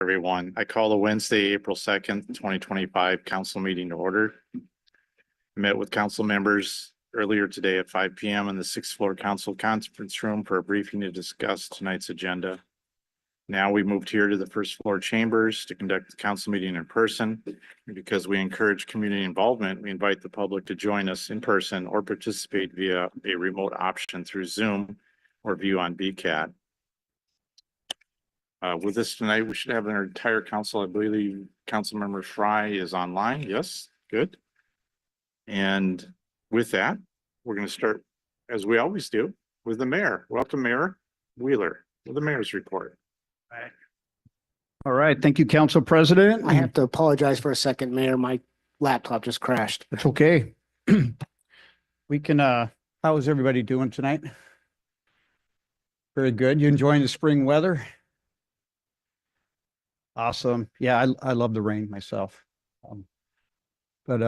Everyone, I call the Wednesday, April 2nd, 2025 council meeting to order. I met with council members earlier today at 5 p.m. in the sixth floor council conference room for a briefing to discuss tonight's agenda. Now we moved here to the first floor chambers to conduct the council meeting in person. Because we encourage community involvement, we invite the public to join us in person or participate via a remote option through Zoom or view on BCAT. With us tonight, we should have our entire council. I believe Councilmember Fry is online. Yes, good. And with that, we're going to start, as we always do, with the mayor. Welcome, Mayor Wheeler, with the mayor's report. All right. Thank you, Council President. I have to apologize for a second, Mayor. My laptop just crashed. It's okay. We can, how is everybody doing tonight? Very good. You enjoying the spring weather? Awesome. Yeah, I love the rain myself. But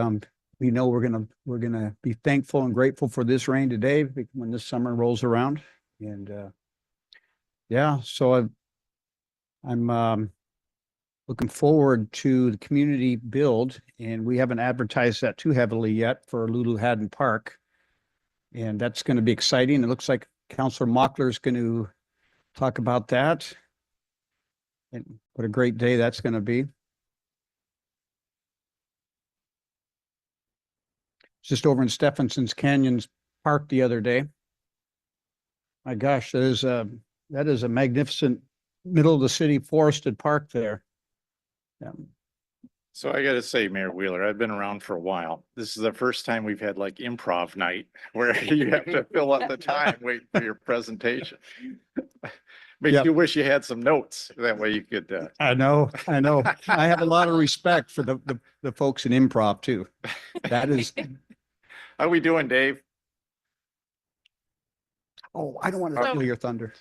we know we're gonna be thankful and grateful for this rain today when this summer rolls around. And yeah, so I'm looking forward to the community build, and we haven't advertised that too heavily yet for Lulu Haddon Park. And that's going to be exciting. It looks like Councilor Mockler is going to talk about that. And what a great day that's going to be. Just over in Stephenson's Canyons Park the other day. My gosh, that is a magnificent middle of the city forested park there. Yeah. So I got to say, Mayor Wheeler, I've been around for a while. This is the first time we've had like improv night where you have to fill up the time waiting for your presentation. Makes you wish you had some notes. That way you could. I know. I have a lot of respect for the folks in improv too. That is. How we doing, Dave? Oh, I don't want to steal your thunder.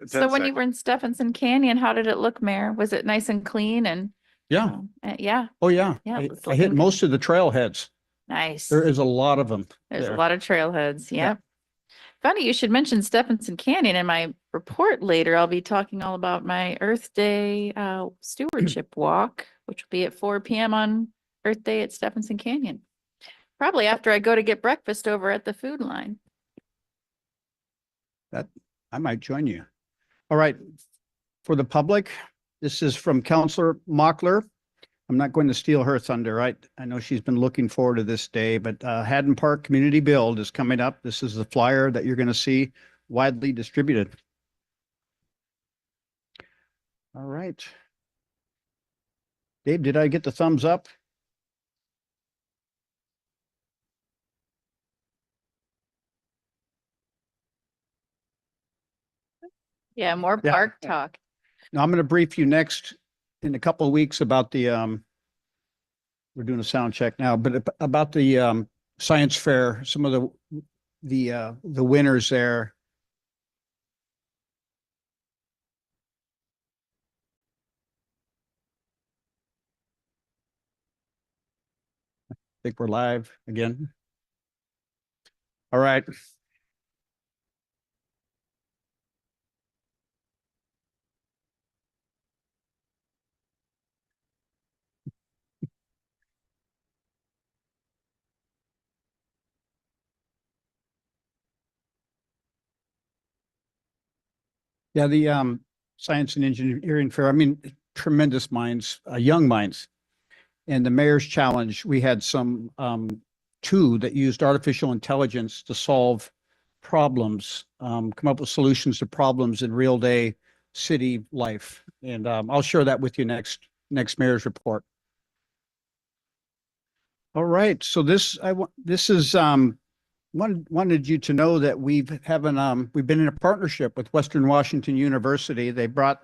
So when you were in Stephenson Canyon, how did it look, Mayor? Was it nice and clean and? Yeah. Yeah. Oh, yeah. Yeah. I hit most of the trailheads. Nice. There is a lot of them. There's a lot of trailheads. Yeah. Funny, you should mention Stephenson Canyon in my report later. I'll be talking all about my Earth Day stewardship walk, which will be at 4 p.m. on Earth Day at Stephenson Canyon. Probably after I go to get breakfast over at the food line. That I might join you. All right. For the public, this is from Councilor Mockler. I'm not going to steal her thunder. I know she's been looking forward to this day, but Haddon Park Community Build is coming up. This is the flyer that you're going to see widely distributed. All right. Dave, did I get the thumbs up? Yeah, more park talk. Now I'm going to brief you next in a couple of weeks about the, we're doing a sound check now, but about the science fair, some of the winners there. I think we're live again. All right. Yeah, the science and engineering fair, I mean, tremendous minds, young minds. And the mayor's challenge, we had some two that used artificial intelligence to solve problems, come up with solutions to problems in real day city life. And I'll share that with you next mayor's report. All right, so this is wanted you to know that we've been in a partnership with Western Washington University. They brought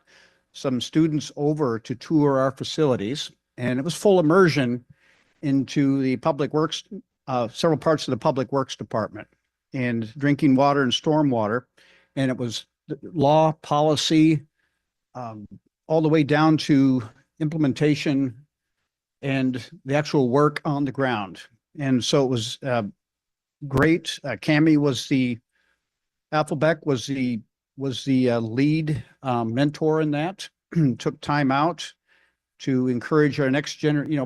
some students over to tour our facilities, and it was full immersion into the public works, several parts of the public works department, and drinking water and stormwater. And it was law, policy, all the way down to implementation and the actual work on the ground. And so it was great. Cami was Affelbeck was the lead mentor in that. Took time out to encourage our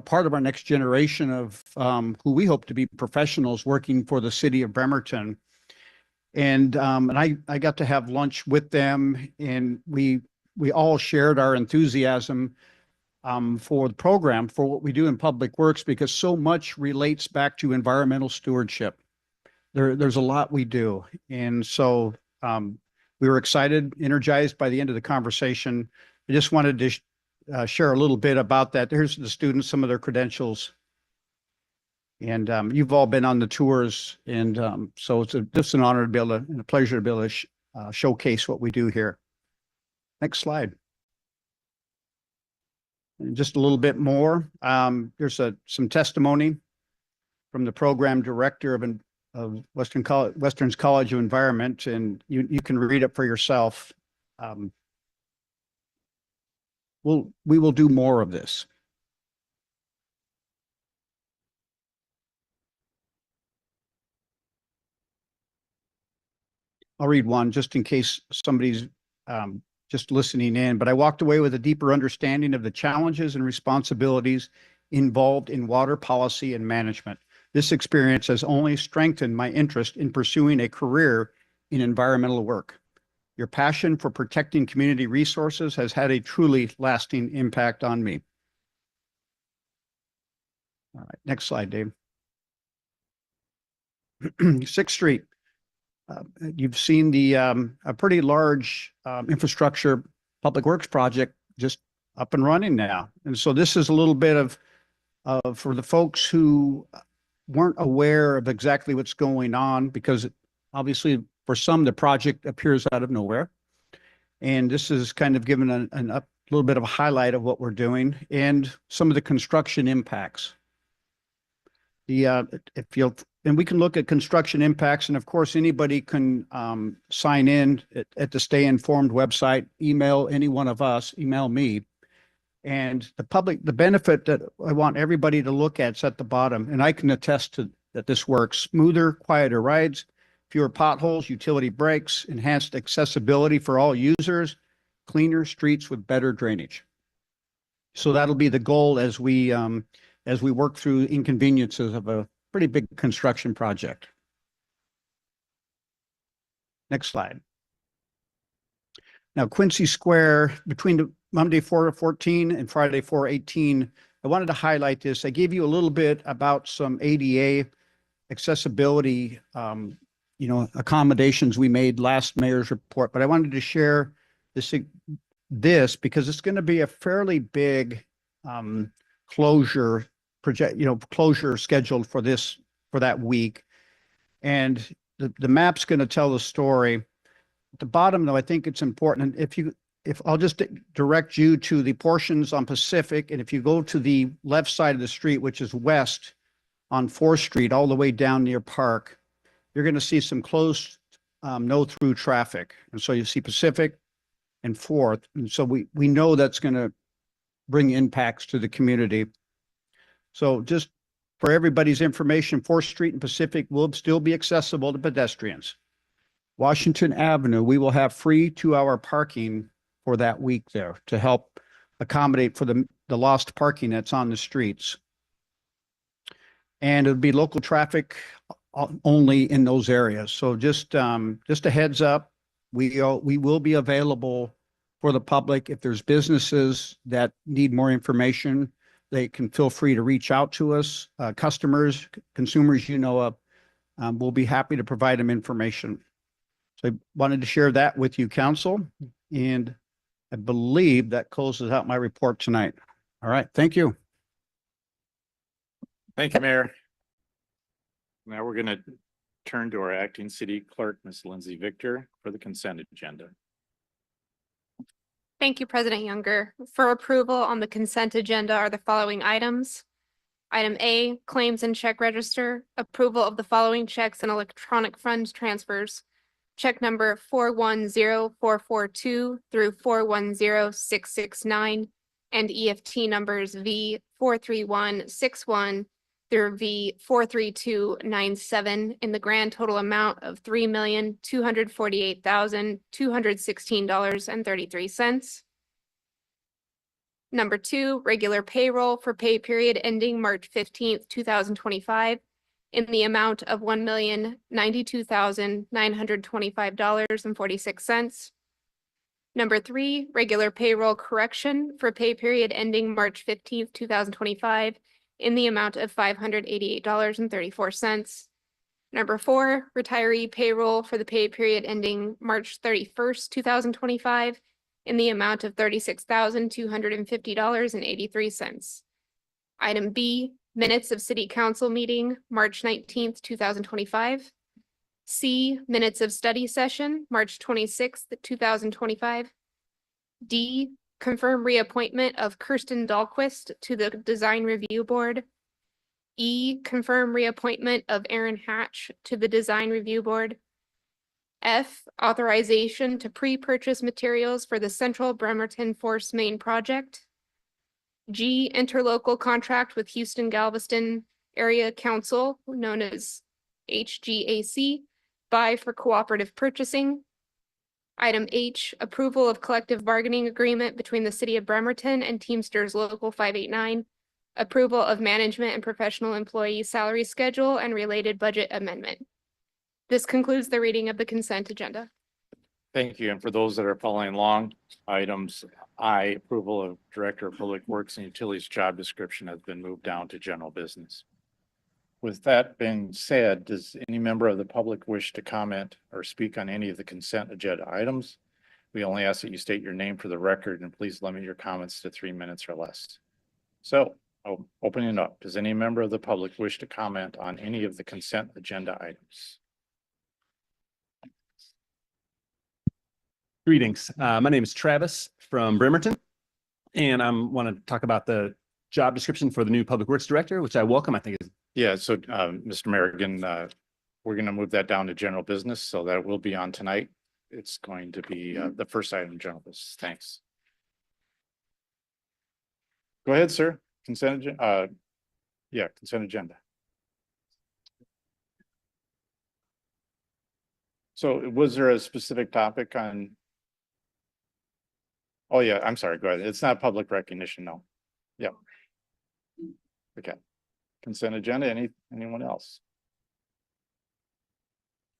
part of our next generation of who we hope to be professionals working for the city of Bremerton. And I got to have lunch with them, and we all shared our enthusiasm for the program, for what we do in public works, because so much relates back to environmental stewardship. There's a lot we do. And so we were excited, energized by the end of the conversation. I just wanted to share a little bit about that. Here's the students, some of their credentials. And you've all been on the tours. And so it's just an honor to be able to, and a pleasure to be able to showcase what we do here. Next slide. And just a little bit more. There's some testimony from the program director of Western's College of Environment, and you can read it for yourself. We will do more of this. I'll read one just in case somebody's just listening in, but I walked away with a deeper understanding of the challenges and responsibilities involved in water policy and management. This experience has only strengthened my interest in pursuing a career in environmental work. Your passion for protecting community resources has had a truly lasting impact on me. All right, next slide, Dave. 6th Street. You've seen a pretty large infrastructure public works project just up and running now. And so this is a little bit of for the folks who weren't aware of exactly what's going on, because obviously for some, the project appears out of nowhere. And this is kind of given a little bit of a highlight of what we're doing and some of the construction impacts. And we can look at construction impacts, and of course, anybody can sign in at the Stay Informed website, email any one of us, email me. And the benefit that I want everybody to look at is at the bottom, and I can attest to that this works. Smoother, quieter rides, fewer potholes, utility breaks, enhanced accessibility for all users, cleaner streets with better drainage. So that'll be the goal as we work through inconveniences of a pretty big construction project. Next slide. Now, Quincy Square, between the Monday 4/14 and Friday 4/18, I wanted to highlight this. I gave you a little bit about some ADA accessibility, accommodations we made last mayor's report, but I wanted to share this because it's going to be a fairly big closure scheduled for that week. And the map's going to tell the story. At the bottom, though, I think it's important. If I'll just direct you to the portions on Pacific, and if you go to the left side of the street, which is west on 4th Street, all the way down near Park, you're going to see some closed no-through traffic. And so you see Pacific and 4th. And so we know that's going to bring impacts to the community. So just for everybody's information, 4th Street and Pacific will still be accessible to pedestrians. Washington Avenue, we will have free 2-hour parking for that week there to help accommodate for the lost parking that's on the streets. And it'll be local traffic only in those areas. So just a heads up, we will be available for the public. If there's businesses that need more information, they can feel free to reach out to us. Consumers we'll be happy to provide them information. So I wanted to share that with you, Council, and I believe that closes out my report tonight. All right, thank you. Thank you, Mayor. Now we're going to turn to our acting city clerk, Ms. Lindsay Victor, for the consent agenda. Thank you, President Younger. For approval on the consent agenda are the following items. Item A, claims and check register, approval of the following checks and electronic funds transfers. Check number 410442 through 410669 and EFT numbers V43161 through V43297 in the grand total amount of $3,248,216.33. Number 2, regular payroll for pay period ending March 15th, 2025 in the amount of $1,092,925.46. Number 3, regular payroll correction for pay period ending March 15th, 2025 in the amount of $588.34. Number 4, retiree payroll for the pay period ending March 31st, 2025 in the amount of $36,250.83. Item B, minutes of city council meeting, March 19th, 2025. C, minutes of study session, March 26th, 2025. D, confirm reappointment of Kirsten Dahlquist to the Design Review Board. E, confirm reappointment of Aaron Hatch to the Design Review Board. F, authorization to pre-purchase materials for the Central Bremerton Force Main Project. G, interlocal contract with Houston Galveston Area Council, known as HGAC, buy for cooperative purchasing. Item H, approval of collective bargaining agreement between the City of Bremerton and Teamsters Local 589. Approval of management and professional employee salary schedule and related budget amendment. This concludes the reading of the consent agenda. Thank you. And for those that are following along, items I, approval of Director of Public Works and Utilities job description has been moved down to general business. With that being said, does any member of the public wish to comment or speak on any of the consent agenda items? We only ask that you state your name for the record and please limit your comments to 3 minutes or less. So, opening it up, does any member of the public wish to comment on any of the consent agenda items? Greetings. My name is Travis from Bremerton, and I want to talk about the job description for the new Public Works Director, which I welcome. I think is Yeah, so Mr. Merrigan, we're going to move that down to general business, so that will be on tonight. It's going to be the first item in general business. Thanks. Go ahead, sir. Consent agenda. Yeah, consent agenda. So was there a specific topic on? Oh, yeah, I'm sorry. Go ahead. It's not public recognition, no. Yep. Okay. Consent agenda. Anyone else?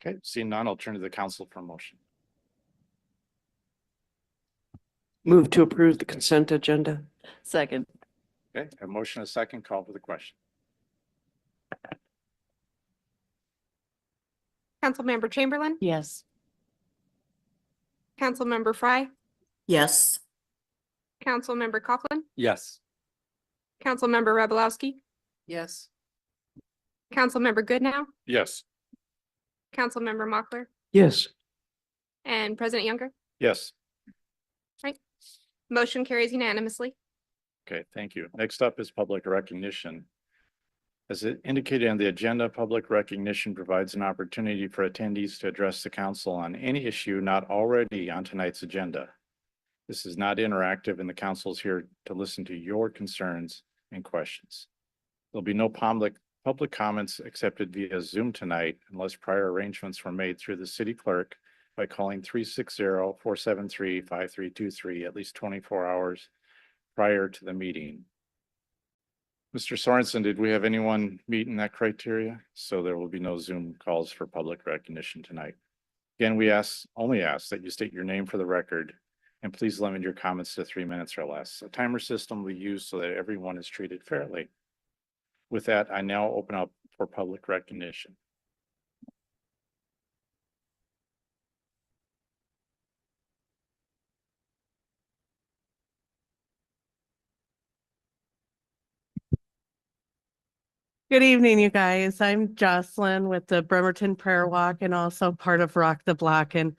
Okay, seeing none, I'll turn to the council for a motion. Move to approve the consent agenda. Second. Okay, a motion, a second, call for the question. Councilmember Chamberlain, Yes. Councilmember Frye, Yes. Councilmember Coughlin, yes. Councilmember Robolowski, Yes. Councilmember Goodnow, Yes. Councilmember Mochler, Yes. and President Younger. Yes. Motion carries unanimously. Okay, thank you. Next up is public recognition. As it indicated on the agenda, public recognition provides an opportunity for attendees to address the council on any issue not already on tonight's agenda. This is not interactive and the council is here to listen to your concerns and questions. There'll be no public comments accepted via Zoom tonight unless prior arrangements were made through the city clerk by calling 360-473-5323 at least 24 hours prior to the meeting. Mr. Sorensen, did we have anyone meeting that criteria? So there will be no Zoom calls for public recognition tonight. Again, we only ask that you state your name for the record and please limit your comments to 3 minutes or less. A timer system will be used so that everyone is treated fairly. With that, I now open up for public recognition. Good evening, you guys. I'm Jocelyn with the Bremerton Prayer Walk and also part of Rock the Block. And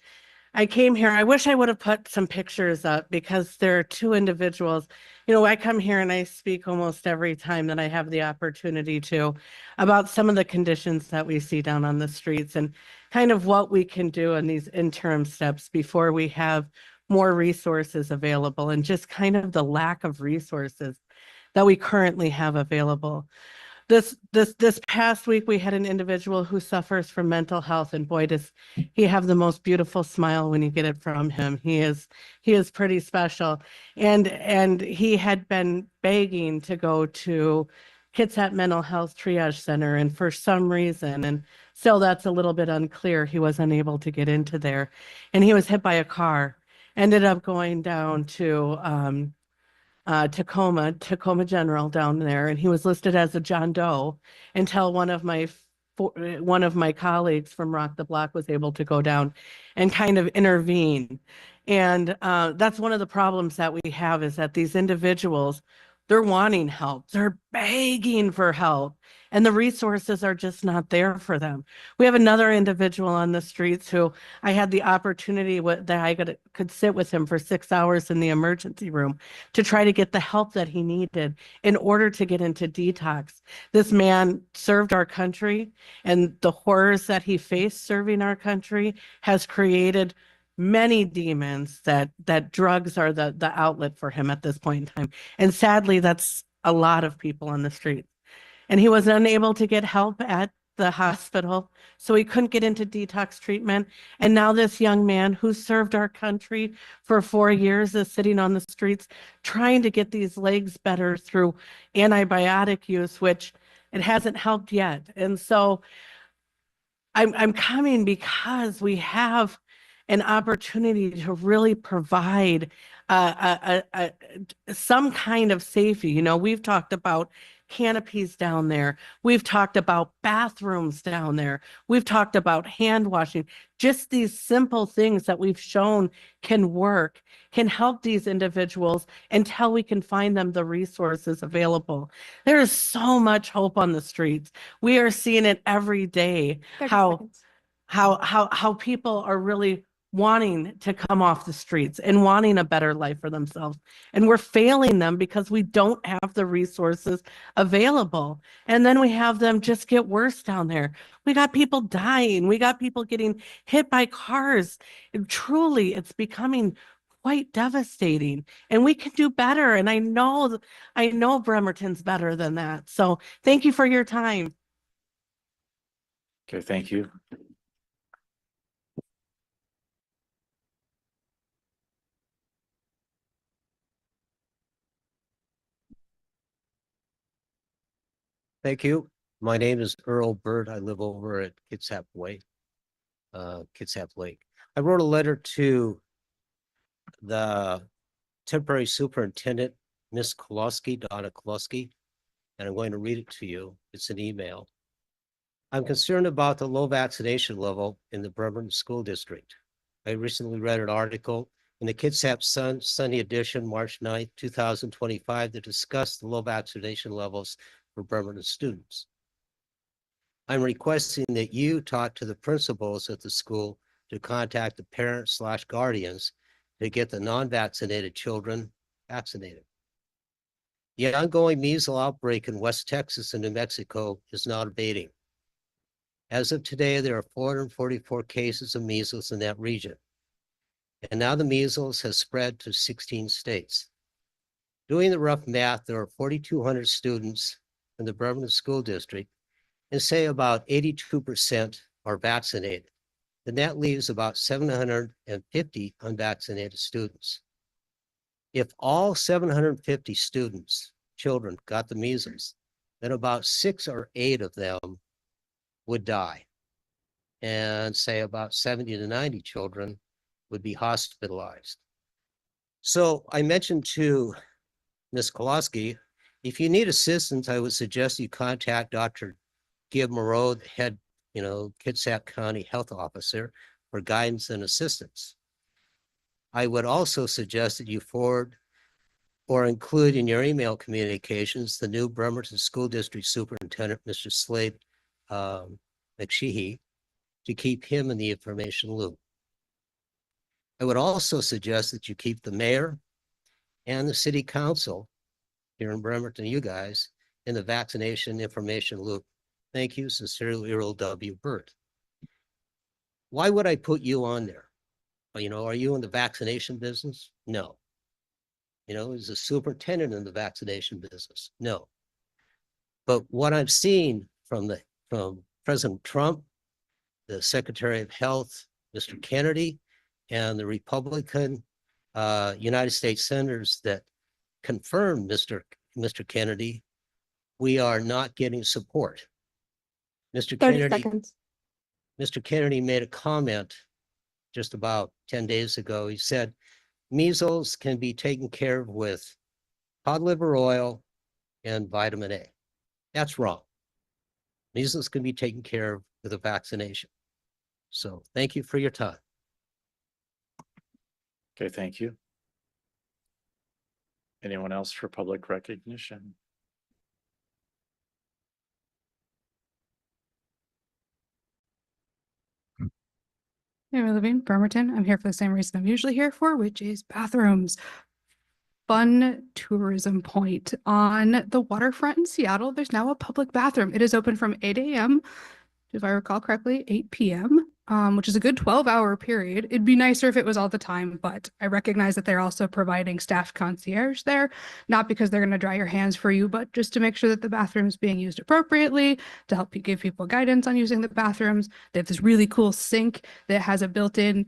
I came here, I wish I would have put some pictures up because there are two individuals. You know, I come here and I speak almost every time that I have the opportunity to about some of the conditions that we see down on the streets and kind of what we can do in these interim steps before we have more resources available and just kind of the lack of resources that we currently have available. This past week, we had an individual who suffers from mental health, and boy, does he have the most beautiful smile when you get it from him. He is pretty special. And he had been begging to go to Kitsap Mental Health Triage Center, and for some reason, and still that's a little bit unclear, he was unable to get into there. And he was hit by a car, ended up going down to Tacoma General down there, and he was listed as a John Doe until one of my colleagues from Rock the Block was able to go down and kind of intervene. And that's one of the problems that we have, is that these individuals, they're wanting help, they're begging for help, and the resources are just not there for them. We have another individual on the streets who I had the opportunity that I could sit with him for 6 hours in the emergency room to try to get the help that he needed in order to get into detox. This man served our country, and the horrors that he faced serving our country has created many demons that drugs are the outlet for him at this point in time. And sadly, that's a lot of people on the street. And he was unable to get help at the hospital, so he couldn't get into detox treatment. And now this young man who served our country for 4 years is sitting on the streets trying to get these legs better through antibiotic use, which it hasn't helped yet. And so I'm coming because we have an opportunity to really provide some kind of safety. You know, we've talked about canopies down there. We've talked about bathrooms down there. We've talked about hand washing. Just these simple things that we've shown can work, can help these individuals until we can find them the resources available. There is so much hope on the streets. We are seeing it every day, 30 how seconds. how people are really wanting to come off the streets and wanting a better life for themselves. And we're failing them because we don't have the resources available. And then we have them just get worse down there. We got people dying. We got people getting hit by cars. And truly, it's becoming quite devastating. And we can do better. And I know Bremerton's better than that. So thank you for your time. Okay, thank you. Thank you. My name is Earl Bird. I live over at Kitsap Way, Kitsap Lake. I wrote a letter to the temporary superintendent, Miss Kolosky, Donna Kolosky, and I'm going to read it to you. It's an email. I'm concerned about the low vaccination level in the Bremerton School District. I recently read an article in the Kitsap Sun Sunday edition, March 9th, 2025, that discussed the low vaccination levels for Bremerton students. I'm requesting that you talk to the principals at the school to contact the parents/guardians to get the non-vaccinated children vaccinated. The ongoing measles outbreak in West Texas and New Mexico is not abating. As of today, there are 444 cases of measles in that region. And now the measles has spread to 16 states. Doing the rough math, there are 4,200 students in the Bremerton School District, and say about 82% are vaccinated. Then that leaves about 750 unvaccinated students. If all 750 students, children, got the measles, then about 6 or 8 of them would die. And say about 70 to 90 children would be hospitalized. So I mentioned to Ms. Kolosky, if you need assistance, I would suggest you contact Dr. Gib Moreau, the head, Kitsap County Health Officer, for guidance and assistance. I would also suggest that you forward or include in your email communications the new Bremerton School District Superintendent, Mr. Slade McSheehy, to keep him in the information loop. I would also suggest that you keep the mayor and the city council here in Bremerton, you guys, in the vaccination information loop. Thank you. Sincerely, Earl W. Burt. Why would I put you on there? Are you in the vaccination business? No. Is the superintendent in the vaccination business? No. But what I'm seeing from President Trump, the Secretary of Health, Mr. Kennedy, and the Republican United States senators that confirmed Mr. Kennedy, we are not getting support. Mr. 30 Kennedy, seconds. Mr. Kennedy made a comment just about 10 days ago. He said, measles can be taken care of with cod liver oil and vitamin A. That's wrong. Measles can be taken care of with a vaccination. So thank you for your time. Okay, thank you. Anyone else for public recognition? Hey, living Bremerton. I'm here for the same reason I'm usually here for, which is bathrooms. Fun tourism point on the waterfront in Seattle. There's now a public bathroom. It is open from 8 a.m. if I recall correctly, 8 p.m., which is a good 12-hour period. It'd be nicer if it was all the time, but I recognize that they're also providing staff concierge there, not because they're going to dry your hands for you, but just to make sure that the bathroom's being used appropriately, to help you give people guidance on using the bathrooms. They have this really cool sink that has a built-in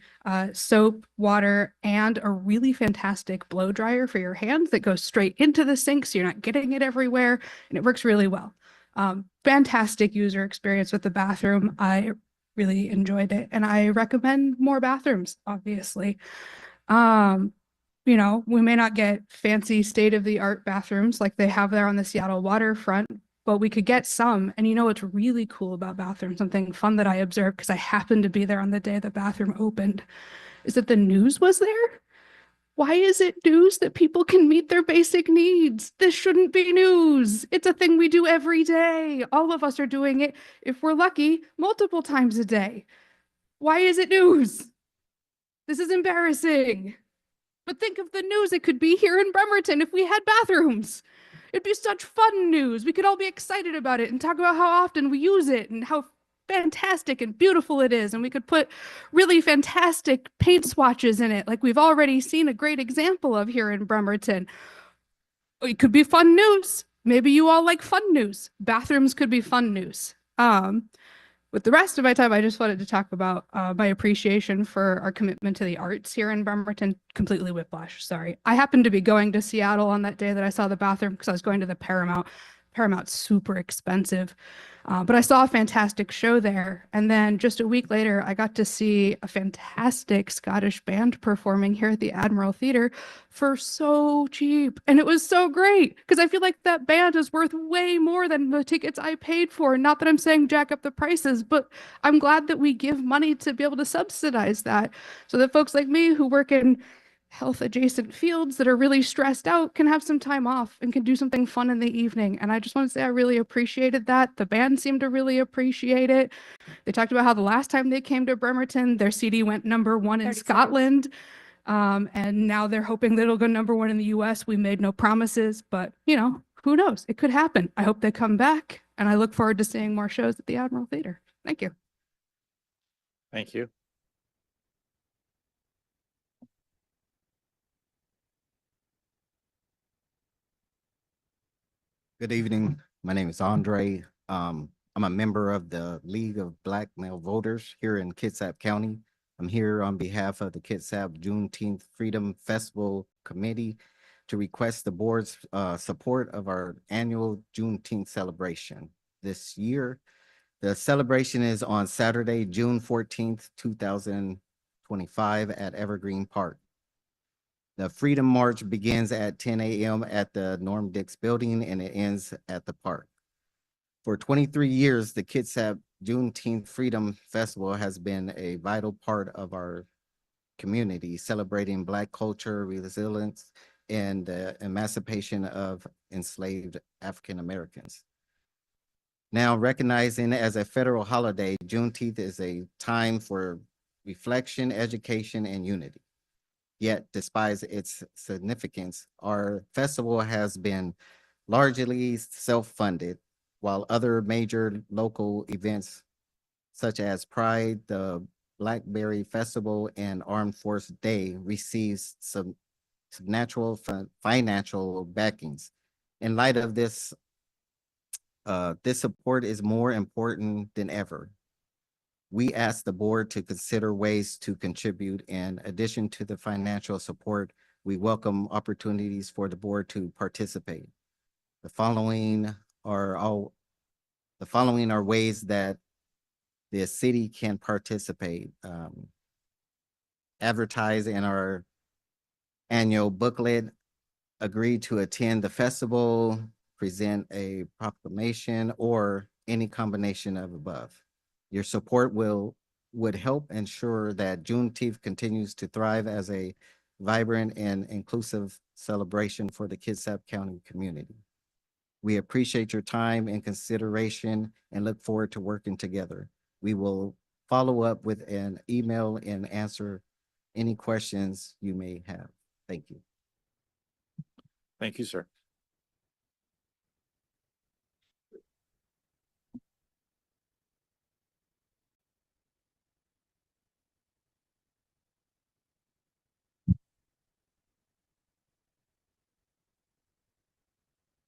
soap, water, and a really fantastic blow dryer for your hands that goes straight into the sink, so you're not getting it everywhere, and it works really well. Fantastic user experience with the bathroom. I really enjoyed it, and I recommend more bathrooms, obviously. You know, we may not get fancy state-of-the-art bathrooms like they have there on the Seattle waterfront, but we could get some. And you know what's really cool about bathrooms, something fun that I observed because I happened to be there on the day the bathroom opened, is that the news was there. Why is it news that people can meet their basic needs? This shouldn't be news. It's a thing we do every day. All of us are doing it, if we're lucky, multiple times a day. Why is it news? This is embarrassing. But think of the news it could be here in Bremerton if we had bathrooms. It'd be such fun news. We could all be excited about it and talk about how often we use it and how fantastic and beautiful it is. And we could put really fantastic paint swatches in it, like we've already seen a great example of here in Bremerton. It could be fun news. Maybe you all like fun news. Bathrooms could be fun news. With the rest of my time, I just wanted to talk about my appreciation for our commitment to the arts here in Bremerton. Completely whiplash, sorry. I happened to be going to Seattle on that day that I saw the bathroom because I was going to the Paramount. Paramount's super expensive. But I saw a fantastic show there. And then just a week later, I got to see a fantastic Scottish band performing here at the Admiral Theater for so cheap. And it was so great because I feel like that band is worth way more than the tickets I paid for. Not that I'm saying jack up the prices, but I'm glad that we give money to be able to subsidize that so that folks like me who work in health adjacent fields that are really stressed out can have some time off and can do something fun in the evening. And I just want to say I really appreciated that. The band seemed to really appreciate it. They talked about how the last time they came to Bremerton, their CD went #1 in Scotland. And now they're hoping that it'll go #1 in the US. We made no promises, but you know, who knows? It could happen. I hope they come back, and I look forward to seeing more shows at the Admiral Theater. Thank you. Thank you. Good evening. My name is Andre. I'm a member of the League of Black Male Voters here in Kitsap County. I'm here on behalf of the Kitsap Juneteenth Freedom Festival Committee to request the board's support of our annual Juneteenth celebration. This year, the celebration is on Saturday, June 14th, 2025 at Evergreen Park. The Freedom March begins at 10 a.m. at the Norm Dix Building and it ends at the park. For 23 years, the Kitsap Juneteenth Freedom Festival has been a vital part of our community, celebrating Black culture, resilience, and the emancipation of enslaved African Americans. Now, recognizing as a federal holiday, Juneteenth is a time for reflection, education, and unity. Yet, despite its significance, our festival has been largely self-funded, while other major local events such as Pride, the Blackberry Festival, and Armed Force Day receives some natural financial backings. In light of this This support is more important than ever. We ask the board to consider ways to contribute. In addition to the financial support, we welcome opportunities for the board to participate. The following are ways that the city can participate. Advertise in our annual booklet, agree to attend the festival, present a proclamation, or any combination of above. Your support would help ensure that Juneteenth continues to thrive as a vibrant and inclusive celebration for the Kitsap County community. We appreciate your time and consideration and look forward to working together. We will follow up with an email and answer any questions you may have. Thank you. Thank you, sir.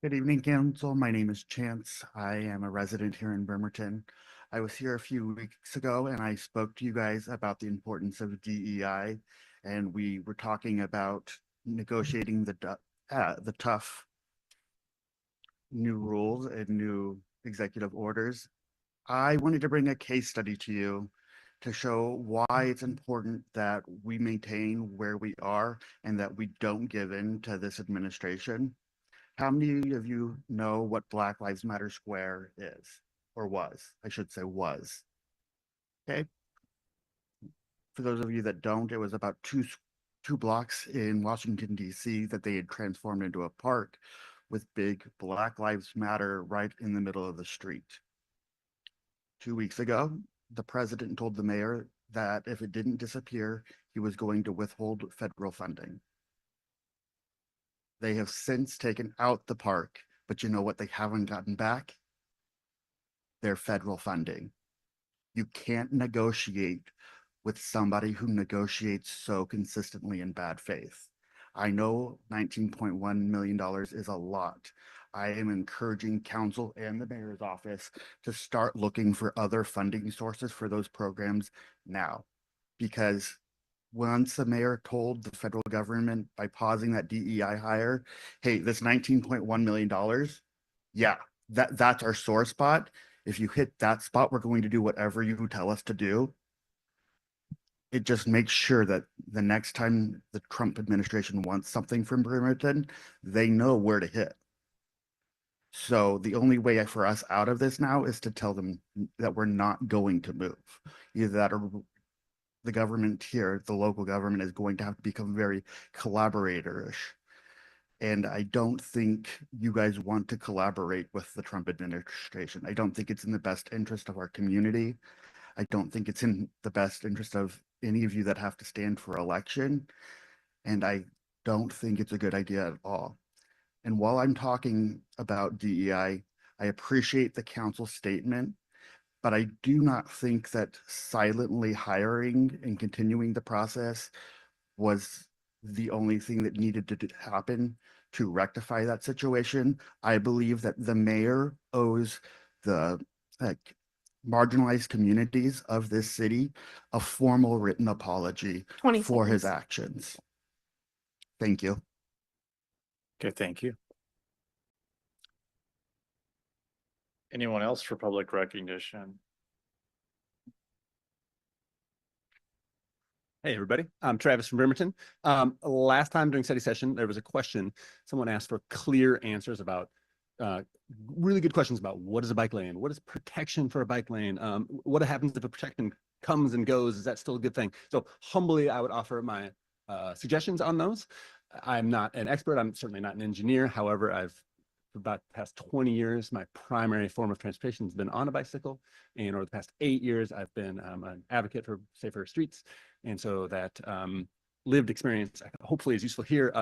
Good evening, council. My name is Chance. I am a resident here in Bremerton. I was here a few weeks ago and I spoke to you guys about the importance of DEI, and we were talking about negotiating the tough new rules and new executive orders. I wanted to bring a case study to you to show why it's important that we maintain where we are and that we don't give in to this administration. How many of you know what Black Lives Matter Square is, or was? I should say was. Okay. For those of you that don't, it was about two blocks in Washington, D.C. that they had transformed into a park with big Black Lives Matter right in the middle of the street. 2 weeks ago, the president told the mayor that if it didn't disappear, he was going to withhold federal funding. They have since taken out the park, but you know what they haven't gotten back? Their federal funding. You can't negotiate with somebody who negotiates so consistently in bad faith. I know $19.1 million is a lot. I am encouraging council and the mayor's office to start looking for other funding sources for those programs now, because once the mayor told the federal government by pausing that DEI hire, hey, this $19.1 million, yeah, that's our sore spot. If you hit that spot, we're going to do whatever you tell us to do. It just makes sure that the next time the Trump administration wants something from Bremerton, they know where to hit. So the only way for us out of this now is to tell them that we're not going to move. Either that or the government here, the local government, is going to have to become very collaboratorish. And I don't think you guys want to collaborate with the Trump administration. I don't think it's in the best interest of our community. I don't think it's in the best interest of any of you that have to stand for election. And I don't think it's a good idea at all. And while I'm talking about DEI, I appreciate the council statement, but I do not think that silently hiring and continuing the process was the only thing that needed to happen to rectify that situation. I believe that the mayor owes the marginalized communities of this city a formal written apology 20 for his seconds. actions. Thank you. Okay, thank you. Anyone else for public recognition? Hey, everybody. I'm Travis from Bremerton. Last time during study session, there was a question. Someone asked for clear answers about really good questions about what is a bike lane? What is protection for a bike lane? What happens if a protection comes and goes? Is that still a good thing? So humbly, I would offer my suggestions on those. I'm not an expert. I'm certainly not an engineer. However, for about the past 20 years, my primary form of transportation has been on a bicycle. And over the past 8 years, I've been an advocate for safer streets. And so that lived experience hopefully is useful here.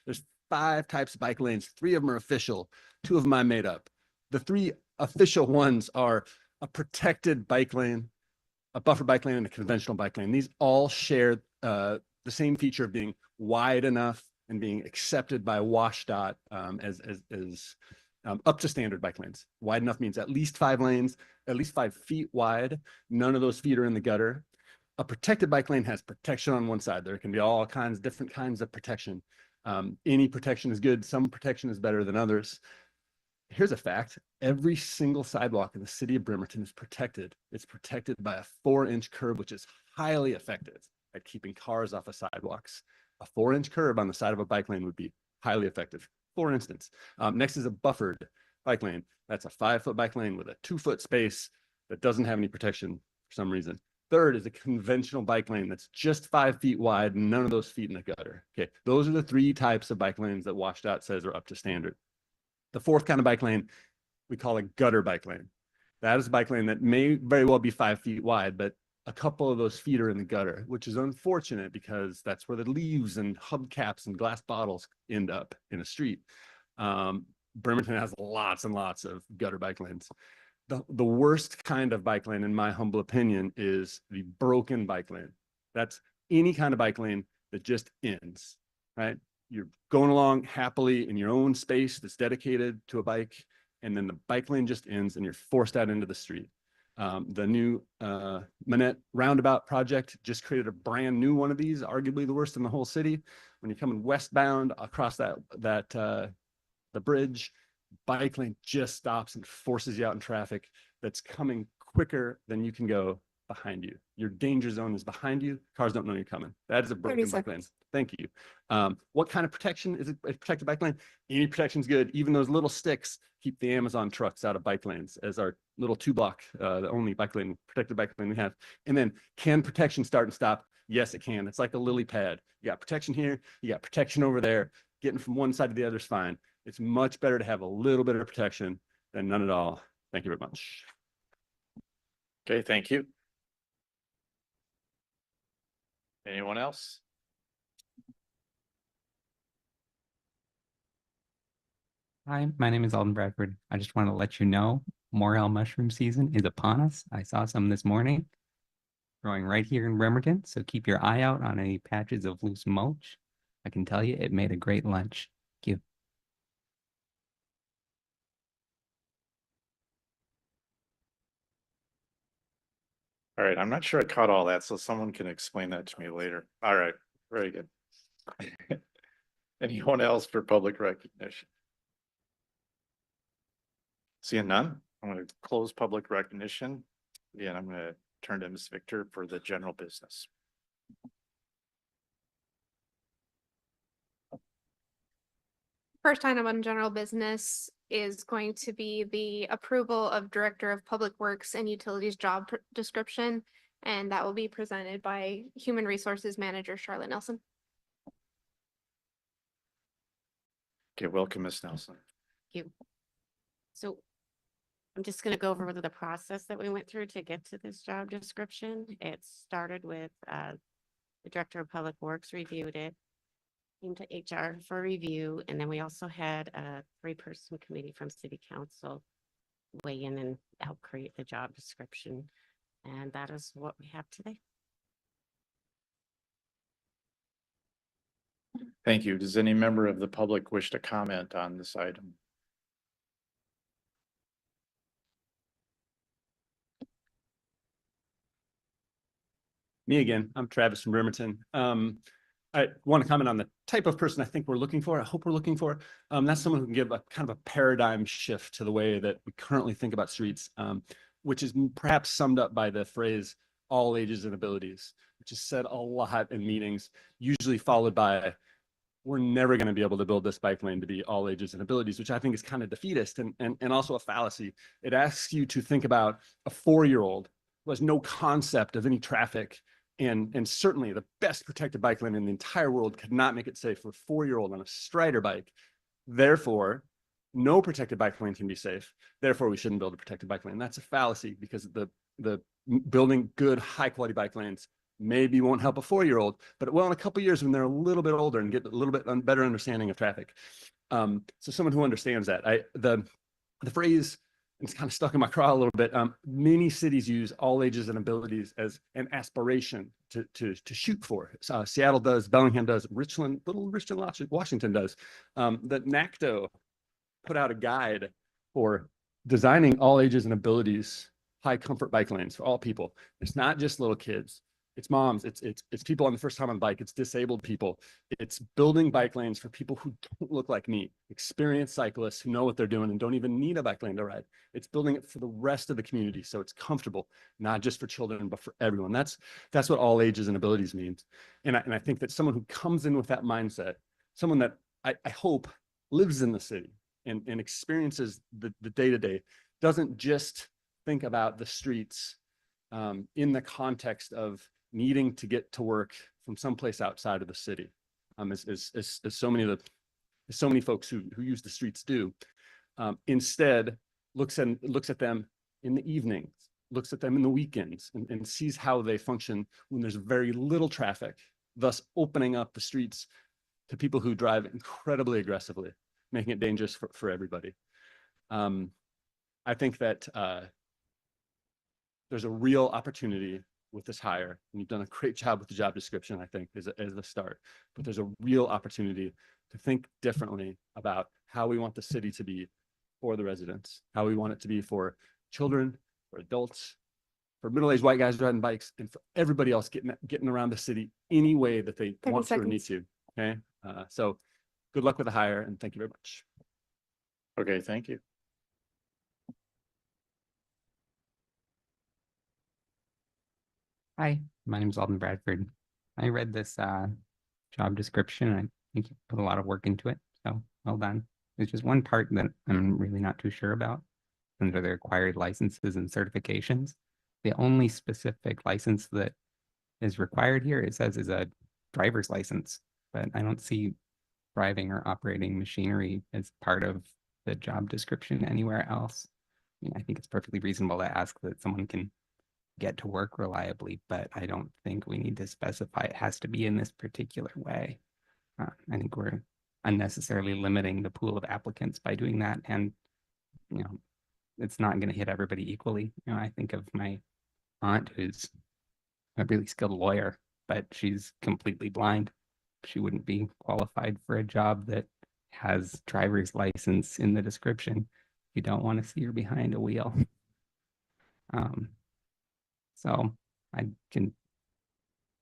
There's 5 types of bike lanes. 3 of them are official. 2 of them I made up. The 3 official ones are a protected bike lane, a buffer bike lane, and a conventional bike lane. These all share the same feature of being wide enough and being accepted by WashDOT as Up to standard bike lanes. Wide enough means at least 5 lanes, at least 5 feet wide. None of those feet are in the gutter. A protected bike lane has protection on one side. There can be all kinds, different kinds of protection. Any protection is good. Some protection is better than others. Here's a fact. Every single sidewalk in the city of Bremerton is protected. It's protected by a 4-inch curb, which is highly effective at keeping cars off of sidewalks. A 4-inch curb on the side of a bike lane would be highly effective. For instance, next is a buffered bike lane. That's a 5-foot bike lane with a 2-foot space that doesn't have any protection for some reason. Third is a conventional bike lane that's just 5 feet wide and none of those feet in the gutter. Okay, those are the 3 types of bike lanes that Washed Out says are up to standard. The 4th kind of bike lane, we call a gutter bike lane. That is a bike lane that may very well be 5 feet wide, but a couple of those feet are in the gutter, which is unfortunate because that's where the leaves and hubcaps and glass bottles end up in a street. Bremerton has lots and lots of gutter bike lanes. The worst kind of bike lane, in my humble opinion, is the broken bike lane. That's any kind of bike lane that just ends, right? You're going along happily in your own space that's dedicated to a bike, and then the bike lane just ends and you're forced out into the street. The new Manette Roundabout project just created a brand new one of these, arguably the worst in the whole city. When you're coming westbound across the bridge, bike lane just stops and forces you out in traffic that's coming quicker than you can go behind you. Your danger zone is behind you. Cars don't know you're coming. That is a broken bike lane. Thank you. What kind of protection is a protected bike lane? Any protection is good. Even those little sticks keep the Amazon trucks out of bike lanes, as our little 2-block, the only bike lane, protected bike lane we have. And then, can protection start and stop? Yes, it can. It's like a lily pad. You got protection here, you got protection over there. Getting from one side to the other is fine. It's much better to have a little bit of protection than none at all. Thank you very much. Okay, thank you. Anyone else? Hi, my name is Alden Bradford. I just want to let you know morel mushroom season is upon us. I saw some this morning growing right here in Bremerton, so keep your eye out on any patches of loose mulch. I can tell you it made a great lunch. Thank you. All right, I'm not sure I caught all that, so someone can explain that to me later. All right, very good. Anyone else for public recognition? Seeing none, I'm going to close public recognition. Again, I'm going to turn to Ms. Victor for the general business. First item on general business is going to be the approval of Director of Public Works and Utilities job description, and that will be presented by Human Resources Manager Charlotte Nelson. Okay, welcome, Ms. Nelson. Thank you. So I'm just going to go over the process that we went through to get to this job description. It started with the Director of Public Works reviewed it, came to HR for review, and then we also had a 3-person committee from City Council weigh in and help create the job description. And that is what we have today. Thank you. Does any member of the public wish to comment on this item? Me again. I'm Travis from Bremerton. I want to comment on the type of person I think we're looking for. I hope we're looking for. That's someone who can give a kind of a paradigm shift to the way that we currently think about streets, which is perhaps summed up by the phrase all ages and abilities, which is said a lot in meetings, usually followed by, we're never going to be able to build this bike lane to be all ages and abilities, which I think is kind of defeatist and also a fallacy. It asks you to think about a 4-year-old who has no concept of any traffic, and certainly the best protected bike lane in the entire world could not make it safe for a 4-year-old on a Strider bike. Therefore, no protected bike lane can be safe. Therefore, we shouldn't build a protected bike lane. That's a fallacy because the building good, high quality bike lanes maybe won't help a 4-year-old, but it will in a couple of years when they're a little bit older and get a little bit better understanding of traffic. So someone who understands that. The phrase, it's kind of stuck in my craw a little bit. Many cities use all ages and abilities as an aspiration to shoot for. Seattle does, Bellingham does, Richland, Washington does. The NACDO put out a guide for designing all ages and abilities, high comfort bike lanes for all people. It's not just little kids. It's moms, it's people on the first time on the bike, it's disabled people. It's building bike lanes for people who don't look like me, experienced cyclists who know what they're doing and don't even need a bike lane to ride. It's building it for the rest of the community so it's comfortable, not just for children, but for everyone. That's what all ages and abilities means. And I think that someone who comes in with that mindset, someone that I hope lives in the city and experiences the day-to-day, doesn't just think about the streets in the context of needing to get to work from someplace outside of the city, as so many folks who use the streets do. Instead, looks at them in the evenings, looks at them in the weekends, and sees how they function when there's very little traffic, thus opening up the streets to people who drive incredibly aggressively, making it dangerous for everybody. I think that there's a real opportunity with this hire, and you've done a great job with the job description, I think, as a start. But there's a real opportunity to think differently about how we want the city to be for the residents, how we want it to be for children, for adults, for middle-aged white guys riding bikes, and for everybody else getting around the city any way that they 30 want to or need seconds. to. Okay, so good luck with the hire, and thank you very much. Okay, thank you. Hi, my name is Alden Bradford. I read this job description and I think you put a lot of work into it, so well done. There's just one part that I'm really not too sure about under the required licenses and certifications. The only specific license that is required here, it says, is a driver's license, but I don't see driving or operating machinery as part of the job description anywhere else. I mean, I think it's perfectly reasonable to ask that someone can get to work reliably, but I don't think we need to specify it has to be in this particular way. I think we're unnecessarily limiting the pool of applicants by doing that, and it's not going to hit everybody equally. I think of my aunt who's a really skilled lawyer, but she's completely blind. She wouldn't be qualified for a job that has driver's license in the description. You don't want to see her behind a wheel. So I can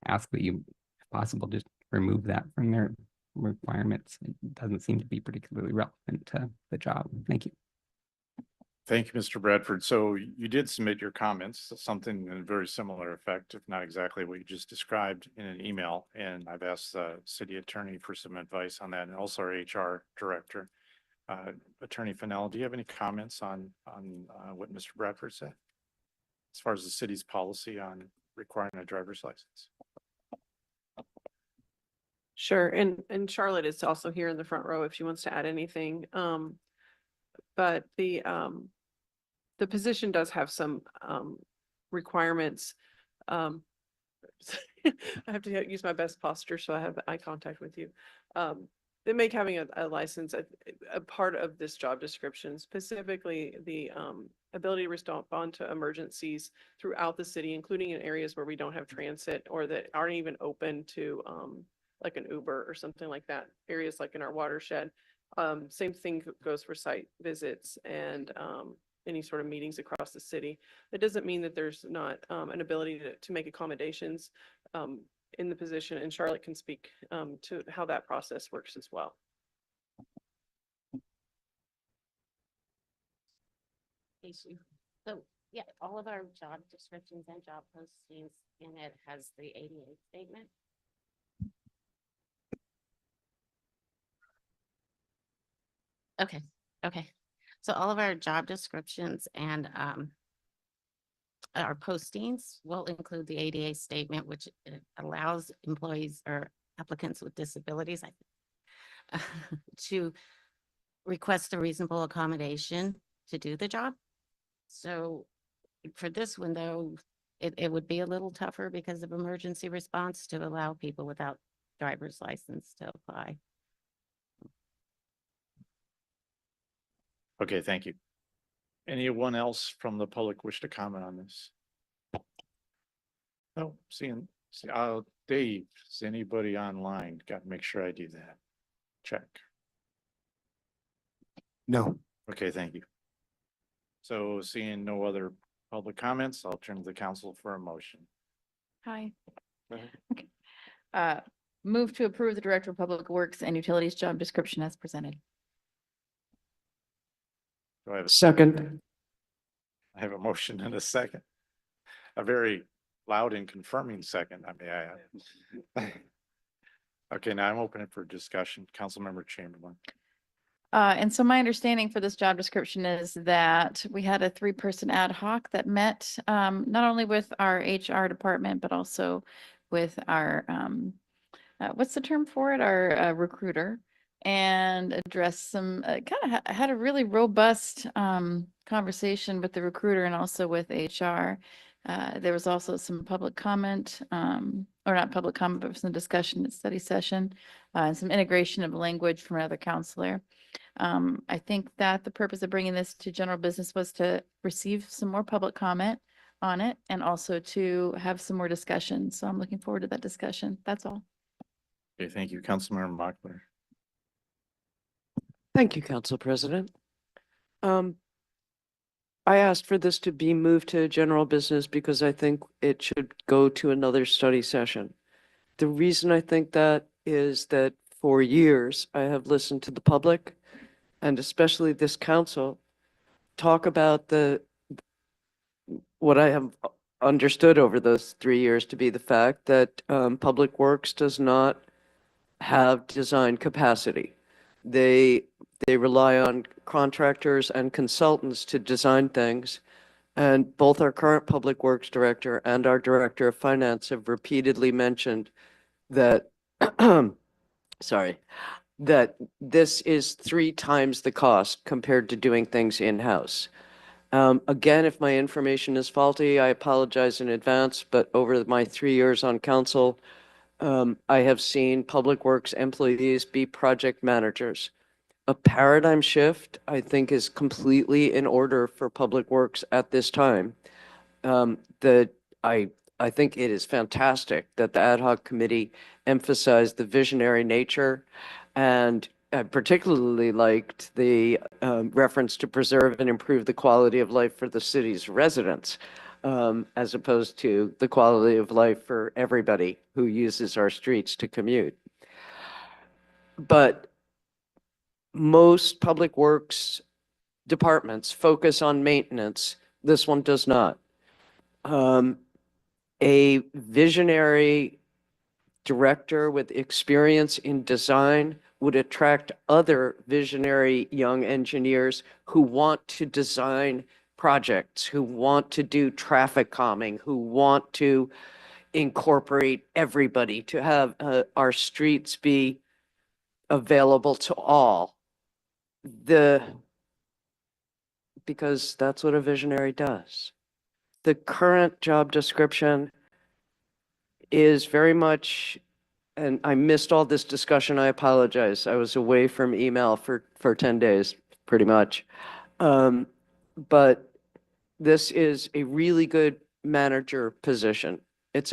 ask that you, if possible, just remove that from their requirements. It doesn't seem to be particularly relevant to the job. Thank you. Thank you, Mr. Bradford. So you did submit your comments, something in a very similar effect, if not exactly what you just described, in an email. And I've asked the city attorney for some advice on that, and also our HR director. Attorney Fennell, do you have any comments on what Mr. Bradford said as far as the city's policy on requiring a driver's license? Sure. And Charlotte is also here in the front row if she wants to add anything. But the position does have some requirements. I have to use my best posture so I have eye contact with you. They make having a license a part of this job description, specifically the ability to respond to emergencies throughout the city, including in areas where we don't have transit or that aren't even open to like an Uber or something like that, areas like in our watershed. Same thing goes for site visits and any sort of meetings across the city. That doesn't mean that there's not an ability to make accommodations in the position, and Charlotte can speak to how that process works as well. So yeah, all of our job descriptions and job postings in it has the ADA statement. Okay. So all of our job descriptions and our postings will include the ADA statement, which allows employees or applicants with disabilities to request a reasonable accommodation to do the job. So for this one, though, it would be a little tougher because of emergency response to allow people without driver's license to apply. Okay, thank you. Anyone else from the public wish to comment on this? No, Dave, is anybody online? Got to make sure I do that. Check. No. Okay, thank you. So seeing no other public comments, I'll turn to the council for a motion. Hi. Go ahead. Okay. Move to approve the Director of Public Works and Utilities job description as presented. Do I have Second. I have a motion and a second. A very loud and confirming second, I mean, Okay, now I'm opening for discussion. Councilmember Chamberlain. And so my understanding for this job description is that we had a 3-person ad hoc that met not only with our HR department, but also with our, what's the term for it? Our recruiter, and addressed some, kind of had a really robust conversation with the recruiter and also with HR. There was also some public comment, or not public comment, but some discussion at study session, and some integration of language from another counselor. I think that the purpose of bringing this to general business was to receive some more public comment on it and also to have some more discussion. So I'm looking forward to that discussion. That's all. Okay, thank you, Councilmember Mochler. Thank you, Council President. I asked for this to be moved to general business because I think it should go to another study session. The reason I think that is that for years, I have listened to the public and especially this council talk about what I have understood over those 3 years to be the fact that Public Works does not have design capacity. They rely on contractors and consultants to design things. And both our current Public Works Director and our Director of Finance have repeatedly mentioned that, sorry, that this is 3 times the cost compared to doing things in-house. Again, if my information is faulty, I apologize in advance, but over my 3 years on council, I have seen Public Works employees be project managers. A paradigm shift, I think, is completely in order for Public Works at this time. I think it is fantastic that the ad hoc committee emphasized the visionary nature, and I particularly liked the reference to preserve and improve the quality of life for the city's residents, as opposed to the quality of life for everybody who uses our streets to commute. But most public works departments focus on maintenance. This one does not. A visionary director with experience in design would attract other visionary young engineers who want to design projects, who want to do traffic calming, who want to incorporate everybody, to have our streets be available to all. Because that's what a visionary does. The current job description is very much, and I missed all this discussion, I apologize. I was away from email for 10 days, pretty much. But this is a really good manager position. It's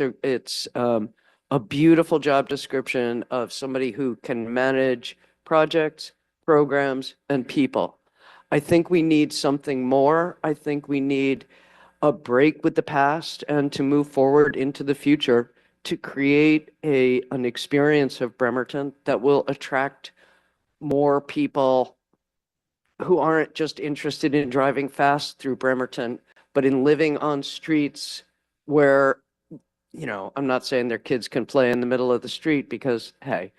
a beautiful job description of somebody who can manage projects, programs, and people. I think we need something more. I think we need a break with the past and to move forward into the future to create an experience of Bremerton that will attract more people who aren't just interested in driving fast through Bremerton, but in living on streets where, I'm not saying their kids can play in the middle of the street because, hey,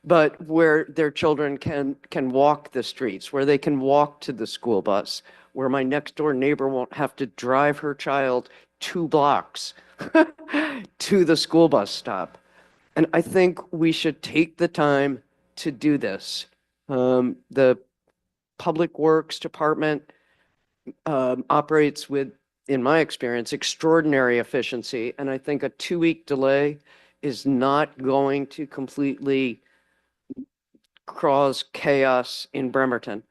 but where their children can walk the streets, where they can walk to the school bus, where my next door neighbor won't have to drive her child 2 blocks to the school bus stop. And I think we should take the time to do this. The Public Works Department operates with, in my experience, extraordinary efficiency. And I think a 2-week delay is not going to completely cause chaos in Bremerton.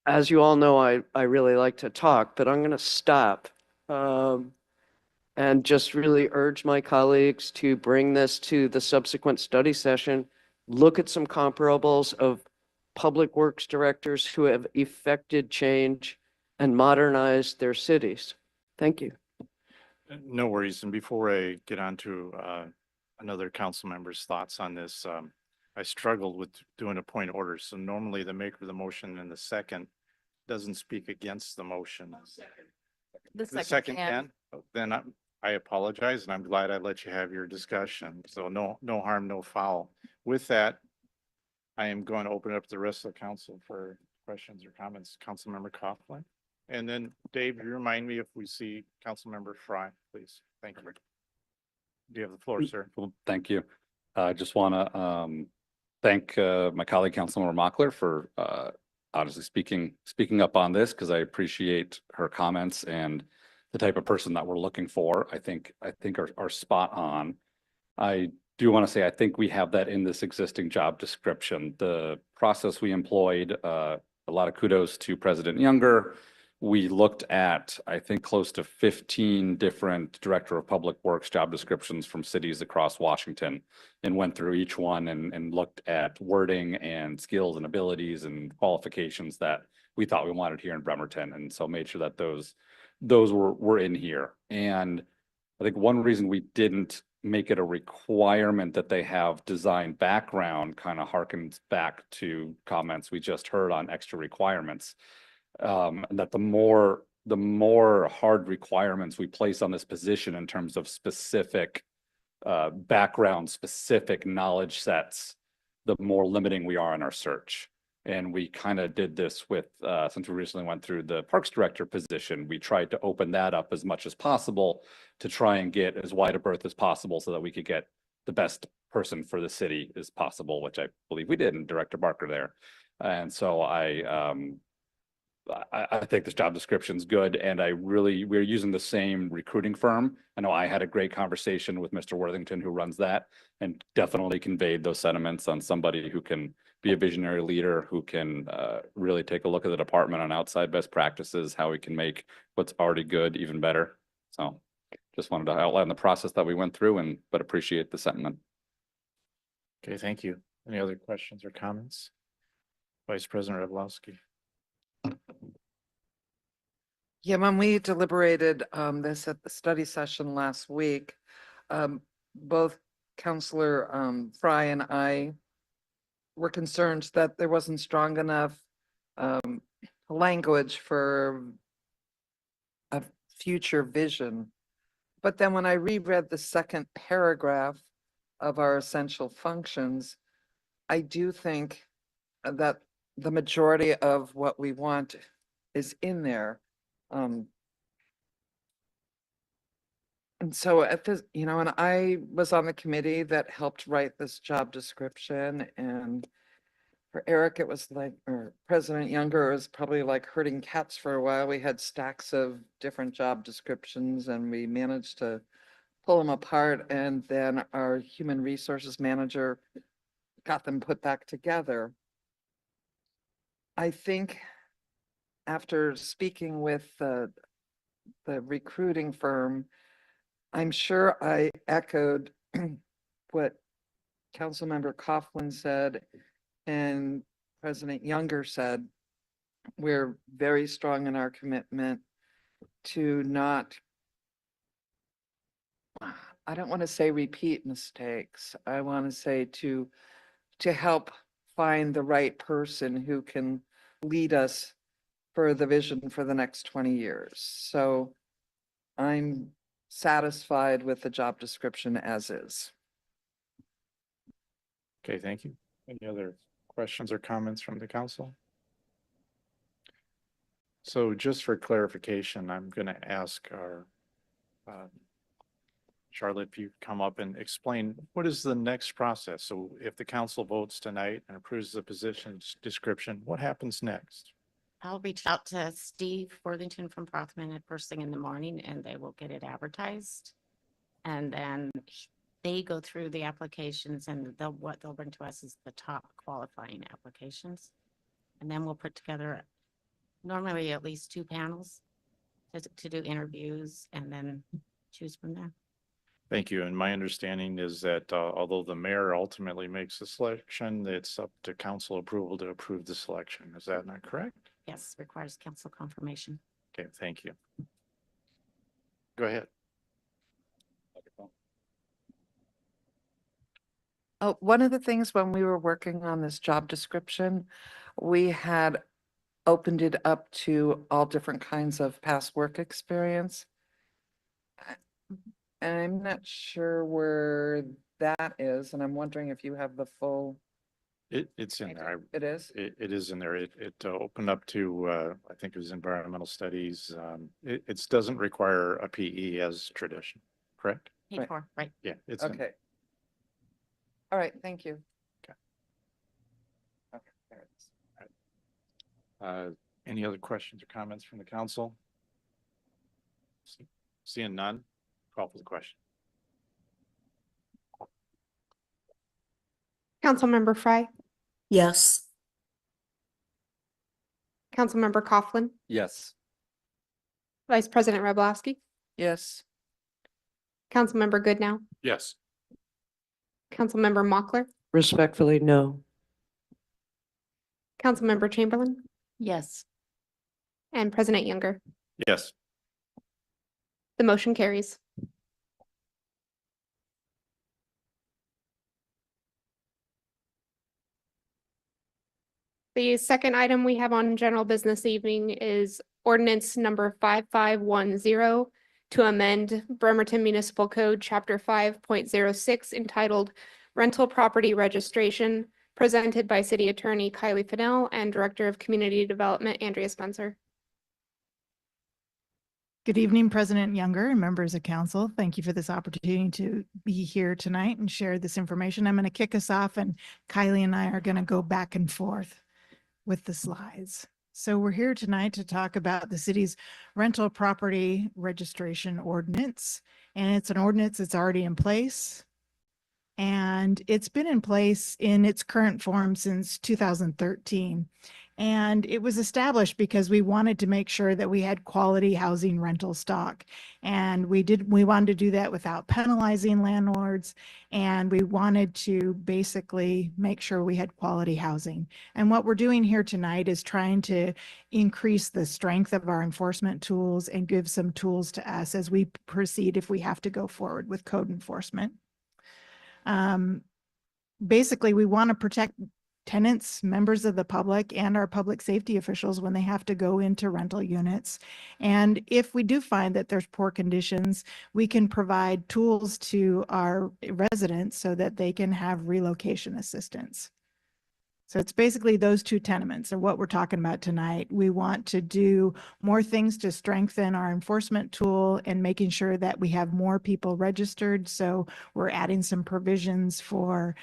As you all know, I really like to talk, but I'm going to stop and just really urge my colleagues to bring this to the subsequent study session, look at some comparables of public works directors who have effected change and modernized their cities. Thank you. No worries. And before I get on to another council member's thoughts on this, I struggled with doing a point of order. So normally the maker of the motion and the second doesn't speak against the motion. The The second can? Oh, then I apologize, and I'm glad I let you have your discussion. So no harm, no foul. With that, I am going to open it up to the rest of the council for questions or comments. Councilmember Coughlin. And then Dave, you remind me if we see Councilmember Fry, please. Thank you. You have the floor, sir. Well, thank you. I just want to thank my colleague Councilmember Mockler for honestly speaking up on this, because I appreciate her comments and the type of person that we're looking for. I think are spot on. I do want to say I think we have that in this existing job description. The process we employed, a lot of kudos to President Younger. We looked at, I think, close to 15 different Director of Public Works job descriptions from cities across Washington and went through each one and looked at wording and skills and abilities and qualifications that we thought we wanted here in Bremerton. And so made sure that those were in here. And I think one reason we didn't make it a requirement that they have design background kind of harkens back to comments we just heard on extra requirements. And that the more hard requirements we place on this position in terms of specific background, specific knowledge sets, the more limiting we are in our search. And we kind of did this with, since we recently went through the Parks Director position, we tried to open that up as much as possible to try and get as wide a berth as possible so that we could get the best person for the city as possible, which I believe we did in Director Barker there. And so I think this job description is good, and we're using the same recruiting firm. I know I had a great conversation with Mr. Worthington, who runs that, and definitely conveyed those sentiments on somebody who can be a visionary leader, who can really take a look at the department on outside best practices, how we can make what's already good even better. So just wanted to outline the process that we went through, but appreciate the sentiment. Okay, thank you. Any other questions or comments? Vice President Revlowski. Yeah, when we deliberated this at the study session last week, both Counselor Fry and I were concerned that there wasn't strong enough language for a future vision. But then when I reread the second paragraph of our essential functions, I do think that the majority of what we want is in there. And so at this, and I was on the committee that helped write this job description, and for Eric, it was like, or President Younger, it was probably like herding cats for a while. We had stacks of different job descriptions and we managed to pull them apart, and then our human resources manager got them put back together. I think after speaking with the recruiting firm, I'm sure I echoed what Councilmember Coughlin said and President Younger said. We're very strong in our commitment to not, I don't want to say repeat mistakes. I want to say to help find the right person who can lead us for the vision for the next 20 years. So I'm satisfied with the job description as is. Okay, thank you. Any other questions or comments from the council? So just for clarification, I'm going to ask our Charlotte, if you come up and explain what is the next process? So if the council votes tonight and approves the position description, what happens next? I'll reach out to Steve Worthington from Prothman at first thing in the morning, and they will get it advertised. And then they go through the applications, and what they'll bring to us is the top qualifying applications. And then we'll put together normally at least 2 panels to do interviews and then choose from there. Thank you. And my understanding is that although the mayor ultimately makes the selection, it's up to council approval to approve the selection. Is that not correct? Yes, requires council confirmation. Okay, thank you. Go ahead. Oh, one of the things when we were working on this job description, we had opened it up to all different kinds of past work experience. And I'm not sure where that is, and I'm wondering if you have the full. It's in there. It is? It is in there. It opened up to, I think it was environmental studies. It doesn't require a PE as tradition, correct? Paid for, right? Yeah, it's in. Okay. All right, thank you. Okay. Okay, there it is. Any other questions or comments from the council? Seeing none, call for the question. Councilmember Frye, Yes. Councilmember Coughlin, Yes. Vice President Roblowski, Yes. Councilmember Goodnow, Yes. Councilmember Mochler, Respectfully, no. Councilmember Chamberlain, Yes. and President Younger. Yes. The motion carries. The second item we have on general business evening is ordinance number 5510 to amend Bremerton Municipal Code, Chapter 5.06, entitled Rental Property Registration, presented by City Attorney Kylie Fennell and Director of Community Development Andrea Spencer. Good evening, President Younger and members of council. Thank you for this opportunity to be here tonight and share this information. I'm going to kick us off and Kylie and I are going to go back and forth with the slides. So we're here tonight to talk about the city's rental property registration ordinance. And it's an ordinance that's already in place. And it's been in place in its current form since 2013. And it was established because we wanted to make sure that we had quality housing rental stock. And we wanted to do that without penalizing landlords. And we wanted to basically make sure we had quality housing. And what we're doing here tonight is trying to increase the strength of our enforcement tools and give some tools to us as we proceed if we have to go forward with code enforcement. Basically, we want to protect tenants, members of the public, and our public safety officials when they have to go into rental units. And if we do find that there's poor conditions, we can provide tools to our residents so that they can have relocation assistance. So it's basically those two tenements are what we're talking about tonight. We want to do more things to strengthen our enforcement tool and making sure that we have more people registered. So we're adding some provisions for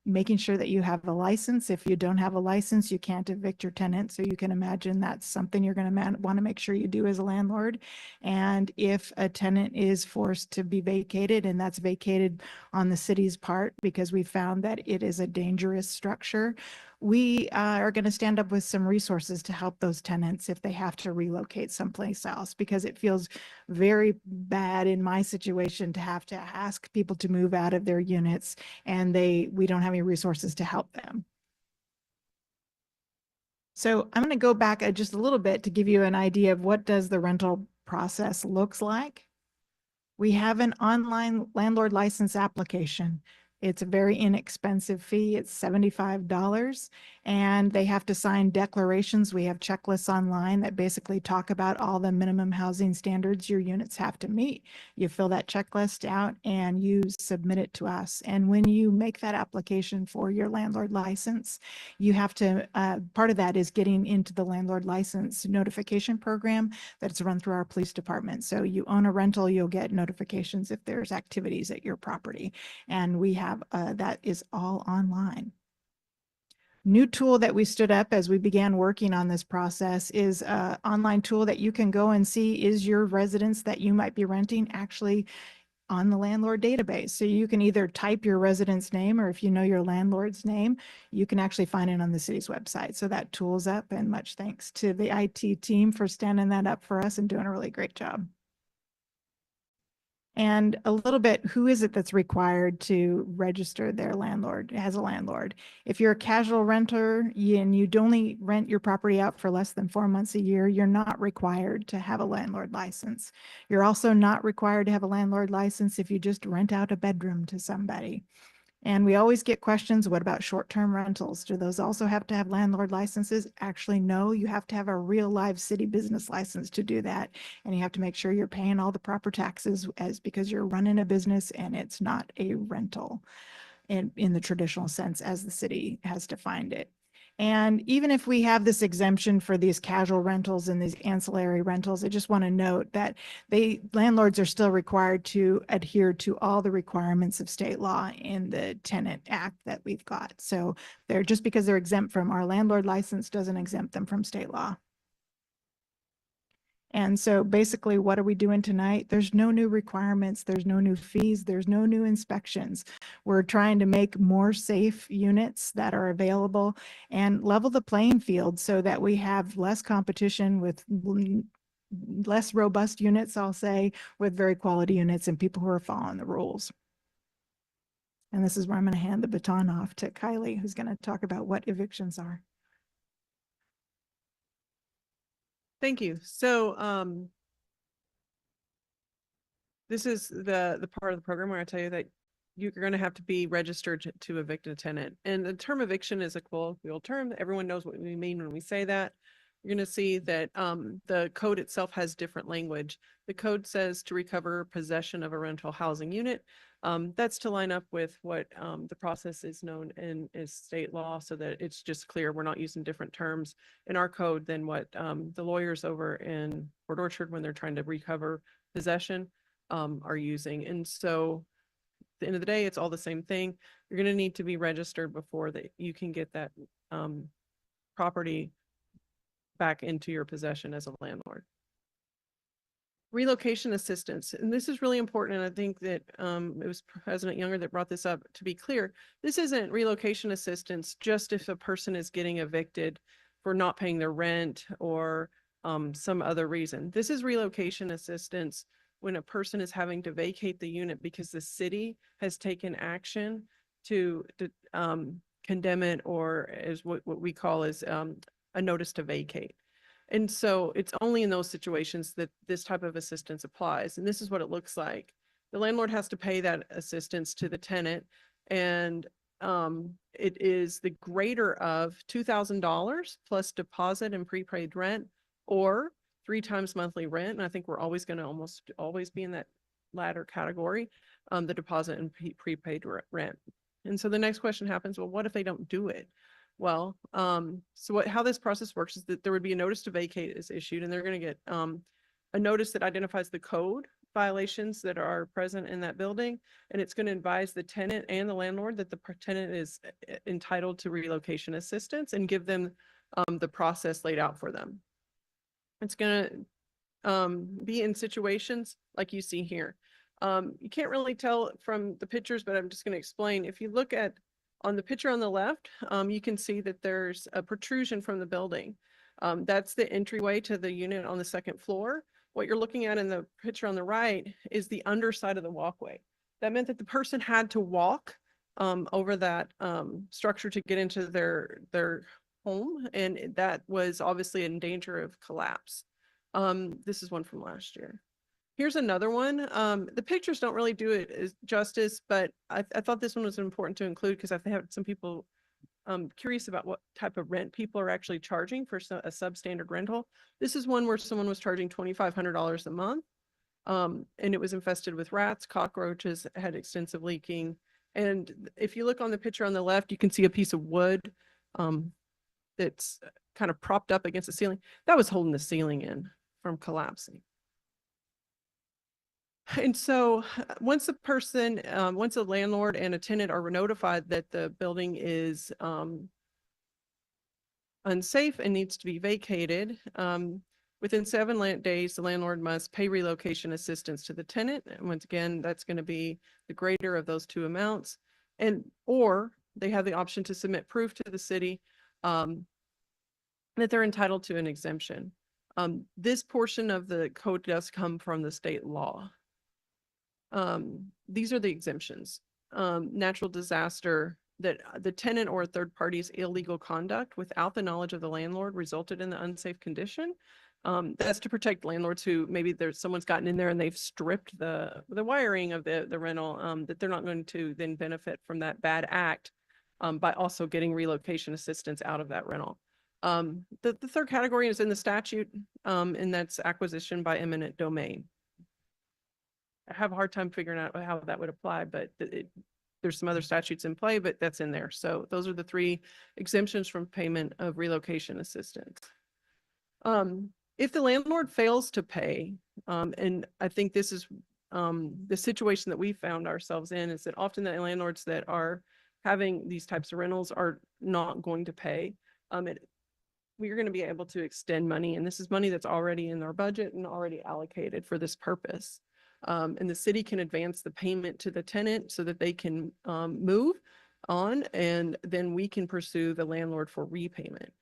making sure that you have a license. If you don't have a license, you can't evict your tenant. So you can imagine that's something you're going to want to make sure you do as a landlord. And if a tenant is forced to be vacated, and that's vacated on the city's part because we found that it is a dangerous structure, we are going to stand up with some resources to help those tenants if they have to relocate someplace else, because it feels very bad in my situation to have to ask people to move out of their units and we don't have any resources to help them. So I'm going to go back just a little bit to give you an idea of what does the rental process looks like. We have an online landlord license application. It's a very inexpensive fee. It's $75, and they have to sign declarations. We have checklists online that basically talk about all the minimum housing standards your units have to meet. You fill that checklist out and you submit it to us. And when you make that application for your landlord license, you have to, part of that is getting into the landlord license notification program that's run through our police department. So you own a rental, you'll get notifications if there's activities at your property. And we have that is all online. New tool that we stood up as we began working on this process is an online tool that you can go and see is your residence that you might be renting actually on the landlord database. So you can either type your residence name, or if you know your landlord's name, you can actually find it on the city's website. So that tool's up, and much thanks to the IT team for standing that up for us and doing a really great job. And a little bit, who is it that's required to register their landlord as a landlord? If you're a casual renter and you'd only rent your property out for less than 4 months a year, you're not required to have a landlord license. You're also not required to have a landlord license if you just rent out a bedroom to somebody. And we always get questions, what about short-term rentals? Do those also have to have landlord licenses? Actually, no, you have to have a real live city business license to do that. And you have to make sure you're paying all the proper taxes because you're running a business and it's not a rental in the traditional sense as the city has defined it. And even if we have this exemption for these casual rentals and these ancillary rentals, I just want to note that landlords are still required to adhere to all the requirements of state law in the Tenant Act that we've got. So they're just because they're exempt from our landlord license doesn't exempt them from state law. And so basically, what are we doing tonight? There's no new requirements. There's no new fees. There's no new inspections. We're trying to make more safe units that are available and level the playing field so that we have less competition with less robust units, I'll say, with very quality units and people who are following the rules. And this is where I'm going to hand the baton off to Kylie, who's going to talk about what evictions are. Thank you. So this is the part of the program where I tell you that you're going to have to be registered to evict a tenant. And the term eviction is a colloquial term. Everyone knows what we mean when we say that. You're going to see that the code itself has different language. The code says to recover possession of a rental housing unit. That's to line up with what the process is known in is state law, so that it's just clear we're not using different terms in our code than what the lawyers over in Port Orchard, when they're trying to recover possession, are using. And so at the end of the day, it's all the same thing. You're going to need to be registered before that you can get that property back into your possession as a landlord. Relocation assistance, and this is really important. And I think that it was President Younger that brought this up. To be clear, this isn't relocation assistance just if a person is getting evicted for not paying their rent or some other reason. This is relocation assistance when a person is having to vacate the unit because the city has taken action to condemn it, or as what we call is a notice to vacate. And so it's only in those situations that this type of assistance applies. And this is what it looks like. The landlord has to pay that assistance to the tenant, and it is the greater of $2,000 plus deposit and prepaid rent, or 3 times monthly rent. And I think we're always going to almost always be in that latter category, the deposit and prepaid rent. And so the next question happens, well, what if they don't do it? Well, so how this process works is that there would be a notice to vacate is issued, and they're going to get a notice that identifies the code violations that are present in that building. And it's going to advise the tenant and the landlord that the tenant is entitled to relocation assistance and give them the process laid out for them. It's going to be in situations like you see here. You can't really tell from the pictures, but I'm just going to explain. If you look at on the picture on the left, you can see that there's a protrusion from the building. That's the entryway to the unit on the 2nd floor. What you're looking at in the picture on the right is the underside of the walkway. That meant that the person had to walk over that structure to get into their home, and that was obviously in danger of collapse. This is one from last year. Here's another one. The pictures don't really do it justice, but I thought this one was important to include because I've had some people curious about what type of rent people are actually charging for a substandard rental. This is one where someone was charging $2,500 a month, and it was infested with rats, cockroaches, had extensive leaking. And if you look on the picture on the left, you can see a piece of wood that's kind of propped up against the ceiling. That was holding the ceiling in from collapsing. And so once a landlord and a tenant are notified that the building is unsafe and needs to be vacated, within 7 days, the landlord must pay relocation assistance to the tenant. And once again, that's going to be the greater of those 2 amounts. Or they have the option to submit proof to the city that they're entitled to an exemption. This portion of the code does come from the state law. These are the exemptions. Natural disaster that the tenant or a third party's illegal conduct without the knowledge of the landlord resulted in the unsafe condition. That's to protect landlords who maybe someone's gotten in there and they've stripped the wiring of the rental, that they're not going to then benefit from that bad act by also getting relocation assistance out of that rental. The third category is in the statute, and that's acquisition by eminent domain. I have a hard time figuring out how that would apply, but there's some other statutes in play, but that's in there. So those are the three exemptions from payment of relocation assistance. If the landlord fails to pay, and I think this is the situation that we found ourselves in, is that often the landlords that are having these types of rentals are not going to pay. We are going to be able to extend money, and this is money that's already in our budget and already allocated for this purpose. And the city can advance the payment to the tenant so that they can move on, and then we can pursue the landlord for repayment.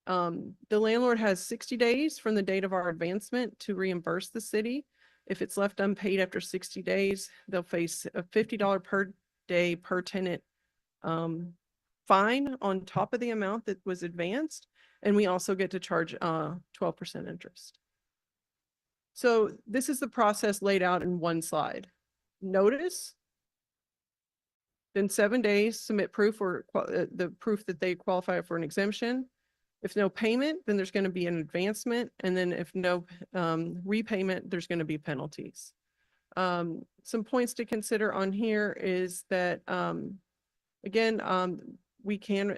The landlord has 60 days from the date of our advancement to reimburse the city. If it's left unpaid after 60 days, they'll face a $50 per day per tenant fine on top of the amount that was advanced. And we also get to charge 12% interest. So this is the process laid out in one slide. Notice, then 7 days, submit proof or the proof that they qualify for an exemption. If no payment, then there's going to be an advancement. And then if no repayment, there's going to be penalties. Some points to consider on here is that, again, we can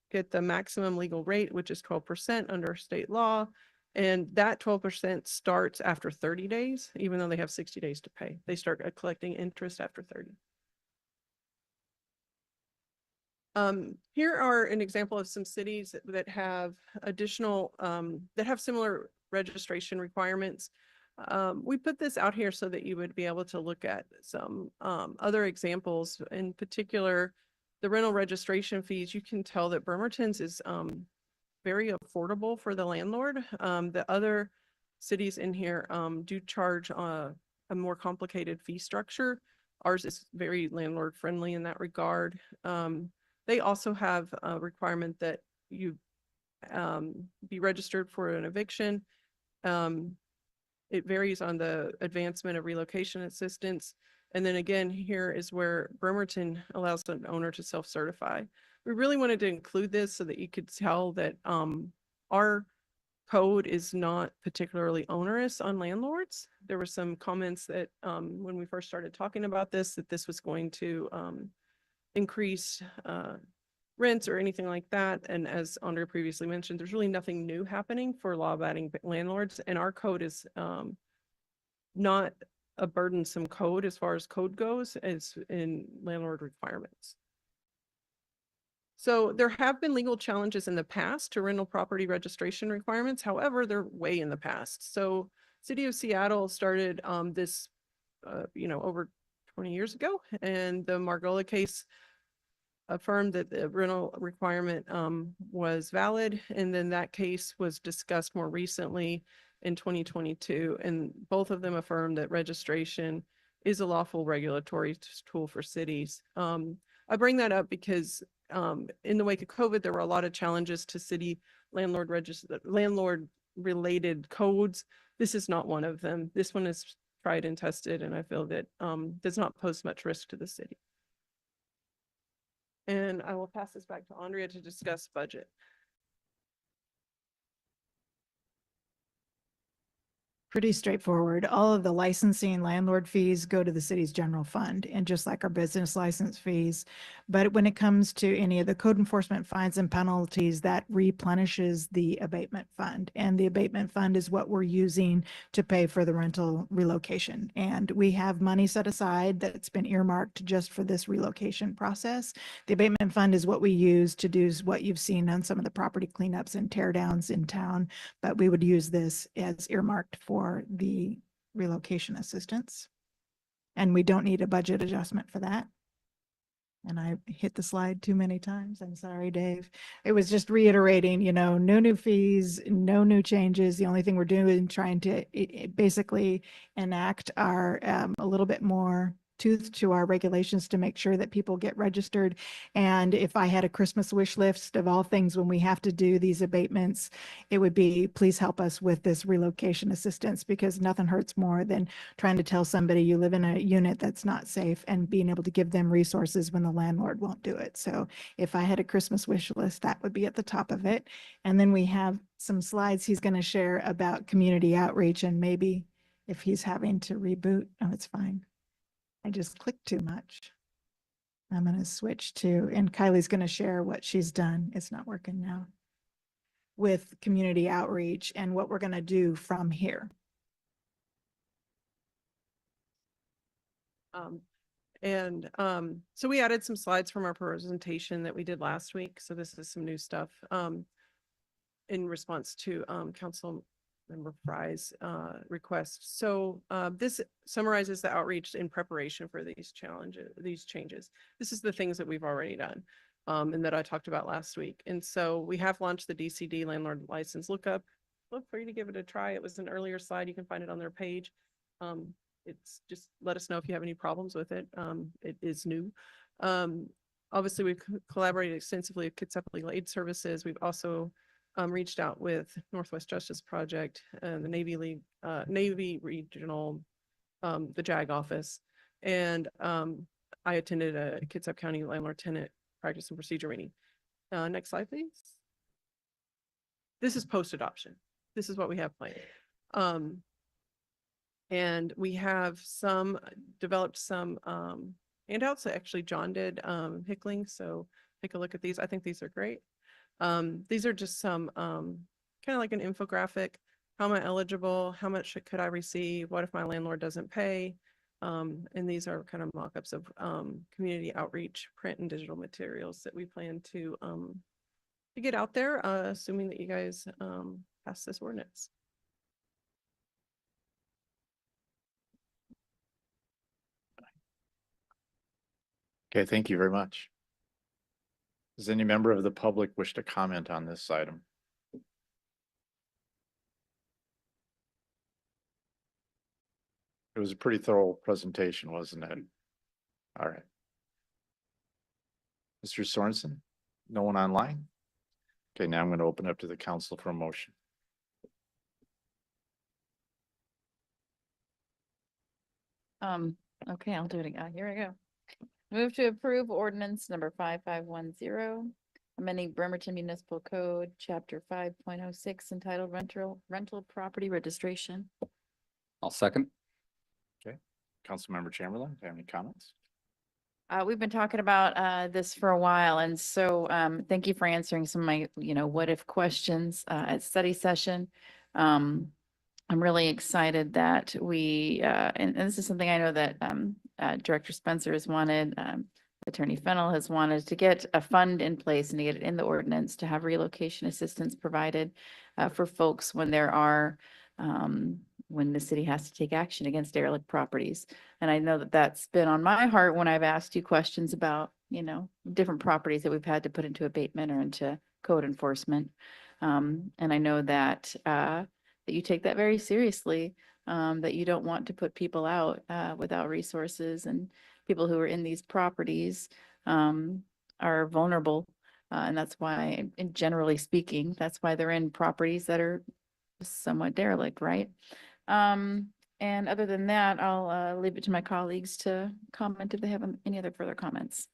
get the maximum legal rate, which is 12% under state law. And that 12% starts after 30 days, even though they have 60 days to pay. They start collecting interest after 30. Here are an example of some cities that have additional, that have similar registration requirements. We put this out here so that you would be able to look at some other examples. In particular, the rental registration fees. You can tell that Bremerton's is very affordable for the landlord. The other cities in here do charge a more complicated fee structure. Ours is very landlord friendly in that regard. They also have a requirement that you be registered for an eviction. It varies on the advancement of relocation assistance. And then again, here is where Bremerton allows an owner to self-certify. We really wanted to include this so that you could tell that our code is not particularly onerous on landlords. There were some comments that when we first started talking about this, that this was going to increase rents or anything like that. And as Andre previously mentioned, there's really nothing new happening for law-abiding landlords. And our code is not a burdensome code as far as code goes as in landlord requirements. So there have been legal challenges in the past to rental property registration requirements. However, they're way in the past. So City of Seattle started this, over 20 years ago, and the Margola case affirmed that the rental requirement was valid. And then that case was discussed more recently in 2022. And both of them affirmed that registration is a lawful regulatory tool for cities. I bring that up because in the wake of COVID, there were a lot of challenges to city landlord related codes. This is not one of them. This one is tried and tested, and I feel that does not pose much risk to the city. And I will pass this back to Andrea to discuss budget. Pretty straightforward. All of the licensing landlord fees go to the city's general fund, and just like our business license fees. But when it comes to any of the code enforcement fines and penalties, that replenishes the abatement fund. And the abatement fund is what we're using to pay for the rental relocation. And we have money set aside that's been earmarked just for this relocation process. The abatement fund is what we use to do what you've seen on some of the property cleanups and tear downs in town. But we would use this as earmarked for the relocation assistance. And we don't need a budget adjustment for that. And I hit the slide too many times. I'm sorry, Dave. It was just reiterating, no new fees, no new changes. The only thing we're doing, trying to basically enact our a little bit more tooth to our regulations to make sure that people get registered. And if I had a Christmas wish list of all things when we have to do these abatements, it would be, please help us with this relocation assistance, because nothing hurts more than trying to tell somebody you live in a unit that's not safe and being able to give them resources when the landlord won't do it. So if I had a Christmas wish list, that would be at the top of it. And then we have some slides he's going to share about community outreach, and maybe if he's having to reboot, oh, it's fine. I just clicked too much. I'm going to switch to, and Kylie's going to share what she's done. It's not working now. With community outreach and what we're going to do from here. So we added some slides from our presentation that we did last week. So this is some new stuff in response to Council Member Fry's request. So this summarizes the outreach in preparation for these changes. This is the things that we've already done and that I talked about last week. And so we have launched the DCD landlord license lookup. Look for you to give it a try. It was an earlier slide. You can find it on their page. It's just let us know if you have any problems with it. It is new. Obviously, we've collaborated extensively with Kitsap Legal Aid Services. We've also reached out with Northwest Justice Project and the Navy League, Navy Regional, the JAG office. And I attended a Kitsap County landlord tenant practice and procedure meeting. Next slide, please. This is post-adoption. This is what we have planned. And we have developed some handouts that actually John did, Hickling. So take a look at these. I think these are great. These are just some kind of like an infographic. How am I eligible? How much could I receive? What if my landlord doesn't pay? And these are kind of mock-ups of community outreach, print and digital materials that we plan to get out there, assuming that you guys pass this ordinance. Okay, thank you very much. Does any member of the public wish to comment on this item? It was a pretty thorough presentation, wasn't it? All right. Mr. Sorensen, no one online? Okay, now I'm going to open up to the council for a motion. Okay, I'll do it again. Here I go. Move to approve ordinance number 5510, amending Bremerton Municipal Code, chapter 5.06, entitled rental property registration. I'll second. Okay, Councilmember Chamberlain, do you have any comments? We've been talking about this for a while, and so thank you for answering some of my, what if questions at study session. I'm really excited that we, and this is something I know that Director Spencer has wanted, Attorney Fennell has wanted, to get a fund in place and to get it in the ordinance to have relocation assistance provided for folks when there are, when the city has to take action against derelict properties. And I know that that's been on my heart when I've asked you questions about, different properties that we've had to put into abatement or into code enforcement. And I know that that you take that very seriously, that you don't want to put people out without resources, and people who are in these properties are vulnerable. And that's why, and generally speaking, that's why they're in properties that are somewhat derelict, right? And other than that, I'll leave it to my colleagues to comment if they have any other further comments.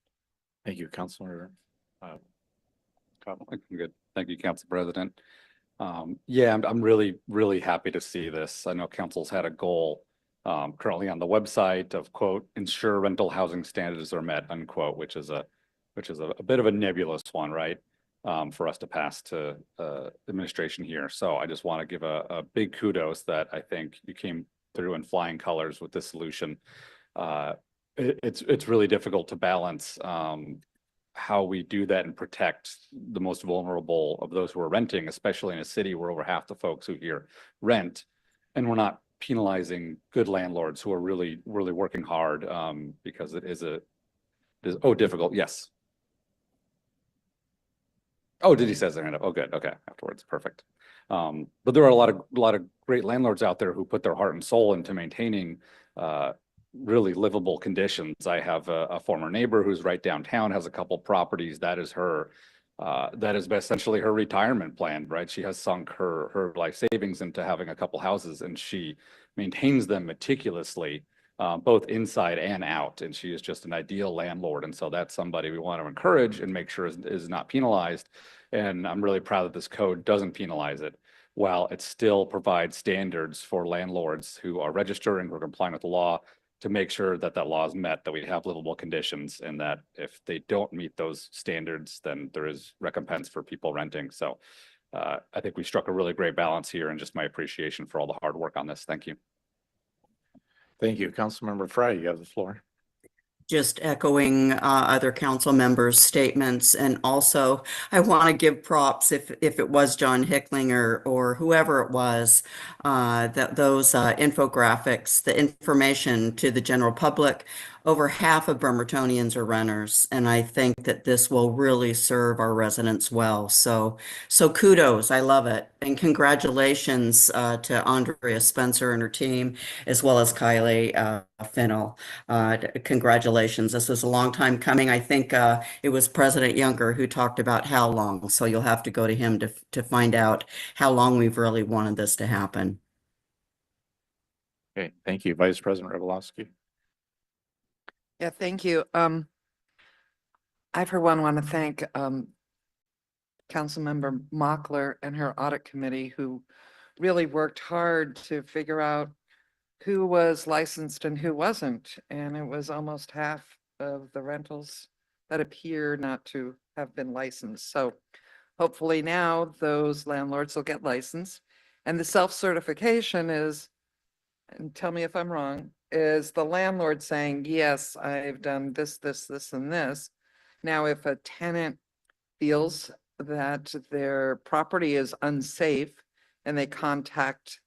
Thank you, Councilor. I'm good. Thank you, Council President. Yeah, I'm really, really happy to see this. I know council's had a goal currently on the website of, quote, ensure rental housing standards are met, unquote, which is a bit of a nebulous one, right? For us to pass to administration here. So I just want to give a big kudos that I think you came through in flying colors with this solution. It's really difficult to balance how we do that and protect the most vulnerable of those who are renting, especially in a city where over half the folks who here rent, and we're not penalizing good landlords who are really, really working hard, because it is Oh, difficult, yes. Oh, did he says their hand up? Oh, good. Okay, afterwards, perfect. But there are a lot of great landlords out there who put their heart and soul into maintaining really livable conditions. I have a former neighbor who's right downtown, has a couple properties. That is her. That is essentially her retirement plan, right? She has sunk her life savings into having a couple houses, and she maintains them meticulously, both inside and out. And she is just an ideal landlord. And so that's somebody we want to encourage and make sure is not penalized. And I'm really proud that this code doesn't penalize it, while it still provides standards for landlords who are registering, who are complying with the law, to make sure that that law is met, that we have livable conditions, and that if they don't meet those standards, then there is recompense for people renting. So I think we struck a really great balance here, and just my appreciation for all the hard work on this. Thank you. Thank you. Councilmember Fry, you have the floor. Just echoing other council members' statements. And also, I want to give props if it was John Hickling or whoever it was, that those infographics, the information to the general public. Over half of Bremertonians are renters, and I think that this will really serve our residents well. So kudos, I love it. And congratulations to Andrea Spencer and her team, as well as Kylie Fennell. Congratulations. This was a long time coming. I think it was President Younger who talked about how long. So you'll have to go to him to find out how long we've really wanted this to happen. Okay, thank you. Vice President Revoloski. Yeah, thank you. I for one want to thank Councilmember Mockler and her audit committee, who really worked hard to figure out who was licensed and who wasn't. And it was almost half of the rentals that appear not to have been licensed. So hopefully now those landlords will get licensed. And the self-certification is, and tell me if I'm wrong, is the landlord saying, yes, I've done this, and this. Now, if a tenant feels that their property is unsafe and they contact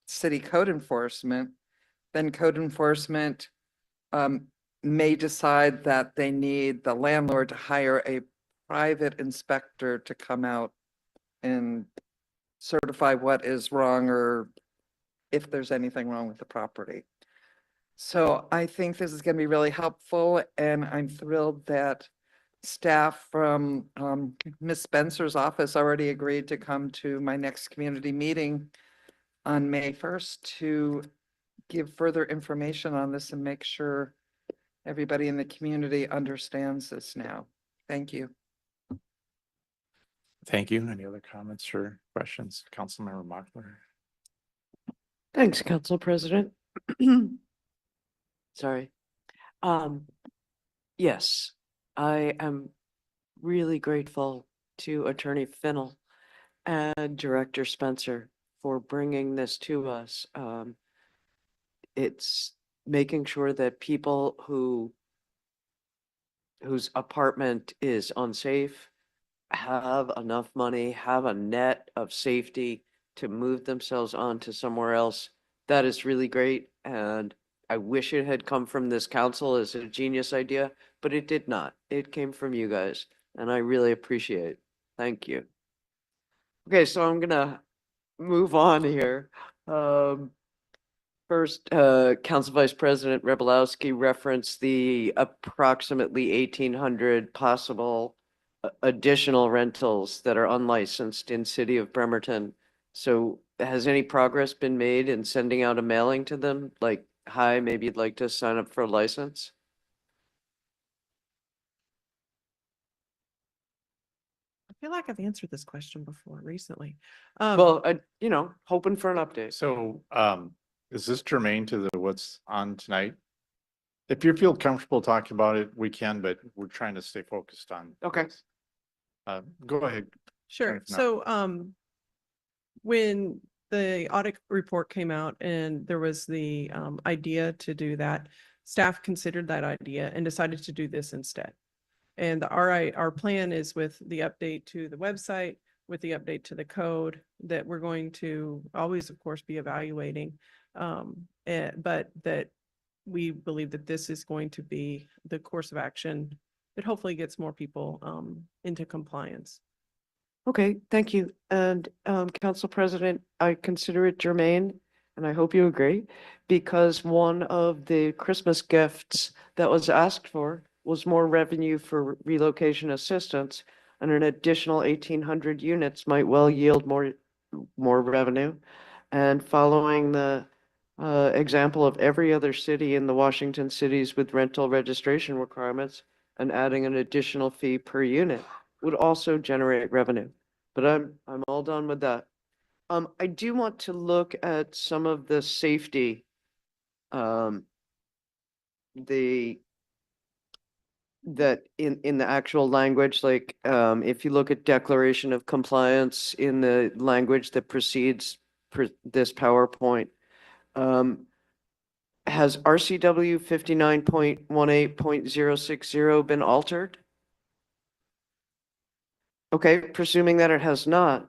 city code enforcement, then code enforcement may decide that they need the landlord to hire a private inspector to come out and certify what is wrong or if there's anything wrong with the property. So I think this is going to be really helpful, and I'm thrilled that staff from Ms. Spencer's office already agreed to come to my next community meeting on May 1st to give further information on this and make sure everybody in the community understands this now. Thank you. Thank you. Any other comments or questions? Councilmember Mockler. Thanks, Council President. Sorry. Yes, I am really grateful to Attorney Fennell and Director Spencer for bringing this to us. It's making sure that people whose apartment is unsafe have enough money, have a net of safety to move themselves on to somewhere else. That is really great. And I wish it had come from this council as a genius idea, but it did not. It came from you guys, and I really appreciate it. Thank you. Okay, so I'm gonna move on here. First, Council Vice President Rebolowski referenced the approximately 1,800 possible additional rentals that are unlicensed in city of Bremerton. So has any progress been made in sending out a mailing to them? Like, hi, maybe you'd like to sign up for a license? I feel like I've answered this question before recently. Well, hoping for an update. So is this germane to what's on tonight? If you feel comfortable talking about it, we can, but we're trying to stay focused on. Okay. this. Go ahead. Sure. If not- So, when the audit report came out and there was the idea to do that, staff considered that idea and decided to do this instead. And our plan is with the update to the website, with the update to the code, that we're going to always, of course, be evaluating. But that we believe that this is going to be the course of action that hopefully gets more people into compliance. Okay, thank you. And Council President, I consider it germane, and I hope you agree, because one of the Christmas gifts that was asked for was more revenue for relocation assistance, and an additional 1,800 units might well yield more revenue. And following the example of every other city in the Washington cities with rental registration requirements and adding an additional fee per unit would also generate revenue. But I'm all done with that. I do want to look at some of the safety, that in the actual language, like if you look at declaration of compliance in the language that precedes this PowerPoint, has RCW 59.18.060 been altered? Okay, presuming that it has not,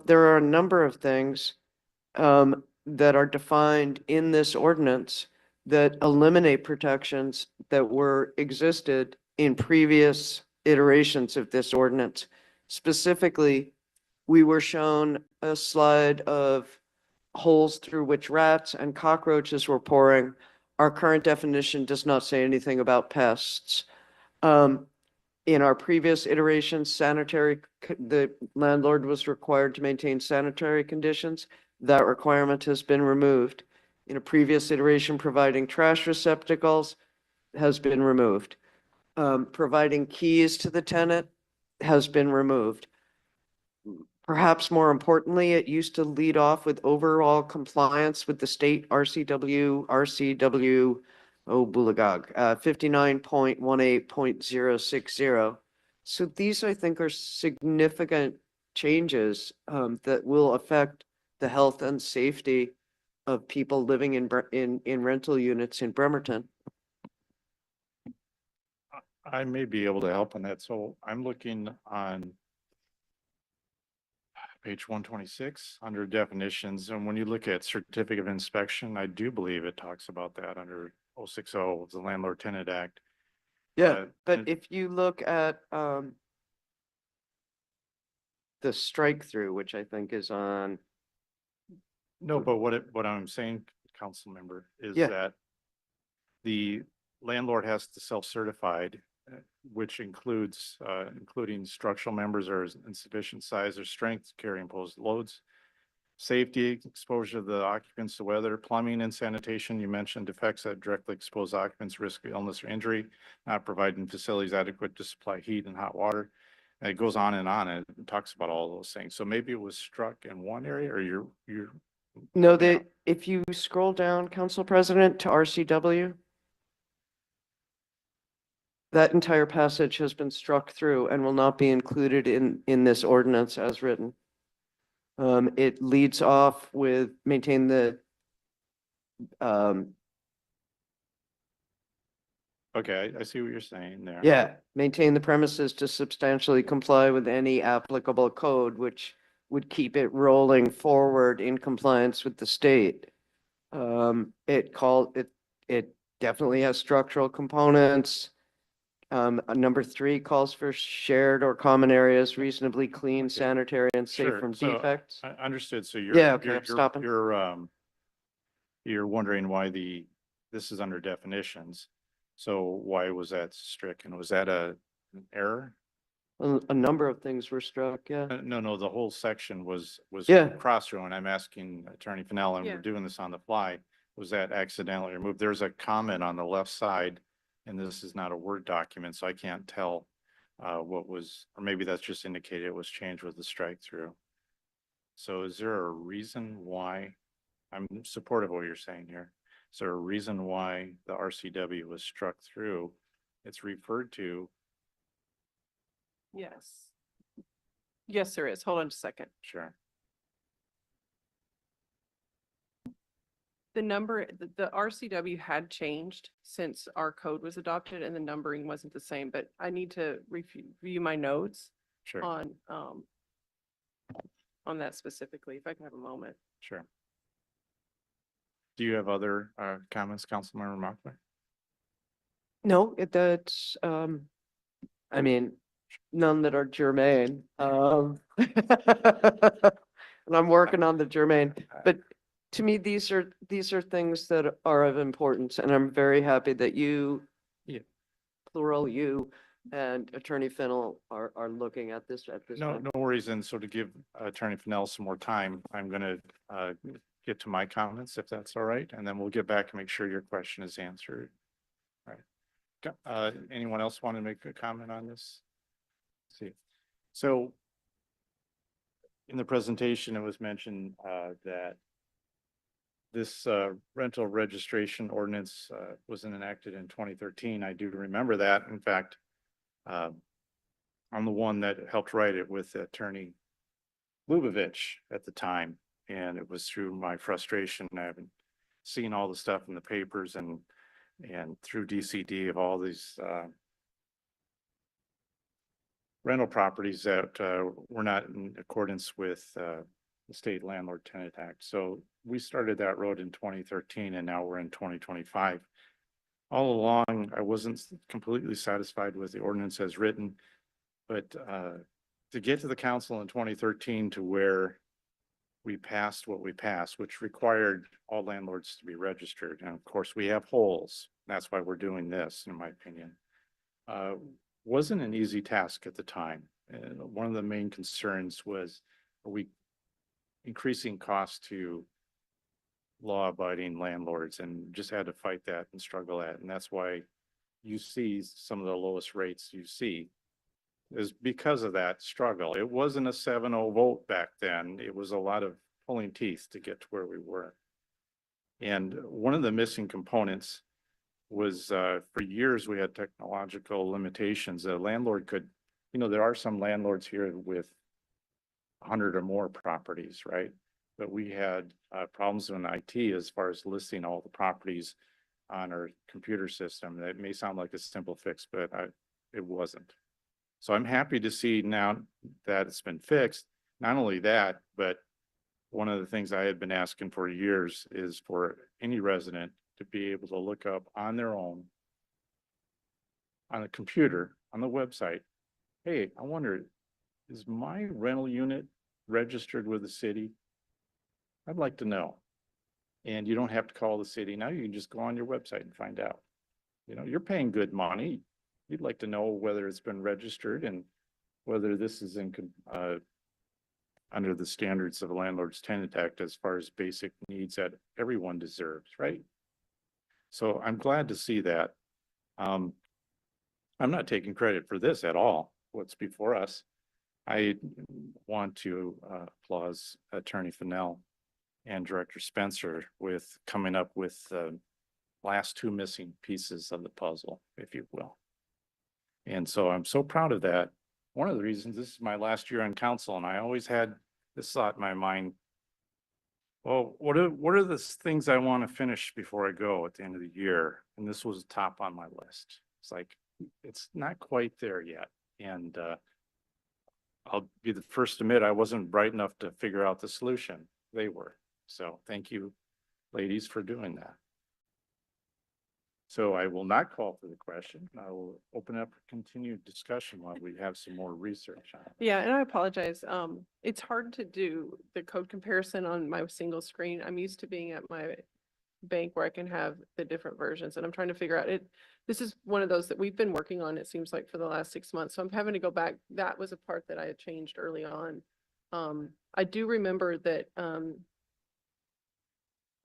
there are a number of things that are defined in this ordinance that eliminate protections that were existed in previous iterations of this ordinance. Specifically, we were shown a slide of holes through which rats and cockroaches were pouring. Our current definition does not say anything about pests. In our previous iterations, the landlord was required to maintain sanitary conditions. That requirement has been removed. In a previous iteration, providing trash receptacles has been removed. Providing keys to the tenant has been removed. Perhaps more importantly, it used to lead off with overall compliance with the state RCW, Bulagog, 59.18.060. So these, I think, are significant changes that will affect the health and safety of people living in rental units in Bremerton. I may be able to help on that. So I'm looking on page 126 under definitions. And when you look at certificate of inspection, I do believe it talks about that under 060, the Landlord Tenant Act. Yeah, but and- if you look at the strike through, which I think is on, No, but what I'm saying, council member, is Yeah. that the landlord has to self-certified, which includes, including structural members are insufficient size or strength to carry imposed loads, safety, exposure of the occupants to weather, plumbing and sanitation. You mentioned defects that directly expose occupants to risk of illness or injury, not providing facilities adequate to supply heat and hot water. And it goes on and on, and it talks about all those things. So maybe it was struck in one area, or you're no, if you scroll down, Council President, to RCW, that entire passage has been struck through and will not be included in this ordinance as written. It leads off with maintain the, okay, I see what you're saying there. yeah, maintain the premises to substantially comply with any applicable code, which would keep it rolling forward in compliance with the state. It definitely has structural components. Number 3 calls for shared or common areas reasonably clean, sanitary, and safe Sure. from So, defects. I understood. So you're, Yeah, okay, I'm you're, stopping. you're wondering why this is under definitions. So why was that stricken? Was that an error? A number of things were struck, yeah. No, the whole section was Yeah. cross-thrown. I'm asking Attorney Fennell, and Yeah. we're doing this on the fly. Was that accidentally removed? There's a comment on the left side, and this is not a Word document, so I can't tell what was, or maybe that's just indicated it was changed with the strike through. So is there a reason why? I'm supportive of what you're saying here. Is there a reason why the RCW was struck through? It's referred to. Yes. Yes, there is. Hold on just a second. Sure. The number, the RCW had changed since our code was adopted and the numbering wasn't the same, but I need to review my notes Sure. On that specifically, if I can have a moment. Sure. Do you have other comments, Councilmember Mochler? No, that's, I mean, none that are germane. And I'm working on the germane, but to me, these are things that are of importance, and I'm very happy that you, plural you, and Attorney Fennell are looking at this No, time. no worries. And so to give Attorney Fennell some more time, I'm gonna get to my comments if that's all right, and then we'll get back and make sure your question is answered. All right. Anyone else want to make a comment on this? Let's see, so in the presentation, it was mentioned that this rental registration ordinance was enacted in 2013. I do remember that. In fact, I'm the one that helped write it with Attorney Lubavitch at the time. And it was through my frustration. I haven't seen all the stuff in the papers and through DCD of all these rental properties that were not in accordance with the State Landlord Tenant Act. So we started that road in 2013 and now we're in 2025. All along, I wasn't completely satisfied with the ordinance as written, but to get to the council in 2013 to where we passed what we passed, which required all landlords to be registered. And of course, we have holes. That's why we're doing this, in my opinion. Wasn't an easy task at the time. And one of the main concerns was, are we increasing costs to law-abiding landlords, and just had to fight that and struggle at. And that's why you see some of the lowest rates you see is because of that struggle. It wasn't a 7-0 vote back then. It was a lot of pulling teeth to get to where we were. And one of the missing components was for years we had technological limitations. A landlord could, there are some landlords here with 100 or more properties, right? But we had problems in IT as far as listing all the properties on our computer system. That may sound like a simple fix, but it wasn't. So I'm happy to see now that it's been fixed. Not only that, but one of the things I had been asking for years is for any resident to be able to look up on their own, on a computer, on the website, hey, I wonder, is my rental unit registered with the city? I'd like to know. And you don't have to call the city. Now you can just go on your website and find out. You're paying good money. You'd like to know whether it's been registered and whether this is in under the standards of the Landlord's Tenant Act as far as basic needs that everyone deserves, right? So I'm glad to see that. I'm not taking credit for this at all, what's before us. I want to applaud Attorney Fennell and Director Spencer with coming up with the last two missing pieces of the puzzle, if you will. And so I'm so proud of that. One of the reasons, this is my last year on council, and I always had this thought in my mind, well, what are the things I want to finish before I go at the end of the year? And this was top on my list. It's like, it's not quite there yet. And I'll be the first to admit I wasn't bright enough to figure out the solution. They were. So thank you, ladies, for doing that. So I will not call for the question. I will open up a continued discussion while we have some more research on it. Yeah, and I apologize. It's hard to do the code comparison on my single screen. I'm used to being at my bank where I can have the different versions, and I'm trying to figure out it. This is one of those that we've been working on, it seems like, for the last 6 months. So I'm having to go back. That was a part that I had changed early on. I do remember that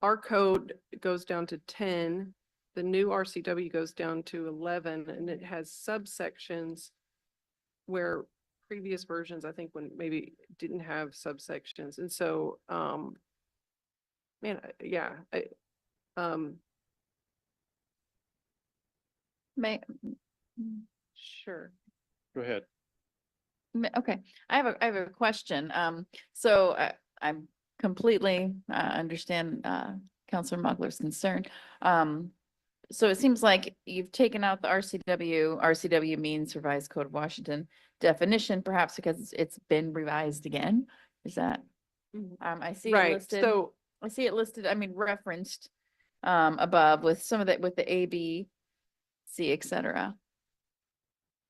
our code goes down to 10. The new RCW goes down to 11, and it has subsections where previous versions, I think, when maybe didn't have subsections. And so, man, yeah, sure. Go ahead. Okay, I have a question. So I'm completely understand Councilor Mugler's concern. So it seems like you've taken out the RCW. RCW means Revised Code of Washington definition, perhaps because it's been revised again. Is that? I see it Right, listed. so I see it listed. I mean, referenced above with some of that, with the A, B, C, et cetera.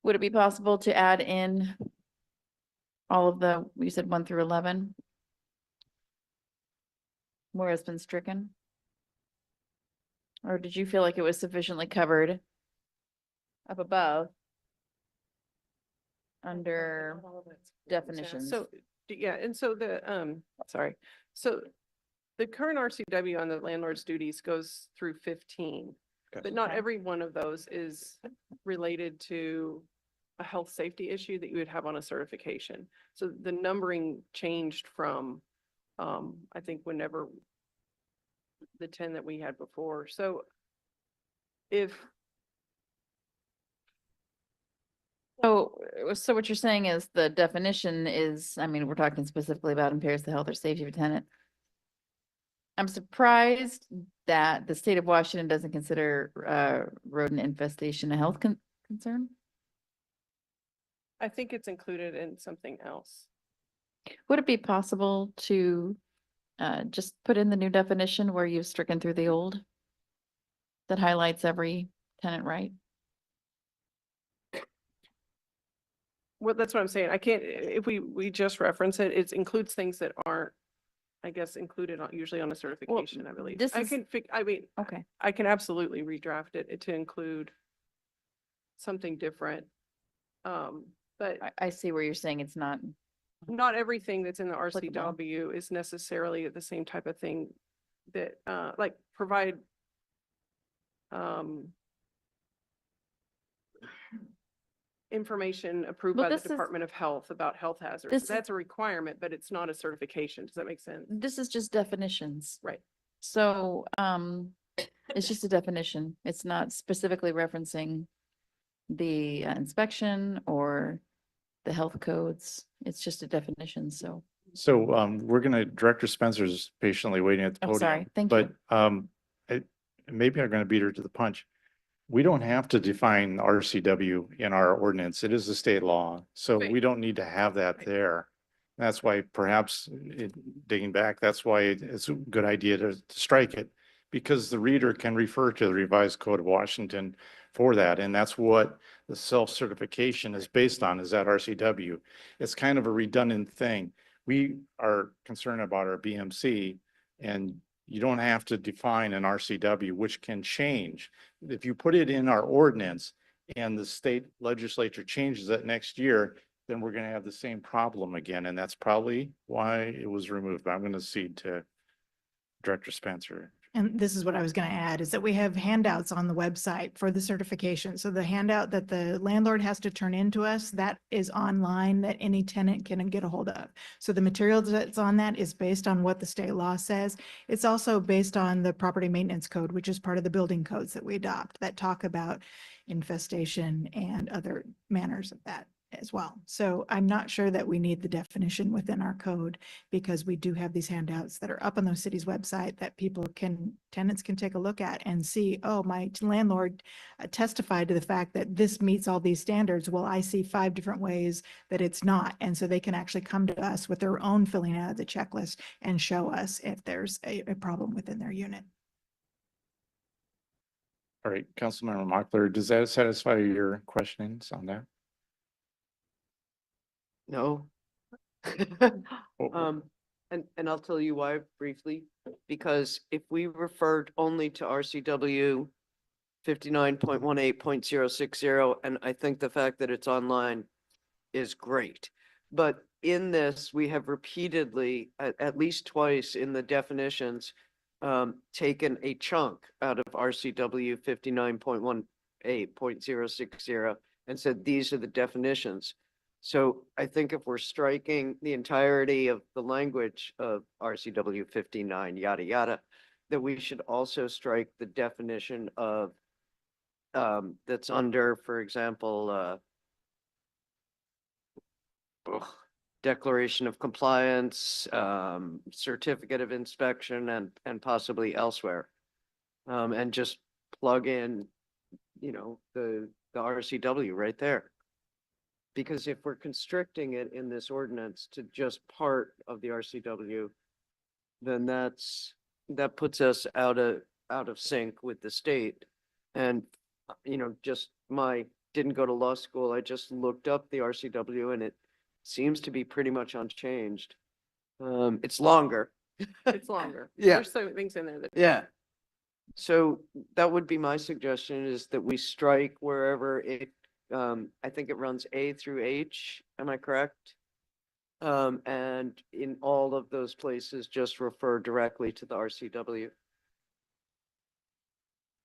Would it be possible to add in all of the, you said 1 through 11? Where it's been stricken? Or did you feel like it was sufficiently covered up above under definitions? So, yeah, and so sorry, so the current RCW on the landlord's duties goes through 15. But not Okay. every one of those is related to a health safety issue that you would have on a certification. So the numbering changed from, I think whenever the 10 that we had before. So So what you're saying is the definition is, I mean, we're talking specifically about impairs the health or safety of a tenant. I'm surprised that the state of Washington doesn't consider rodent infestation a health concern. I think it's included in something else. Would it be possible to just put in the new definition where you've stricken through the old that highlights every tenant right? Well, that's what I'm saying. I can't, if we just reference it, it includes things that aren't, I guess, included usually on a certification, I believe. this I is- can I mean, Okay. I can absolutely redraft it to include something different. But I see where you're saying it's not. not everything that's in the Applicable. RCW is necessarily the same type of thing that, like provide, information approved Well, by the this is- Department of Health about health hazards. this is- That's a requirement, but it's not a certification. Does that make sense? This is just definitions. Right. So, it's just a definition. It's not specifically referencing the inspection or the health codes. It's just a definition, so. So we're gonna, Director Spencer's patiently waiting at the Oh, podium. sorry. Thank you. But maybe I'm gonna beat her to the punch. We don't have to define RCW in our ordinance. It is a state law, so Right. we don't need to have that there. That's why perhaps digging back, that's why it's a good idea to strike it. Because the reader can refer to the revised code of Washington for that, and that's what the self-certification is based on, is that RCW. It's kind of a redundant thing. We are concerned about our BMC, and you don't have to define an RCW, which can change. If you put it in our ordinance and the state legislature changes it next year, then we're gonna have the same problem again, and that's probably why it was removed. But I'm gonna cede to Director Spencer. And this is what I was going to add, is that we have handouts on the website for the certification. So the handout that the landlord has to turn into us, that is online, that any tenant can get a hold of. So the material that's on that is based on what the state law says. It's also based on the property maintenance code, which is part of the building codes that we adopt, that talk about infestation and other manners of that as well. So I'm not sure that we need the definition within our code, because we do have these handouts that are up on the city's website that tenants can take a look at and see, oh, my landlord testified to the fact that this meets all these standards. Well, I see 5 different ways that it's not. And so they can actually come to us with their own filling out of the checklist and show us if there's a problem within their unit. All right, Councilmember Mochler, does that satisfy your questions on that? No. And I'll tell you why briefly, because if we referred only to RCW 59.18.060, and I think the fact that it's online is great. But in this, we have repeatedly, at least twice in the definitions, taken a chunk out of RCW 59.18.060 and said, these are the definitions. So I think if we're striking the entirety of the language of RCW 59, yada, yada, that we should also strike the definition of, that's under, for example, declaration of compliance, certificate of inspection, and possibly elsewhere. And just plug in, the RCW right there. Because if we're constricting it in this ordinance to just part of the RCW, then that puts us out out of sync with the state. And, just didn't go to law school. I just looked up the RCW and it seems to be pretty much unchanged. It's longer. It's longer. Yeah. There's some things in there that. Yeah. So that would be my suggestion, is that we strike wherever it, I think it runs A through H, am I correct? And in all of those places, just refer directly to the RCW.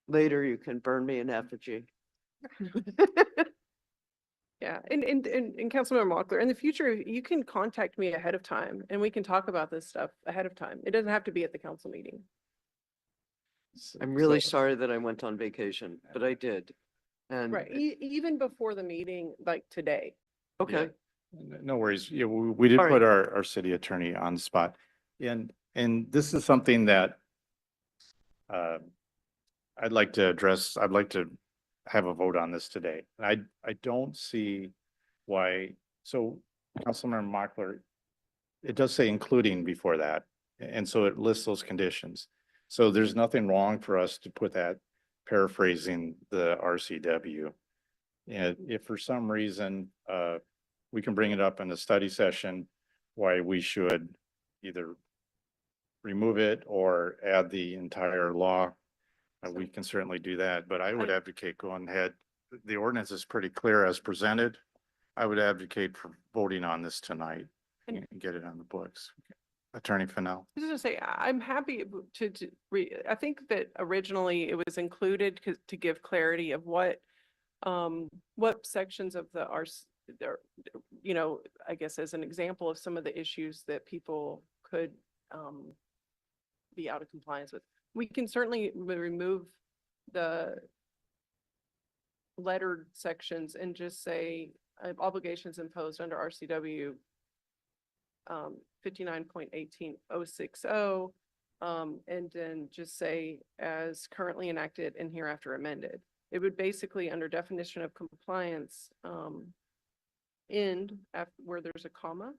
Later, you can burn me in effigy. Yeah, and Councilmember Mochler, in the future, you can contact me ahead of time and we can talk about this stuff ahead of time. It doesn't have to be at the council meeting. I'm really sorry that I went on vacation, but I did. And Right, even before the meeting, like today. okay, No worries. Yeah, we did All put right. our city attorney on the spot. And this is something that I'd like to address. I'd like to have a vote on this today. I don't see why, so Councilmember Mochler, it does say including before that. And so it lists those conditions. So there's nothing wrong for us to put that, paraphrasing the RCW. And if for some reason, we can bring it up in the study session, why we should either remove it or add the entire law, we can certainly do that, but I would advocate going ahead. The ordinance is pretty clear as presented. I would advocate for voting on this tonight and get it on the books. Attorney Fennell. I was gonna say, I'm happy I think that originally it was included to give clarity of what sections of the there, I guess as an example of some of the issues that people could, be out of compliance with. We can certainly remove the lettered sections and just say obligations imposed under RCW 59.18060, and then just say as currently enacted and hereafter amended. It would basically, under definition of compliance, end where there's a comma,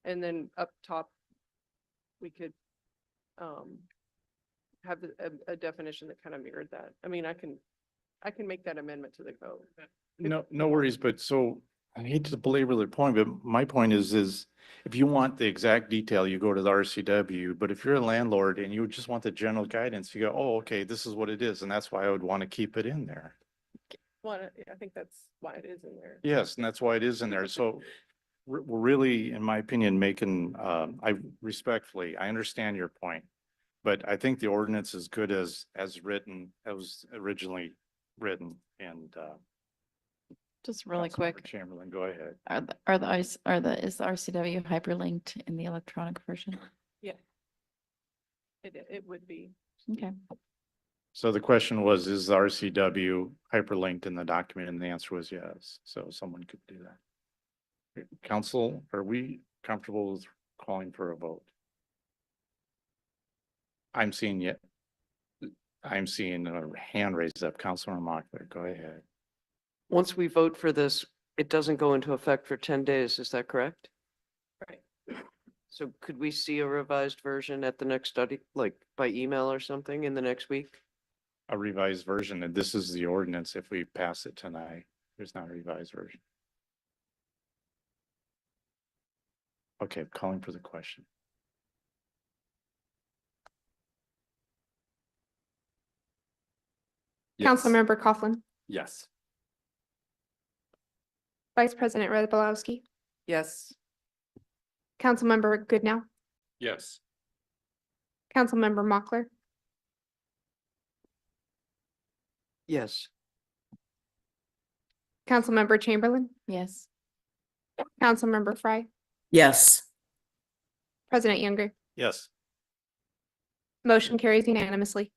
and then up top we could have a definition that kind of mirrored that. I mean, I can make that amendment to the code. No worries, but so I hate to belabor the point, but my point is if you want the exact detail, you go to the RCW, but if you're a landlord and you just want the general guidance, you go, oh, okay, this is what it is. And that's why I would want to keep it in there. Well, I think that's why it is in there. Yes, and that's why it is in there. So we're really, in my opinion, making, I understand your point, but I think the ordinance is good as written, as was originally written. And Just really quick, Chamberlain, go ahead. is the RCW hyperlinked in the electronic version? Yeah. It would be. Okay. So the question was, is the RCW hyperlinked in the document? And the answer was yes. So someone could do that. Council, are we comfortable with calling for a vote? I'm seeing a hand raised up. Councilor Mochler, go ahead. once we vote for this, it doesn't go into effect for 10 days. Is that correct? Right. So could we see a revised version at the next study, like by email or something in the next week? A revised version, and this is the ordinance. If we pass it tonight, there's not a revised version. Okay, calling for the question. Councilmember Coughlin, Yes. Vice President Redbowski, Yes. Councilmember Goodnow, Yes. Councilmember Mochler, Yes. Councilmember Chamberlain, Yes. Councilmember Frye, Yes. President Younger. Yes. Motion carries unanimously.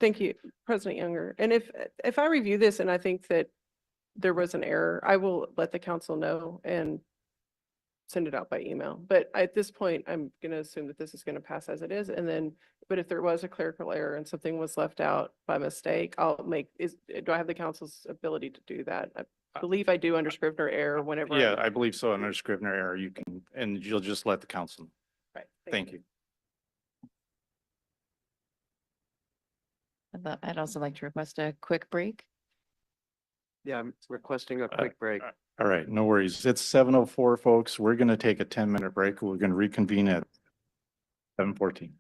Thank you, President Younger. And if I review this and I think that there was an error, I will let the council know and send it out by email. But at this point, I'm going to assume that this is going to pass as it is. And then, but if there was a clerical error and something was left out by mistake, do I have the council's ability to do that? I believe I do under Scrivener error whenever. Yeah, I believe so. Under Scrivener error, you can, and you'll just let the council know. Right. Thank you. I'd also like to request a quick break. Yeah, I'm requesting a quick break. All right, no worries. It's 7:04, folks. We're going to take a 10-minute break. We're going to reconvene at 7:14.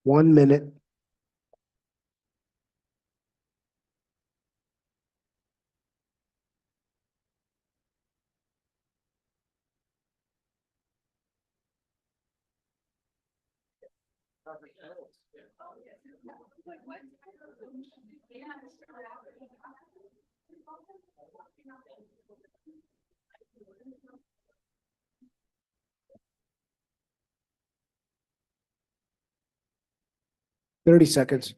1 minute. Thirty seconds.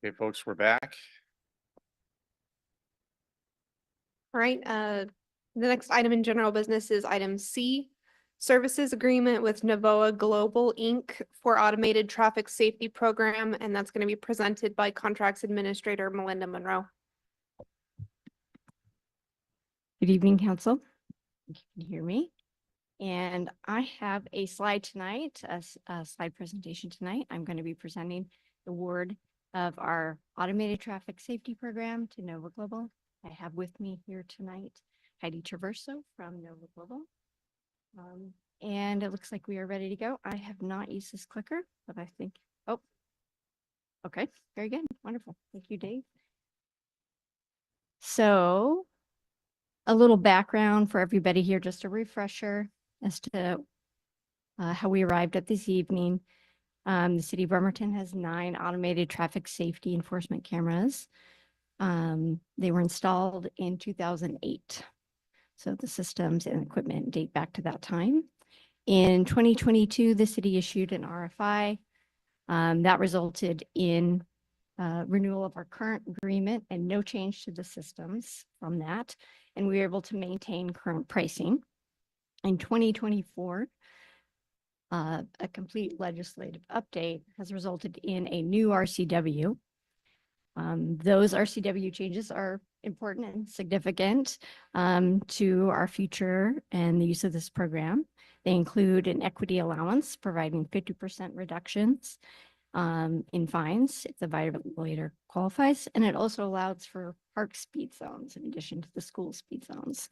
Okay, folks, we're back. All right, the next item in general business is item C, services agreement with Novoa Global Inc. for automated traffic safety program, and that's going to be presented by Contracts Administrator Melinda Monroe. Good evening, Council. You can hear me. And I have a slide tonight, a slide presentation tonight. I'm going to be presenting the award of our automated traffic safety program to Nova Global. I have with me here tonight Heidi Traverso from Nova Global. And it looks like we are ready to go. I have not used this clicker, but I think, oh, okay, very good. Wonderful. Thank you, Dave. So a little background for everybody here, just a refresher as to how we arrived at this evening. The city of Bremerton has 9 automated traffic safety enforcement cameras. They were installed in 2008. So the systems and equipment date back to that time. In 2022, the city issued an RFI that resulted in renewal of our current agreement and no change to the systems from that. And we were able to maintain current pricing. In 2024, a complete legislative update has resulted in a new RCW. Those RCW changes are important and significant to our future and the use of this program. They include an equity allowance providing 50% reductions in fines if the violator qualifies, and it also allows for park speed zones in addition to the school speed zones.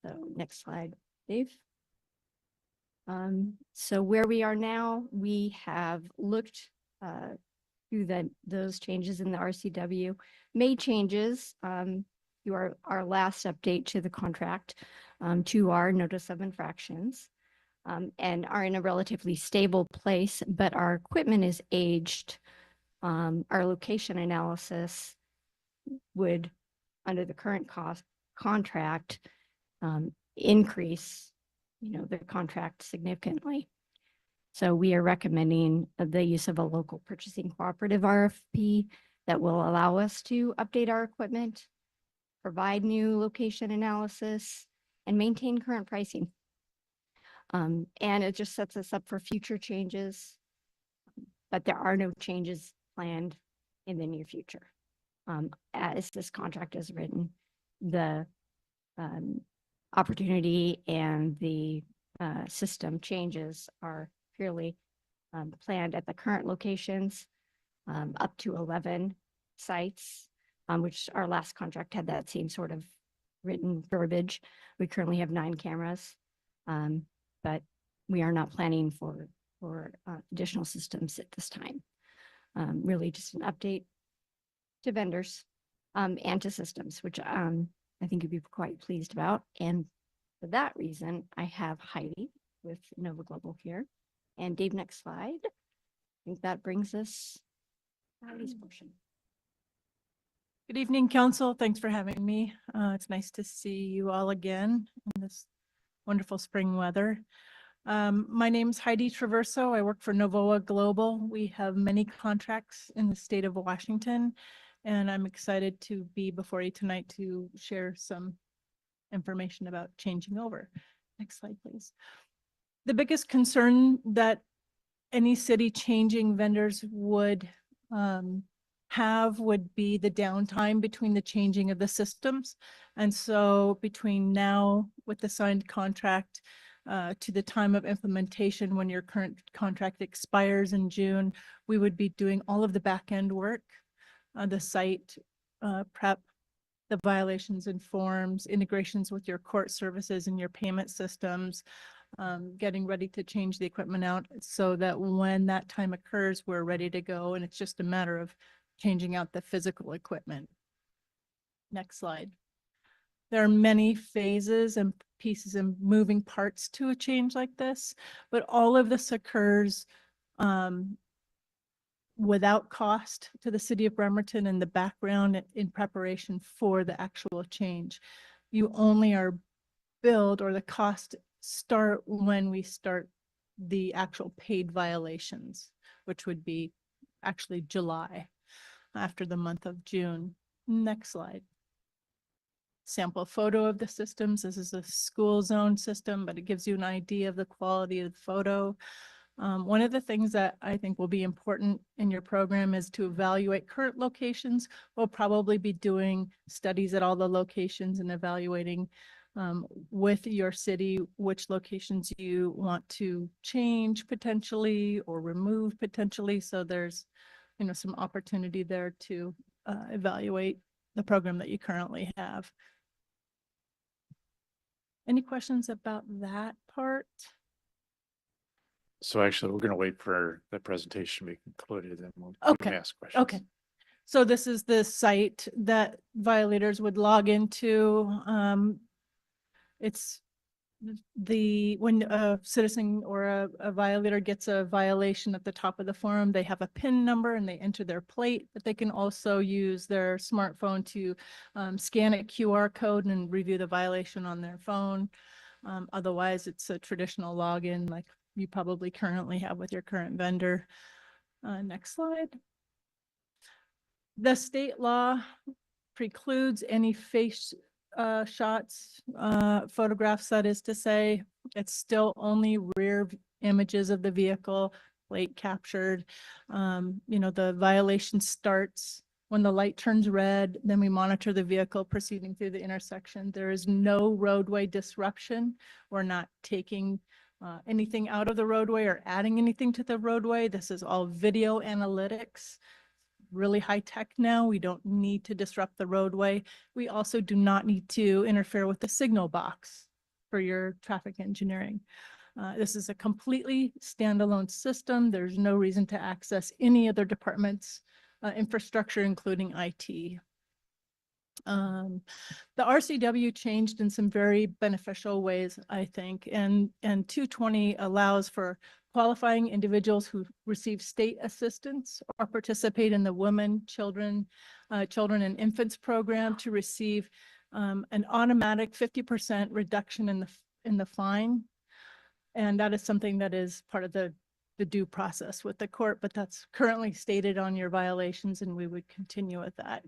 So next slide, Dave. So where we are now, we have looked through those changes in the RCW, made changes through our last update to the contract to our notice of infractions, and are in a relatively stable place, but our equipment is aged. Our location analysis would, under the current contract, increase, the contract significantly. So we are recommending the use of a local purchasing cooperative RFP that will allow us to update our equipment, provide new location analysis, and maintain current pricing. And it just sets us up for future changes, but there are no changes planned in the near future. As this contract is written, the opportunity and the system changes are purely planned at the current locations, up to 11 sites, which our last contract had that same sort of written verbiage. We currently have 9 cameras, but we are not planning for additional systems at this time. Really just an update to vendors and to systems, which I think you'd be quite pleased about. And For that reason, I have Heidi with Nova Global here. And Dave, next slide. I think that brings us Heidi's portion. Good evening, council. Thanks for having me. It's nice to see you all again in this wonderful spring weather. My name's Heidi Traverso. I work for Novoa Global. We have many contracts in the state of Washington, and I'm excited to be before you tonight to share some information about changing over. Next slide, please. The biggest concern that any city changing vendors would have would be the downtime between the changing of the systems. And so between now with the signed contract to the time of implementation, when your current contract expires in June, we would be doing all of the back end work, the site prep, the violations and forms, integrations with your court services and your payment systems, getting ready to change the equipment out so that when that time occurs, we're ready to go. And it's just a matter of changing out the physical equipment. Next slide. There are many phases and pieces and moving parts to a change like this, but all of this occurs without cost to the city of Bremerton in the background in preparation for the actual change. You only are billed, or the cost start when we start the actual paid violations, which would be actually July after the month of June. Next slide. Sample photo of the systems. This is a school zone system, but it gives you an idea of the quality of the photo. One of the things that I think will be important in your program is to evaluate current locations. We'll probably be doing studies at all the locations and evaluating with your city which locations you want to change potentially or remove potentially. So there's, you know, some opportunity there to evaluate the program that you currently have. Any questions about that part? So actually, we're going to wait for the presentation to be concluded and we'll ask questions. Okay. So this is the site that violators would log into. It's when a citizen or a violator gets a violation at the top of the form, they have a PIN number and they enter their plate, but they can also use their smartphone to scan a QR code and review the violation on their phone. Otherwise, it's a traditional login like you probably currently have with your current vendor. Next slide. The state law precludes any face shots, photographs, that is to say. It's still only rear images of the vehicle, plate captured. You know, the violation starts when the light turns red, then we monitor the vehicle proceeding through the intersection. There is no roadway disruption. We're not taking anything out of the roadway or adding anything to the roadway. This is all video analytics. Really high tech now. We don't need to disrupt the roadway. We also do not need to interfere with the signal box for your traffic engineering. This is a completely standalone system. There's no reason to access any other department's infrastructure, including IT. The RCW changed in some very beneficial ways, I think, and 220 allows for qualifying individuals who receive state assistance or participate in the Women, Children and Infants program to receive an automatic 50% reduction in the fine. And that is something that is part of the due process with the court, but that's currently stated on your violations, and we would continue with that.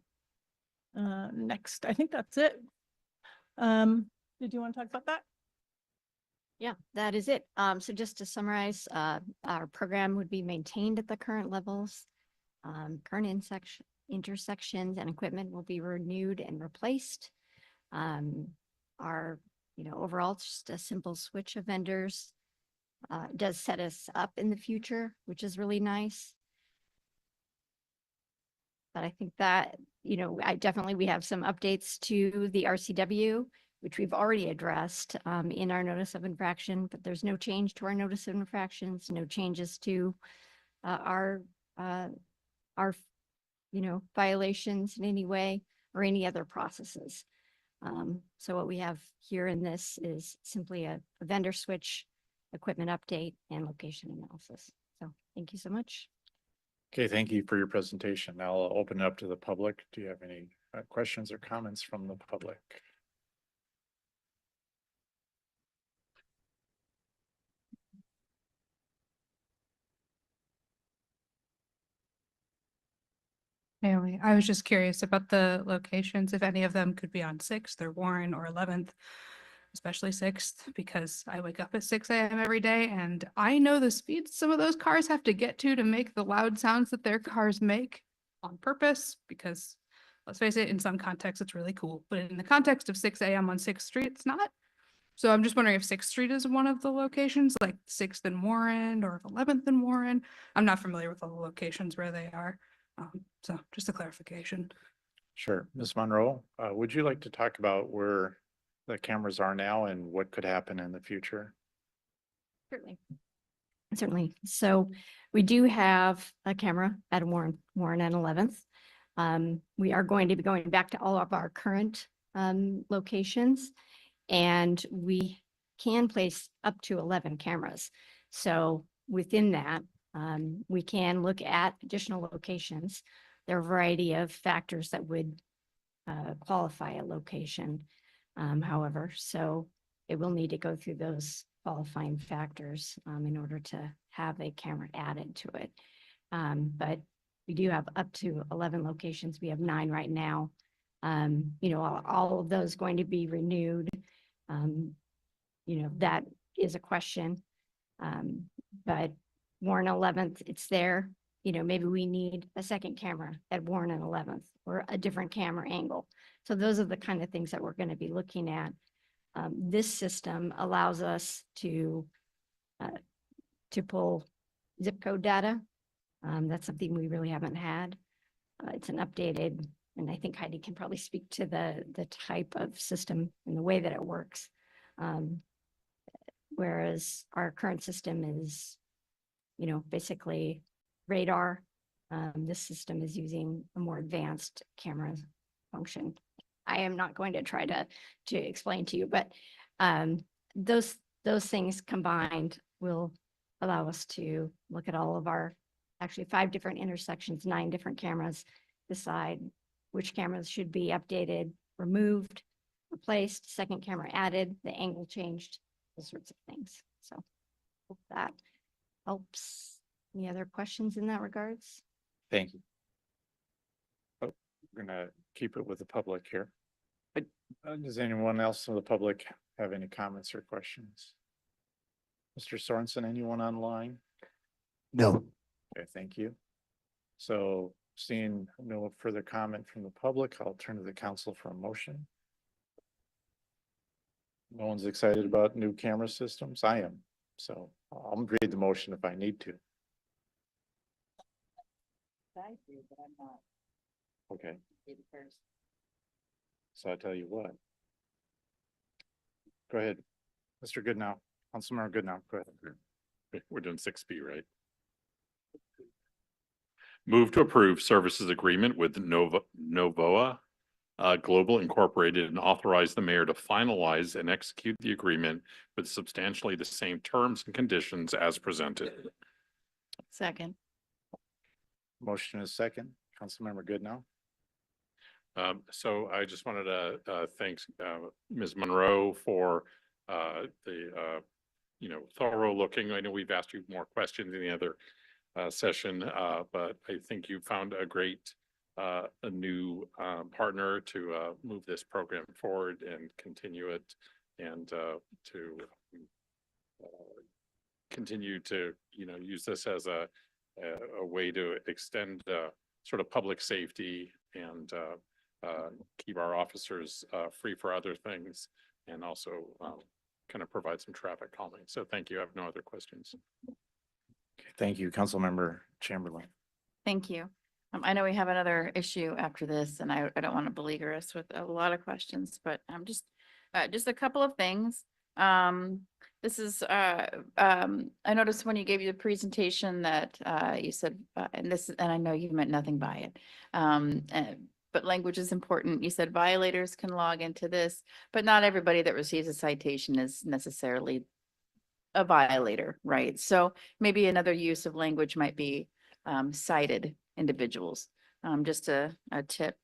Next, I think that's it. Did you want to talk about that? Yeah, that is it. So just to summarize, our program would be maintained at the current levels. Current intersections and equipment will be renewed and replaced. Our, overall, just a simple switch of vendors does set us up in the future, which is really nice. But I think that, we have some updates to the RCW, which we've already addressed in our notice of infraction, but there's no change to our notice of infractions, no changes to our violations in any way or any other processes. So what we have here in this is simply a vendor switch, equipment update, and location analysis. So thank you so much. Okay, thank you for your presentation. Now I'll open it up to the public. Do you have any questions or comments from the public? Naomi, I was just curious about the locations, if any of them could be on 6th or Warren or 11th, especially 6th, because I wake up at 6 a.m. every day and I know the speeds some of those cars have to get to make the loud sounds that their cars make on purpose, because let's face it, in some contexts, it's really cool, but in the context of 6 a.m. on 6th Street, it's not. So I'm just wondering if 6th Street is one of the locations, like 6th and Warren, or if 11th and Warren. I'm not familiar with all the locations where they are. So just a clarification. Sure. Ms. Monroe, would you like to talk about where the cameras are now and what could happen in the future? Certainly. Certainly. So we do have a camera at Warren and 11th. We are going to be going back to all of our current locations, and we can place up to 11 cameras. So within that, we can look at additional locations. There are a variety of factors that would qualify a location, however, so it will need to go through those qualifying factors in order to have a camera added to it. But we do have up to 11 locations. We have 9 right now. You know, all of those going to be renewed. You know, that is a question. But Warren 11th, it's there. You know, maybe we need a second camera at Warren and 11th or a different camera angle. So those are the kind of things that we're going to be looking at. This system allows us to pull zip code data. That's something we really haven't had. It's an updated, and I think Heidi can probably speak to the type of system and the way that it works. Whereas our current system is, you know, basically radar. This system is using a more advanced camera function. I am not going to try to explain to you, but those things combined will allow us to look at all of our, actually 5 different intersections, 9 different cameras, decide which cameras should be updated, removed, replaced, second camera added, the angle changed, those sorts of things. So hope that helps. Any other questions in that regards? Thank you. Oh, we're gonna keep it with the public here. Does anyone else in the public have any comments or questions? Mr. Sorensen, anyone online? No. Okay, thank you. So seeing no further comment from the public, I'll turn to the council for a motion. No one's excited about new camera systems. I am. So I'll read the motion if I need to. Okay. So I tell you what. Go ahead. Mr. Goodnow, Councilmember Goodnow, go ahead. We're doing 6B, right? Move to approve services agreement with Novoa Global Incorporated and authorize the mayor to finalize and execute the agreement with substantially the same terms and conditions as presented. Second. Motion is second. Councilmember Goodnow. So I just wanted to thank Ms. Monroe for the thorough looking. I know we've asked you more questions in the other session, but I think you found a great a new partner to move this program forward and continue it, and to continue to use this as a way to extend sort of public safety and keep our officers free for other things, and also kind of provide some traffic calming. So thank you. I have no other questions. Okay, thank you, Councilmember Chamberlain. Thank you. I know we have another issue after this, and I don't want to beleaguer us with a lot of questions, but I'm just a couple of things. This is I noticed when you gave you the presentation that you said, and I know you meant nothing by it, but language is important. You said violators can log into this, but not everybody that receives a citation is necessarily a violator, right? So maybe another use of language might be cited individuals. Just a tip.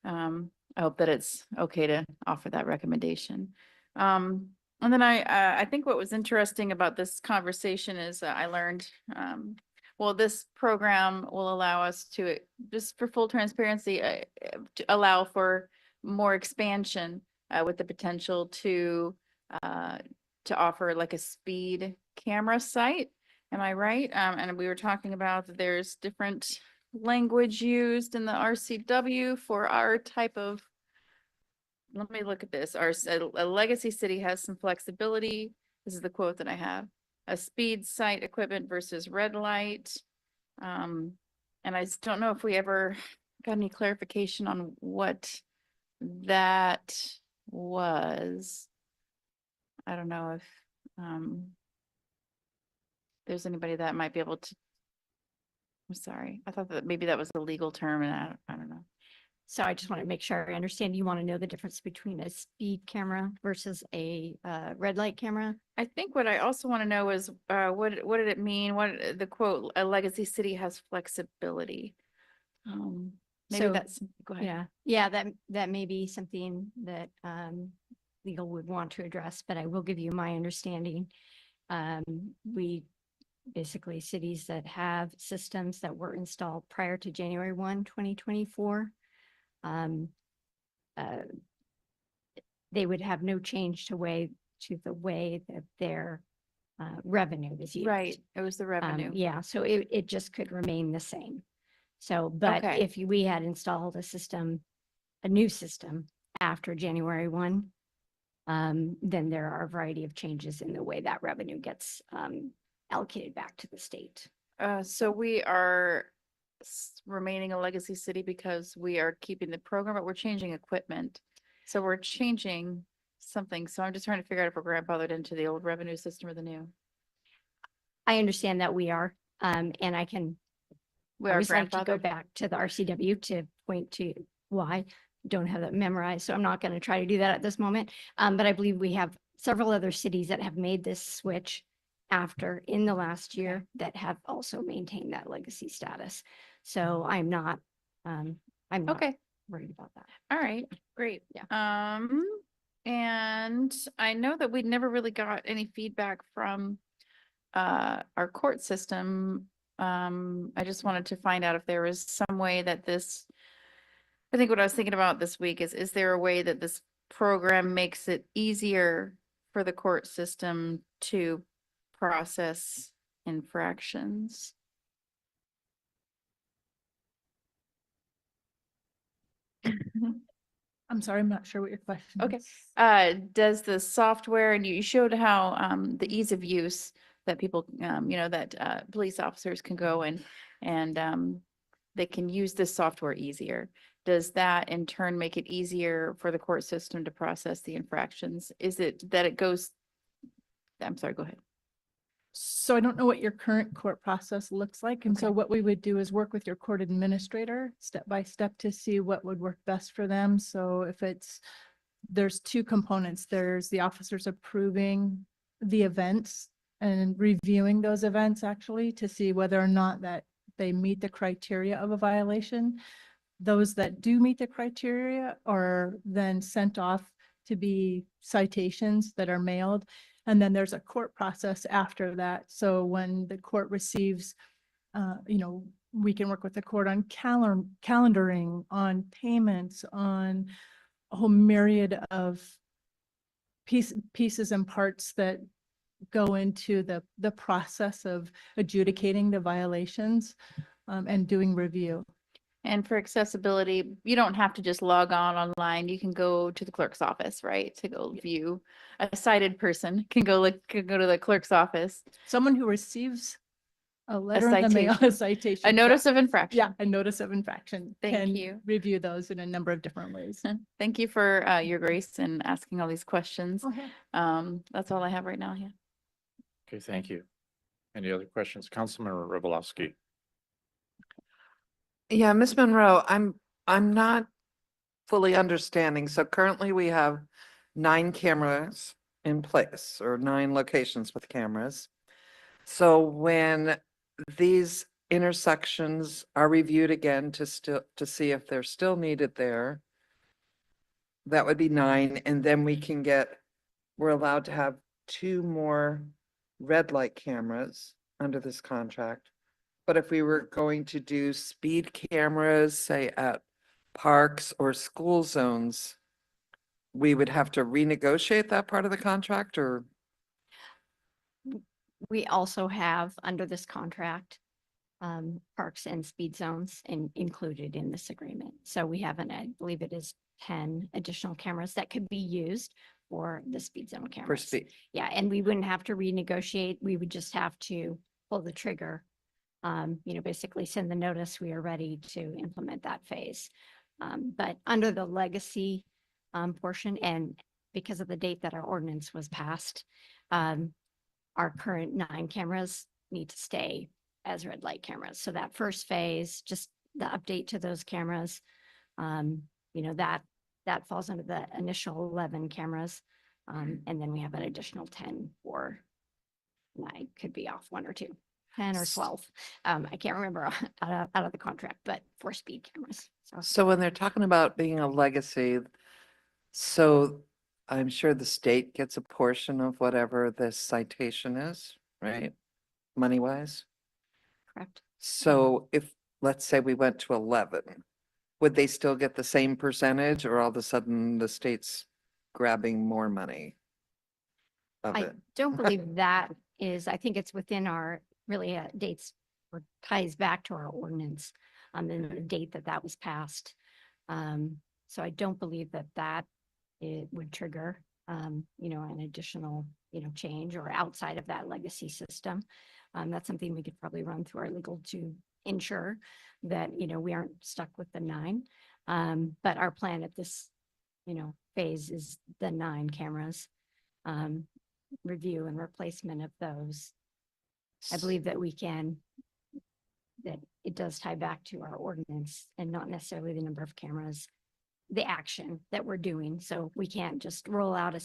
I hope that it's okay to offer that recommendation. And then I think what was interesting about this conversation is I learned, well, this program will allow us to, just for full transparency, to allow for more expansion with the potential to offer like a speed camera site. Am I right? And we were talking about that there's different language used in the RCW for our type of, let me look at this. A legacy city has some flexibility. This is the quote that I have. A speed site equipment versus red light. And I just don't know if we ever got any clarification on what that was. I don't know if there's anybody that might be able to. I'm sorry. I thought that maybe that was a legal term and I don't know. So I just want to make sure I understand. You want to know the difference between a speed camera versus a red light camera? I think what I also want to know is what did it mean? What the quote, a legacy city has flexibility. Maybe So, that's, go ahead. Yeah, that may be something that legal would want to address, but I will give you my understanding. We basically, cities that have systems that were installed prior to January 1, 2024, they would have no change to the way that their revenue is used. Right, it was the revenue. Yeah, so it just could remain the same. So, but Okay. if we had installed a new system after January 1, then there are a variety of changes in the way that revenue gets allocated back to the state. So we are remaining a legacy city because we are keeping the program, but we're changing equipment. So we're changing something. So I'm just trying to figure out if we're grandfathered into the old revenue system or the new. I understand that we are, and I can We are always like to go grandfathered. back to the RCW to point to why. Don't have that memorized, so I'm not going to try to do that at this moment. But I believe we have several other cities that have made this switch in the last year that have also maintained that legacy status. So I'm not Okay. worried about that. All right, great. Yeah. And I know that we never really got any feedback from our court system. I just wanted to find out if there was some way that this, I think what I was thinking about this week is there a way that this program makes it easier for the court system to process infractions? I'm sorry, I'm not sure what your question Okay. is. Does the software, and you showed how the ease of use that people, that police officers can go and they can use this software easier. Does that in turn make it easier for the court system to process the infractions? Is it that it goes, I'm sorry, go ahead. So I don't know what your current court process looks like. And so what we would do is work with your court administrator step by step to see what would work best for them. So if there's two components. There's the officers approving the events and reviewing those events actually to see whether or not that they meet the criteria of a violation. Those that do meet the criteria are then sent off to be citations that are mailed. And then there's a court process after that. So when the court receives, we can work with the court on calendaring, on payments, on a whole myriad of pieces and parts that go into the process of adjudicating the violations and doing review. And for accessibility, you don't have to just log on online. You can go to the clerk's office, right? To go view. A sighted person can go to the clerk's office. Someone who receives a letter in the mail, a citation. A notice of infraction. Yeah, a notice of infraction. Thank can you. Review those in a number of different ways. Thank you for your grace in asking all these questions. Okay. That's all I have right now. Yeah. Okay, thank you. Any other questions? Councilmember Robolowski. Yeah, Ms. Monroe, I'm not fully understanding. So currently we have 9 cameras in place or 9 locations with cameras. So when these intersections are reviewed again to see if they're still needed there, that would be 9. And then we're allowed to have 2 more red light cameras under this contract. But if we were going to do speed cameras, say at parks or school zones, we would have to renegotiate that part of the contract, or? We also have under this contract, parks and speed zones included in this agreement. So we have I believe it is 10 additional cameras that could be used for the speed zone cameras. For speed. Yeah, and we wouldn't have to renegotiate. We would just have to pull the trigger. Basically send the notice, we are ready to implement that phase. But under the legacy portion, and because of the date that our ordinance was passed, our current 9 cameras need to stay as red light cameras. So that first phase, just the update to those cameras, that falls under the initial 11 cameras. And then we have an additional 10 for, I could be off 1 or 2. 10 or 12. I can't remember out of the contract, but for speed cameras. So when they're talking about being a legacy, so I'm sure the state gets a portion of whatever this citation is, right? Money wise. Correct. So if, let's say we went to 11, would they still get the same percentage, or all of a sudden the state's grabbing more money of I it? don't believe that is, I think it's within our really dates or ties back to our ordinance and the date that was passed. So I don't believe that it would trigger, an additional, change or outside of that legacy system. That's something we could probably run through our legal to ensure that, we aren't stuck with the 9. But our plan at this, phase is the 9 cameras, review and replacement of those. I believe that that it does tie back to our ordinance and not necessarily the number of cameras, the action that we're doing. So we can't just roll out the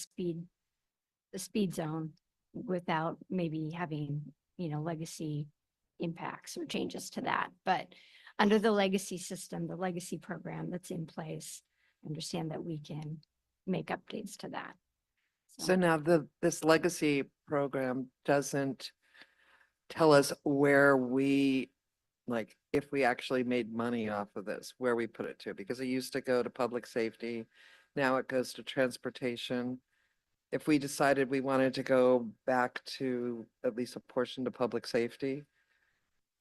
speed zone without maybe having, legacy impacts or changes to that. But under the legacy system, the legacy program that's in place, understand that we can make updates to that. So now this legacy program doesn't tell us where like if we actually made money off of this, where we put it to, because it used to go to public safety. Now it goes to transportation. If we decided we wanted to go back to at least a portion to public safety,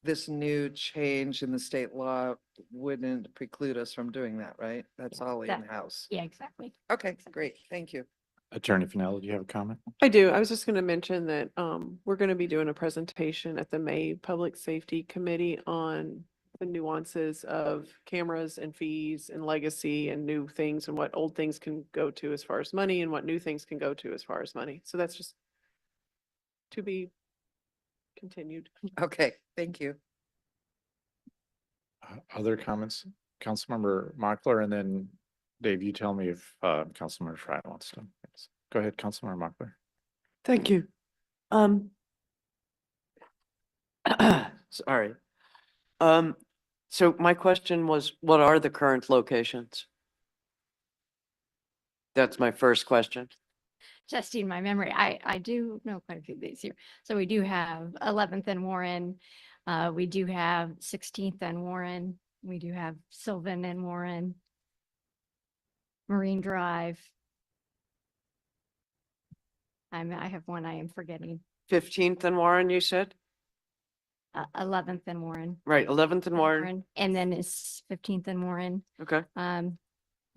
this new change in the state law wouldn't preclude us from doing that, right? That's all in-house. Yeah, exactly. Okay, great. Thank you. Attorney Fennell, do you have a comment? I do. I was just going to mention that we're going to be doing a presentation at the May Public Safety Committee on the nuances of cameras and fees and legacy and new things and what old things can go to as far as money and what new things can go to as far as money. So that's just to be continued. Okay, thank you. Other comments? Councilmember Mochler, and then Dave, you tell me if Councilmember Frye wants to. Go ahead, Councilmember Mochler. Thank you. Sorry. So my question was, what are the current locations? That's my first question. Testing my memory. I do know quite a few of these here. So we do have 11th and Warren. We do have 16th and Warren. We do have Sylvan and Warren. Marine Drive. I have one I am forgetting. 15th and Warren, you said? 11th and Warren. Right, 11th and Warren. And then it's 15th and Warren. Okay. No, I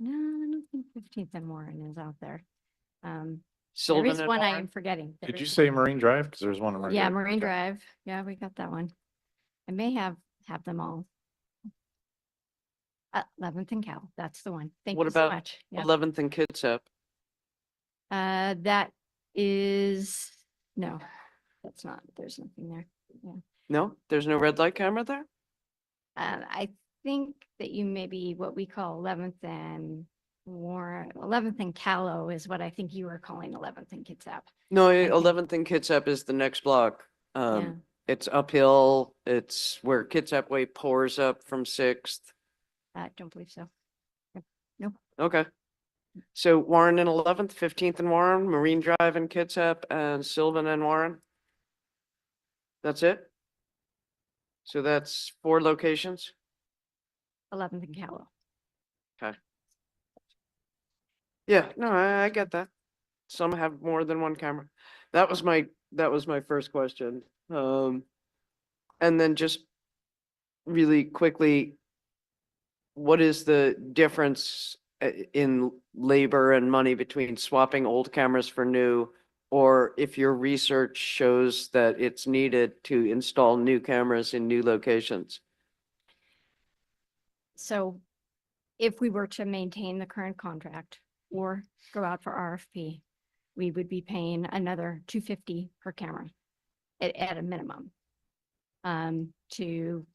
don't think 15th and Warren is out there. There Sylvan is and one I Warren? am forgetting. Did you say Marine Drive? Because there's one in Marine Yeah, Drive. Marine Okay. Drive. Yeah, we got that one. I may have them all. 11th and Cal. That's the one. Thank What you so about much. Yep. 11th and Kitsap? That is, no, that's not, there's nothing there. Yeah. No, there's no red light camera there? I think that you may be what we call 11th and Warren, 11th and Callow is what I think you were calling 11th and Kitsap. No, think- 11th and Kitsap is the next block. Yeah. It's uphill. It's where Kitsap Way pours up from 6th. I don't believe so. Yep. Nope. Okay. So Warren and 11th, 15th and Warren, Marine Drive and Kitsap, and Sylvan and Warren. That's it? So that's 4 locations? 11th and Callow. Okay. Yeah, no, I get that. Some have more than one camera. That was my first question. And then just really quickly, what is the difference in labor and money between swapping old cameras for new, or if your research shows that it's needed to install new cameras in new locations? So if we were to maintain the current contract or go out for RFP, we would be paying another $250 per camera at a minimum to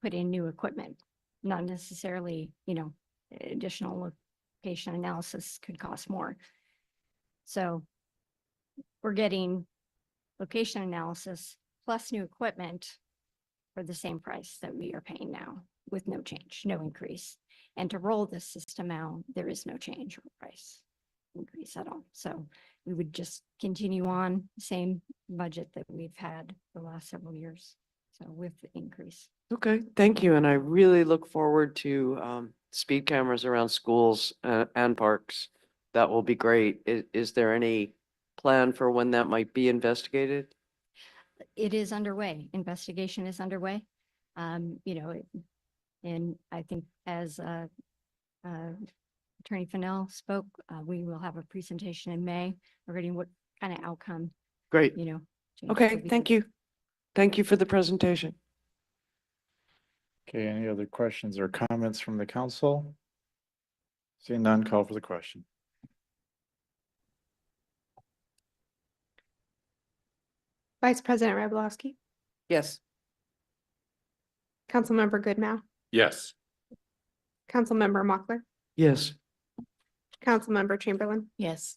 put in new equipment, not necessarily, additional location analysis could cost more. So we're getting location analysis plus new equipment for the same price that we are paying now with no change, no increase. And to roll this system out, there is no change or price increase at all. So we would just continue on the same budget that we've had the last several years. So with the increase. Okay, thank you. And I really look forward to speed cameras around schools and parks. That will be great. Is there any plan for when that might be investigated? It is underway. Investigation is underway. And I think as Attorney Fennell spoke, we will have a presentation in May regarding what kind of outcome, Great. changes Okay, will be thank good. you. Thank you for the presentation. Okay, any other questions or comments from the council? Seeing none, call for the question. Vice President Ryablowski, Yes. Councilmember Goodnow, Yes. Councilmember Mochler, Yes. Councilmember Chamberlain, Yes.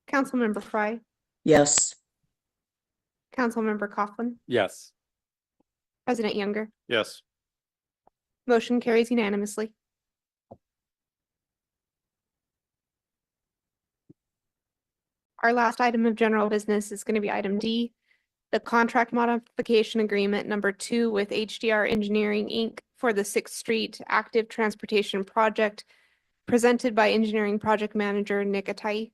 Councilmember Fry, Yes. Councilmember Coughlin, Yes. President Younger. Yes. Motion carries unanimously. Our last item of general business is going to be item D, the contract modification agreement number 2 with HDR Engineering, Inc. for the 6th Street Active Transportation Project, presented by Engineering Project Manager Nick Atai.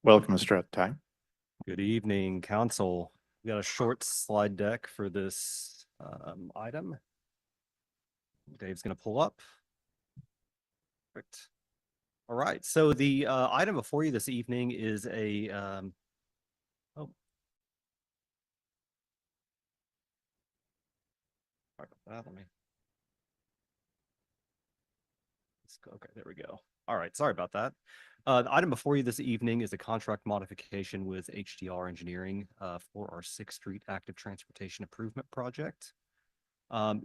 Welcome, Mr. Atai. Good evening, council. We got a short slide deck for this item. Dave's going to pull up. Perfect. All right, so the item before you this evening is a sorry about that. Okay, there we go. All right, sorry about that. The item before you this evening is a contract modification with HDR Engineering for our 6th Street Active Transportation Improvement Project.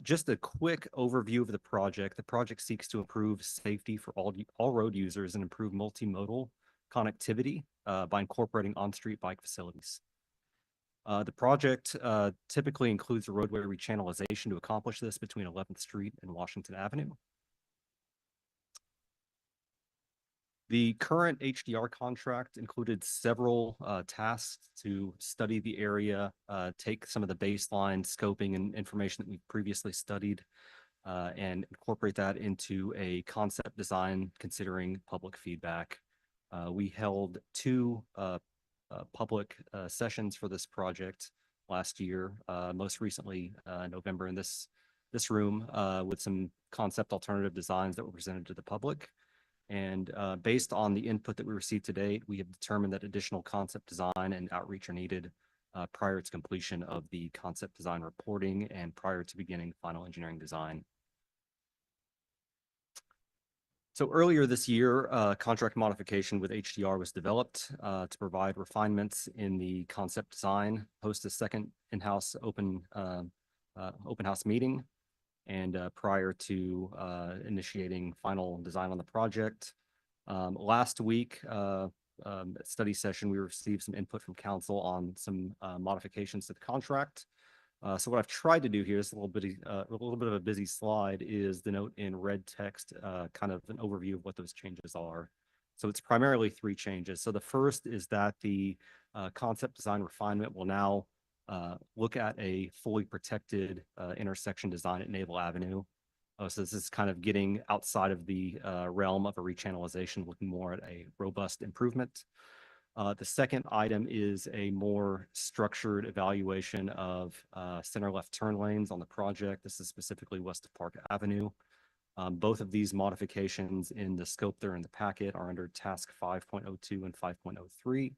Just a quick overview of the project. The project seeks to improve safety for all road users and improve multimodal connectivity by incorporating on-street bike facilities. The project typically includes a roadway rechannelization to accomplish this between 11th Street and Washington Avenue. The current HDR contract included several tasks to study the area, take some of the baseline scoping and information that we've previously studied, and incorporate that into a concept design considering public feedback. We held 2 public sessions for this project last year, most recently November in this room, with some concept alternative designs that were presented to the public. And based on the input that we received to date, we have determined that additional concept design and outreach are needed prior to completion of the concept design reporting and prior to beginning final engineering design. So earlier this year, contract modification with HDR was developed to provide refinements in the concept design, host a second in-house open house meeting, and prior to initiating final design on the project. Last week, study session, we received some input from council on some modifications to the contract. So what I've tried to do here is a little bit of a busy slide, is the note in red text, kind of an overview of what those changes are. So it's primarily 3 changes. So the first is that the concept design refinement will now look at a fully protected intersection design at Naval Avenue. So this is kind of getting outside of the realm of a rechannelization, looking more at a robust improvement. The second item is a more structured evaluation of center left turn lanes on the project. This is specifically west of Park Avenue. Both of these modifications in the scope there in the packet are under task 5.02 and 5.03.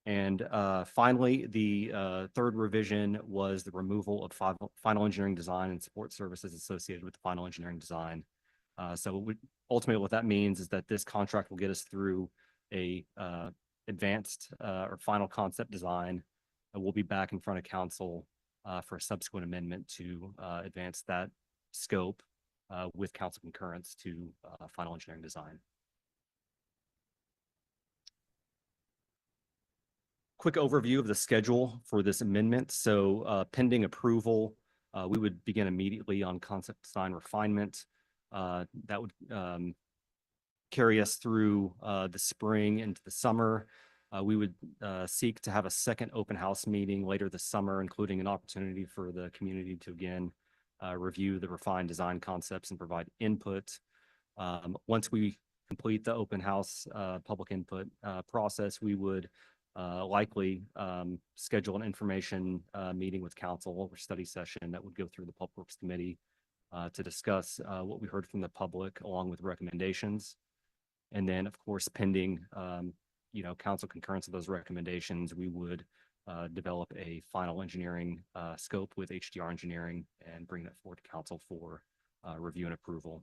And finally, the third revision was the removal of final engineering design and support services associated with the final engineering design. Ultimately, what that means is that this contract will get us through a advanced or final concept design, and we'll be back in front of council for a subsequent amendment to advance that scope with council concurrence to final engineering design. Quick overview of the schedule for this amendment. So pending approval, we would begin immediately on concept design refinement. That would carry us through the spring into the summer. We would seek to have a second open house meeting later this summer, including an opportunity for the community to again review the refined design concepts and provide input. Once we complete the open house public input process, we would likely schedule an information meeting with council or study session that would go through the Public Works Committee to discuss what we heard from the public along with recommendations. And then, of course, pending council concurrence of those recommendations, we would develop a final engineering scope with HDR engineering and bring that forward to council for review and approval.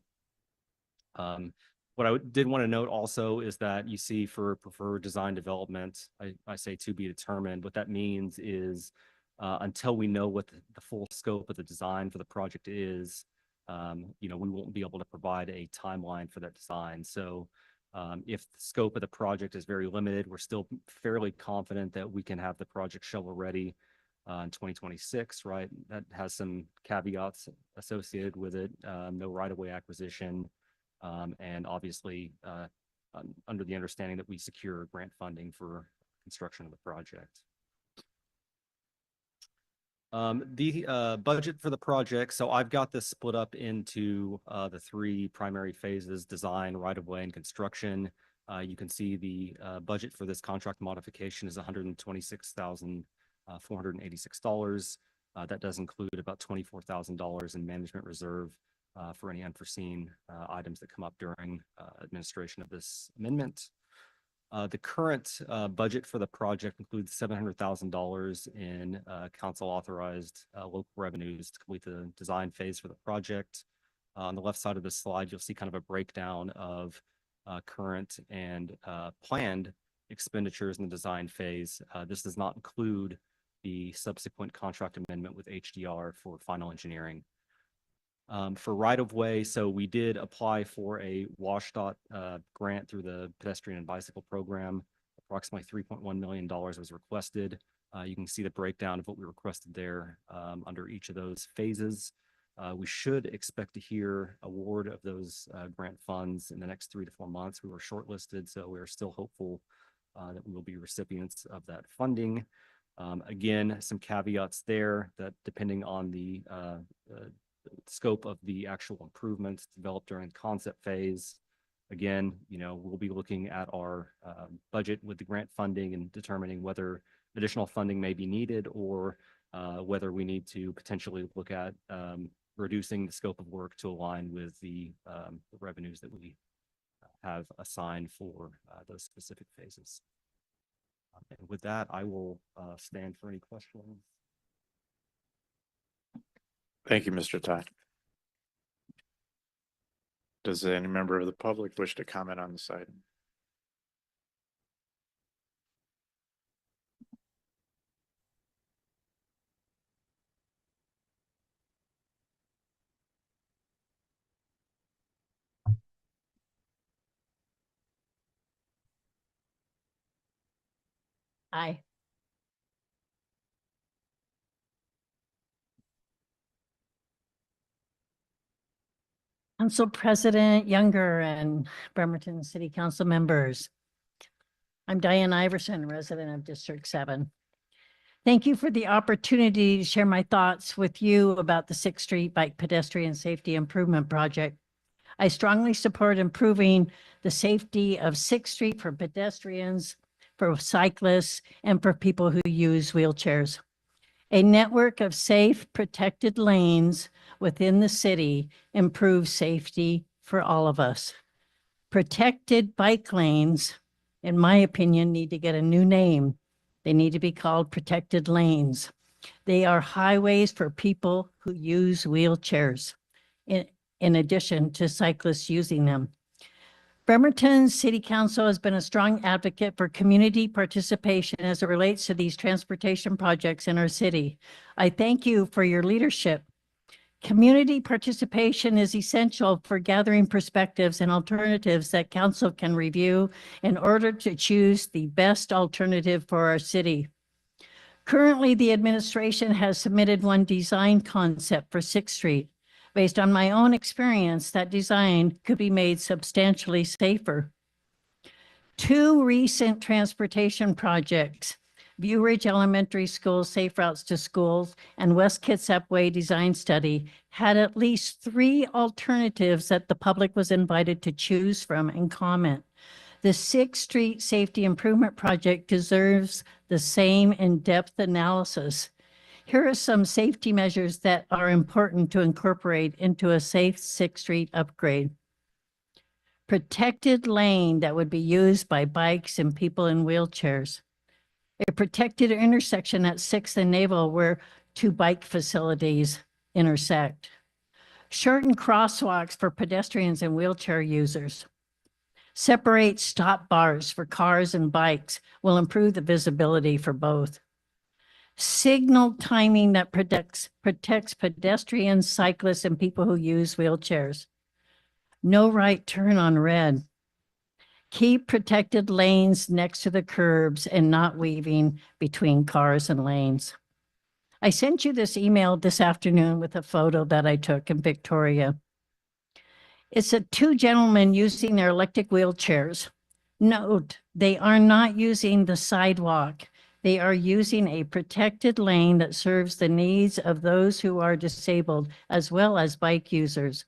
What I did want to note also is that you see for preferred design development, I say to be determined. What that means is until we know what the full scope of the design for the project is, we won't be able to provide a timeline for that design. So if the scope of the project is very limited, we're still fairly confident that we can have the project shovel ready in 2026, right? That has some caveats associated with it, no right-of-way acquisition, and obviously under the understanding that we secure grant funding for construction of the project. The budget for the project, so I've got this split up into the 3 primary phases: design, right-of-way, and construction. You can see the budget for this contract modification is $126,486. That does include about $24,000 in management reserve for any unforeseen items that come up during administration of this amendment. The current budget for the project includes $700,000 in council authorized local revenues to complete the design phase for the project. On the left side of the slide, you'll see kind of a breakdown of current and planned expenditures in the design phase. This does not include the subsequent contract amendment with HDR for final engineering. For right-of-way, so we did apply for a WashDOT grant through the pedestrian and bicycle program. Approximately $3.1 million was requested. You can see the breakdown of what we requested there under each of those phases. We should expect to hear award of those grant funds in the next 3 to 4 months. We were shortlisted, so we're still hopeful that we will be recipients of that funding. Again, some caveats there that depending on the scope of the actual improvements developed during the concept phase. Again, we'll be looking at our budget with the grant funding and determining whether additional funding may be needed or whether we need to potentially look at reducing the scope of work to align with the revenues that we have assigned for those specific phases. And with that, I will stand for any questions. Thank you, Mr. Todd. Does any member of the public wish to comment on this item? Aye. Council President Younger and Bremerton City Council members. I'm Diane Iverson, resident of District 7. Thank you for the opportunity to share my thoughts with you about the 6th Street Bike Pedestrian Safety Improvement Project. I strongly support improving the safety of 6th Street for pedestrians, for cyclists, and for people who use wheelchairs. A network of safe, protected lanes within the city improves safety for all of us. Protected bike lanes, in my opinion, need to get a new name. They need to be called protected lanes. They are highways for people who use wheelchairs, in addition to cyclists using them. Bremerton City Council has been a strong advocate for community participation as it relates to these transportation projects in our city. I thank you for your leadership. Community participation is essential for gathering perspectives and alternatives that council can review in order to choose the best alternative for our city. Currently, the administration has submitted one design concept for 6th Street. Based on my own experience, that design could be made substantially safer. 2 recent transportation projects, View Ridge Elementary School Safe Routes to Schools and West Kitsap Way Design Study, had at least 3 alternatives that the public was invited to choose from and comment. The 6th Street Safety Improvement Project deserves the same in-depth analysis. Here are some safety measures that are important to incorporate into a safe 6th Street upgrade. Protected lane that would be used by bikes and people in wheelchairs. A protected intersection at 6th and Naval where 2 bike facilities intersect. Shorten crosswalks for pedestrians and wheelchair users. Separate stop bars for cars and bikes will improve the visibility for both. Signal timing that protects pedestrians, cyclists, and people who use wheelchairs. No right turn on red. Keep protected lanes next to the curbs and not weaving between cars and lanes. I sent you this email this afternoon with a photo that I took in Victoria. It's 2 gentlemen using their electric wheelchairs. Note, they are not using the sidewalk. They are using a protected lane that serves the needs of those who are disabled as well as bike users.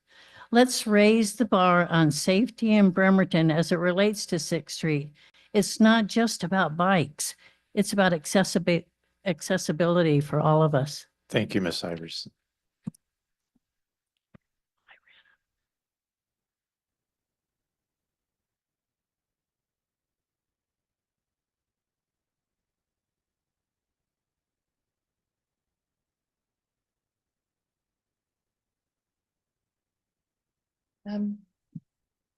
Let's raise the bar on safety in Bremerton as it relates to 6th Street. It's not just about bikes. It's about accessibility for all of us. Thank you, Ms. Iverson.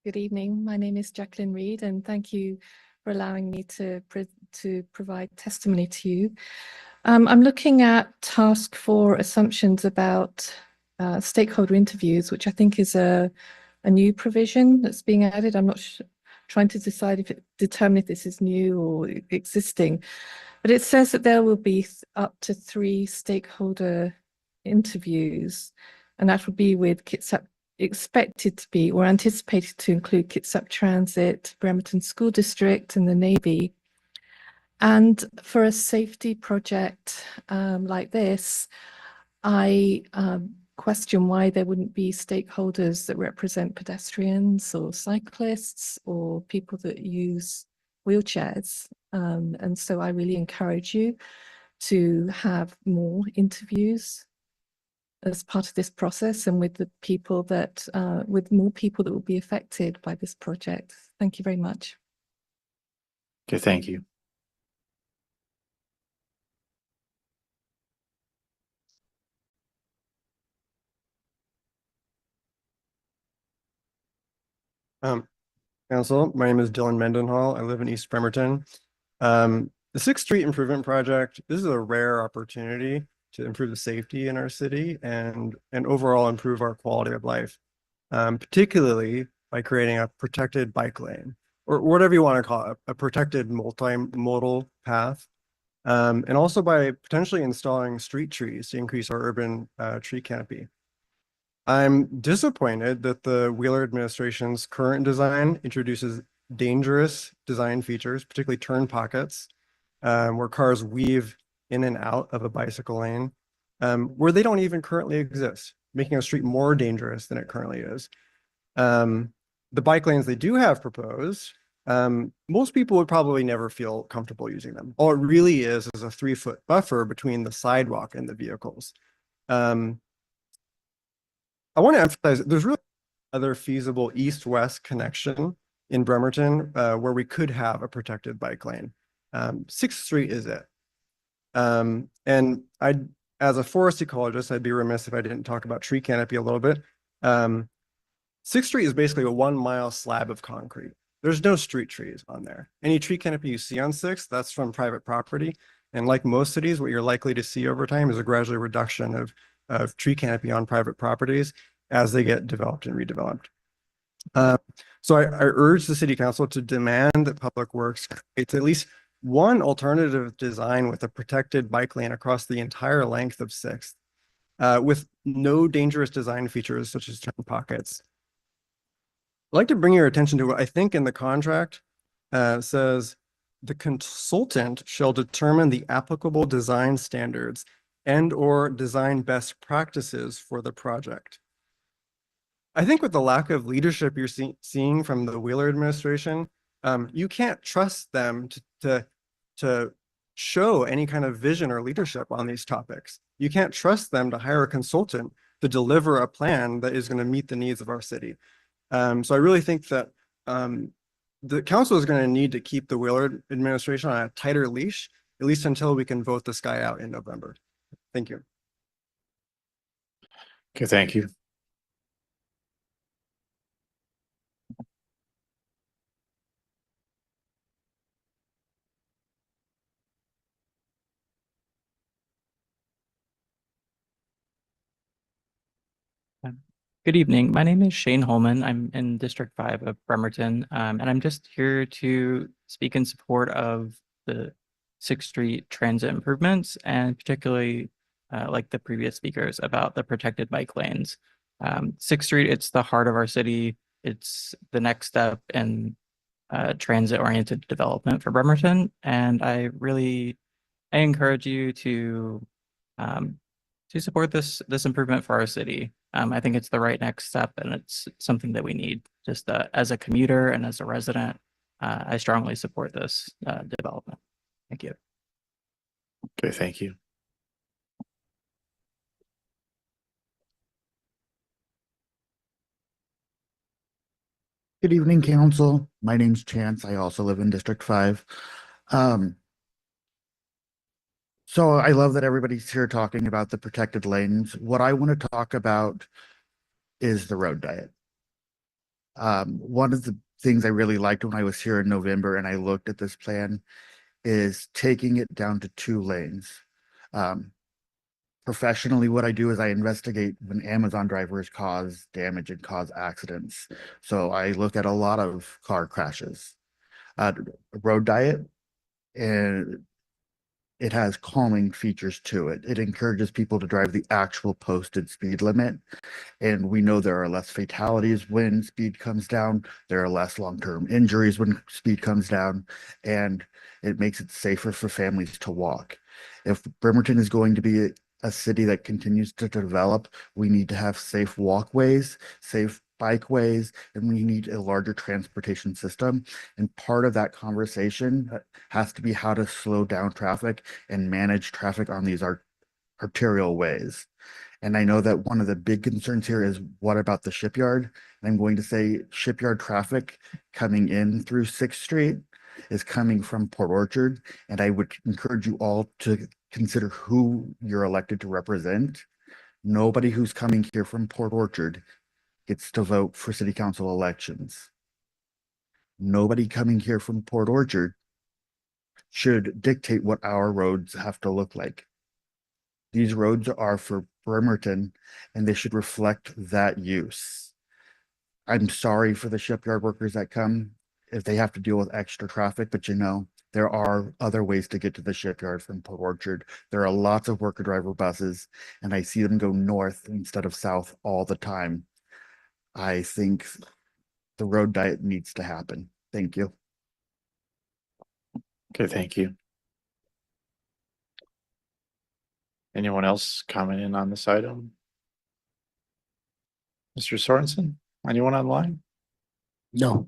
Good evening. My name is Jacqueline Reed, and thank you for allowing me to provide testimony to you. I'm looking at task 4 assumptions about stakeholder interviews, which I think is a new provision that's being added. I'm not trying to determine if this is new or existing, but it says that there will be up to 3 stakeholder interviews, and that would be with Kitsap, expected to be or anticipated to include Kitsap Transit, Bremerton School District, and the Navy. And for a safety project like this, I question why there wouldn't be stakeholders that represent pedestrians or cyclists or people that use wheelchairs. And so I really encourage you to have more interviews as part of this process and with the people that, with more people that will be affected by this project. Thank you very much. Okay, thank you. Council, my name is Dylan Mendenhall. I live in East Bremerton. The 6th Street Improvement Project, this is a rare opportunity to improve the safety in our city and overall improve our quality of life, particularly by creating a protected bike lane or whatever you want to call it, a protected multimodal path and also by potentially installing street trees to increase our urban tree canopy. I'm disappointed that the Wheeler administration's current design introduces dangerous design features, particularly turn pockets, where cars weave in and out of a bicycle lane, where they don't even currently exist, making a street more dangerous than it currently is. The bike lanes they do have proposed, most people would probably never feel comfortable using them. All it really is a 3-foot buffer between the sidewalk and the vehicles. I want to emphasize there's really other feasible east-west connection in Bremerton where we could have a protected bike lane. 6th Street is it. And as a forest ecologist, I'd be remiss if I didn't talk about tree canopy a little bit. 6th Street is basically a 1-mile slab of concrete. There's no street trees on there. Any tree canopy you see on 6th, that's from private property. And like most cities, what you're likely to see over time is a gradual reduction of tree canopy on private properties as they get developed and redeveloped. So I urge the city council to demand that Public Works creates at least one alternative design with a protected bike lane across the entire length of 6th, with no dangerous design features such as turn pockets. I'd like to bring your attention to what I think in the contract says, the consultant shall determine the applicable design standards and/or design best practices for the project. I think with the lack of leadership you're seeing from the Wheeler administration, you can't trust them to show any kind of vision or leadership on these topics. You can't trust them to hire a consultant to deliver a plan that is going to meet the needs of our city. So I really think that the council is going to need to keep the Wheeler administration on a tighter leash, at least until we can vote this guy out in November. Thank you. Okay, thank you. Good evening. My name is Shane Holman. I'm in District 5 of Bremerton, and I'm just here to speak in support of the 6th Street transit improvements, and particularly like the previous speakers about the protected bike lanes. 6th Street, it's the heart of our city. It's the next step in transit-oriented development for Bremerton, and I encourage you to support this improvement for our city. I think it's the right next step, and it's something that we need. Just as a commuter and as a resident, I strongly support this development. Thank you. Okay, thank you. Good evening, council. My name's Chance. I also live in District 5. So I love that everybody's here talking about the protected lanes. What I want to talk about is the road diet. One of the things I really liked when I was here in November and I looked at this plan is taking it down to 2 lanes. Professionally, what I do is I investigate when Amazon drivers cause damage and cause accidents. So I look at a lot of car crashes. Road diet, and it has calming features to it. It encourages people to drive the actual posted speed limit. And we know there are less fatalities when speed comes down. There are less long-term injuries when speed comes down. And it makes it safer for families to walk. If Bremerton is going to be a city that continues to develop, we need to have safe walkways, safe bikeways, and we need a larger transportation system. And part of that conversation has to be how to slow down traffic and manage traffic on these arterial ways. And I know that one of the big concerns here is what about the shipyard? And I'm going to say shipyard traffic coming in through 6th Street is coming from Port Orchard. And I would encourage you all to consider who you're elected to represent. Nobody who's coming here from Port Orchard gets to vote for city council elections. Nobody coming here from Port Orchard should dictate what our roads have to look like. These roads are for Bremerton, and they should reflect that use. I'm sorry for the shipyard workers that come if they have to deal with extra traffic, but There are other ways to get to the shipyard from Port Orchard. There are lots of worker driver buses, and I see them go north instead of south all the time. I think the road diet needs to happen. Thank you. Okay, thank you. Anyone else commenting on this item? Mr. Sorensen, anyone online? No.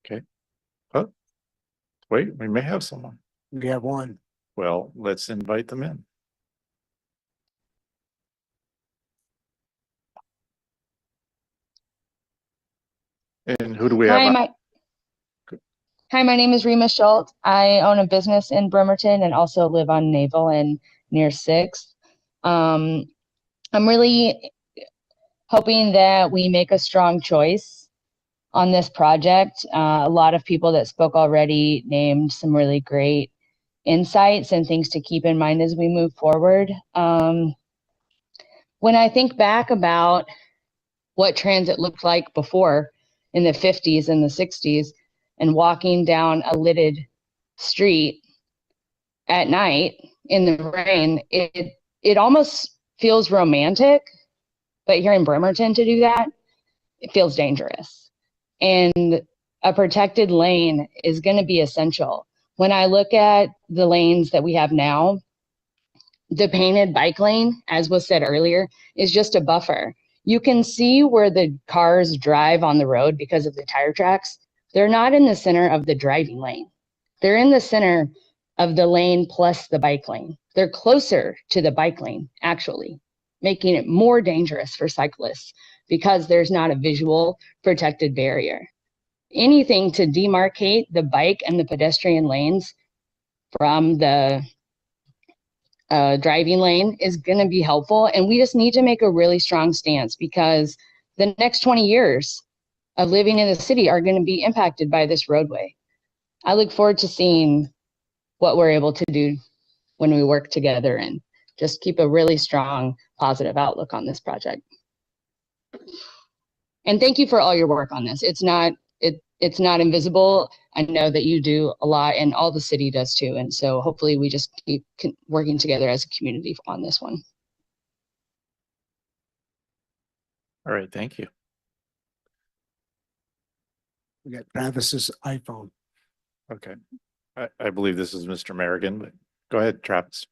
Okay. Oh, wait, we may have someone. We have one. Well, let's invite them in. And who do we have? Hi, my name is Rima Schultz. I own a business in Bremerton and also live on Naval and near Sixth. I'm really hoping that we make a strong choice on this project. A lot of people that spoke already named some really great insights and things to keep in mind as we move forward. When I think back about what transit looked like before in the 50s and the 60s, and walking down a lidded street at night in the rain, it almost feels romantic. But here in Bremerton, to do that, it feels dangerous. And a protected lane is going to be essential. When I look at the lanes that we have now, the painted bike lane, as was said earlier, is just a buffer. You can see where the cars drive on the road because of the tire tracks. They're not in the center of the driving lane. They're in the center of the lane plus the bike lane. They're closer to the bike lane, actually, making it more dangerous for cyclists because there's not a visual protected barrier. Anything to demarcate the bike and the pedestrian lanes from the driving lane is going to be helpful. And we just need to make a really strong stance because the next 20 years of living in the city are going to be impacted by this roadway. I look forward to seeing what we're able to do when we work together and just keep a really strong, positive outlook on this project. And thank you for all your work on this. It's not invisible. I know that you do a lot and all the city does too. And so hopefully we just keep working together as a community on this one. All right, thank you. We got Travis's iPhone. Okay. I believe this is Mr. Merrigan, but go ahead, Travis.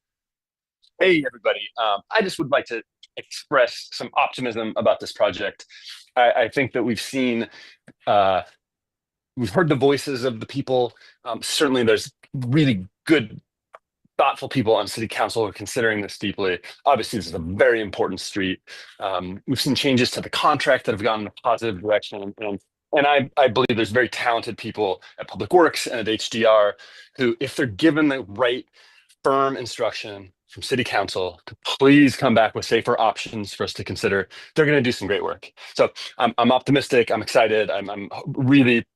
Hey, everybody. I just would like to express some optimism about this project. I think that we've heard the voices of the people. Certainly there's really good, thoughtful people on city council who are considering this deeply. Obviously, this is a very important street. We've seen changes to the contract that have gone in a positive direction. And I believe there's very talented people at Public Works and at HDR who, if they're given the right firm instruction from city council to please come back with safer options for us to consider, they're going to do some great work. So I'm optimistic. I'm excited. I'm really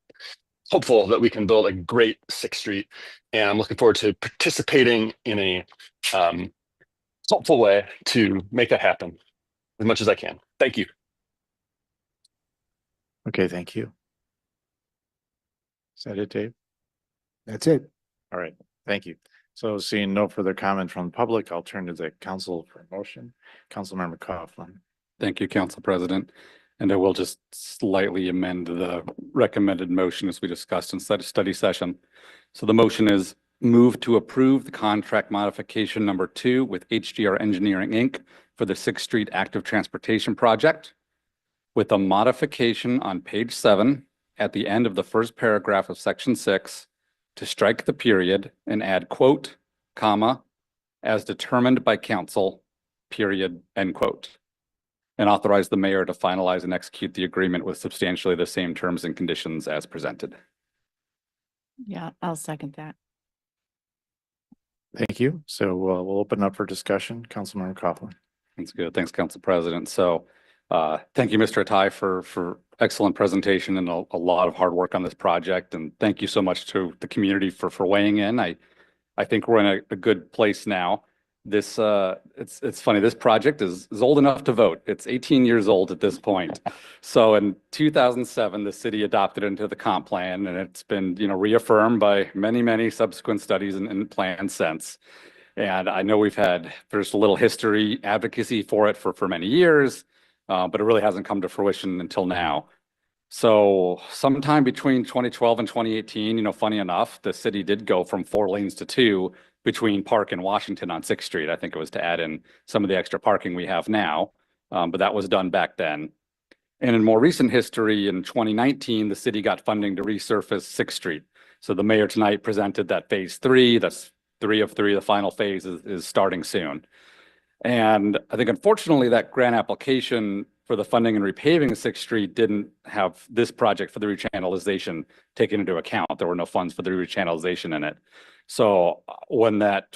hopeful that we can build a great 6th Street. And I'm looking forward to participating in a helpful way to make that happen as much as I can. Thank you. Okay, thank you. Is that it, Dave? That's it. All right, thank you. So seeing no further comment from the public, I'll turn to the council for a motion. Councilmember Coughlin. Thank you, Council President. And I will just slightly amend the recommended motion as we discussed in study session. So the motion is move to approve the contract modification number 2 with HDR Engineering, Inc. for the 6th Street Active Transportation Project with a modification on page 7 at the end of the first paragraph of section 6 to strike the period and add quote, comma, as determined by council, period, end quote. And authorize the mayor to finalize and execute the agreement with substantially the same terms and conditions as presented. Yeah, I'll second that. Thank you. So we'll open up for discussion. Councilmember Coughlin. That's good. Thanks, Council President. So thank you, Mr. Atai, for excellent presentation and a lot of hard work on this project. And thank you so much to the community for weighing in. I think we're in a good place now. it's funny, this project is old enough to vote. It's 18 years old at this point. So in 2007, the city adopted it into the comp plan, and it's been, reaffirmed by many subsequent studies and plans since. And I know there's a little history advocacy for it for many years, but it really hasn't come to fruition until now. So sometime between 2012 and 2018, funny enough, the city did go from 4 lanes to 2 between Park and Washington on 6th Street. I think it was to add in some of the extra parking we have now, but that was done back then. And in more recent history, in 2019, the city got funding to resurface 6th Street. So the mayor tonight presented that phase 3, that's 3 of 3, the final phase is starting soon. And I think unfortunately that grant application for the funding and repaving of 6th Street didn't have this project for the rechannelization taken into account. There were no funds for the rechannelization in it. So when that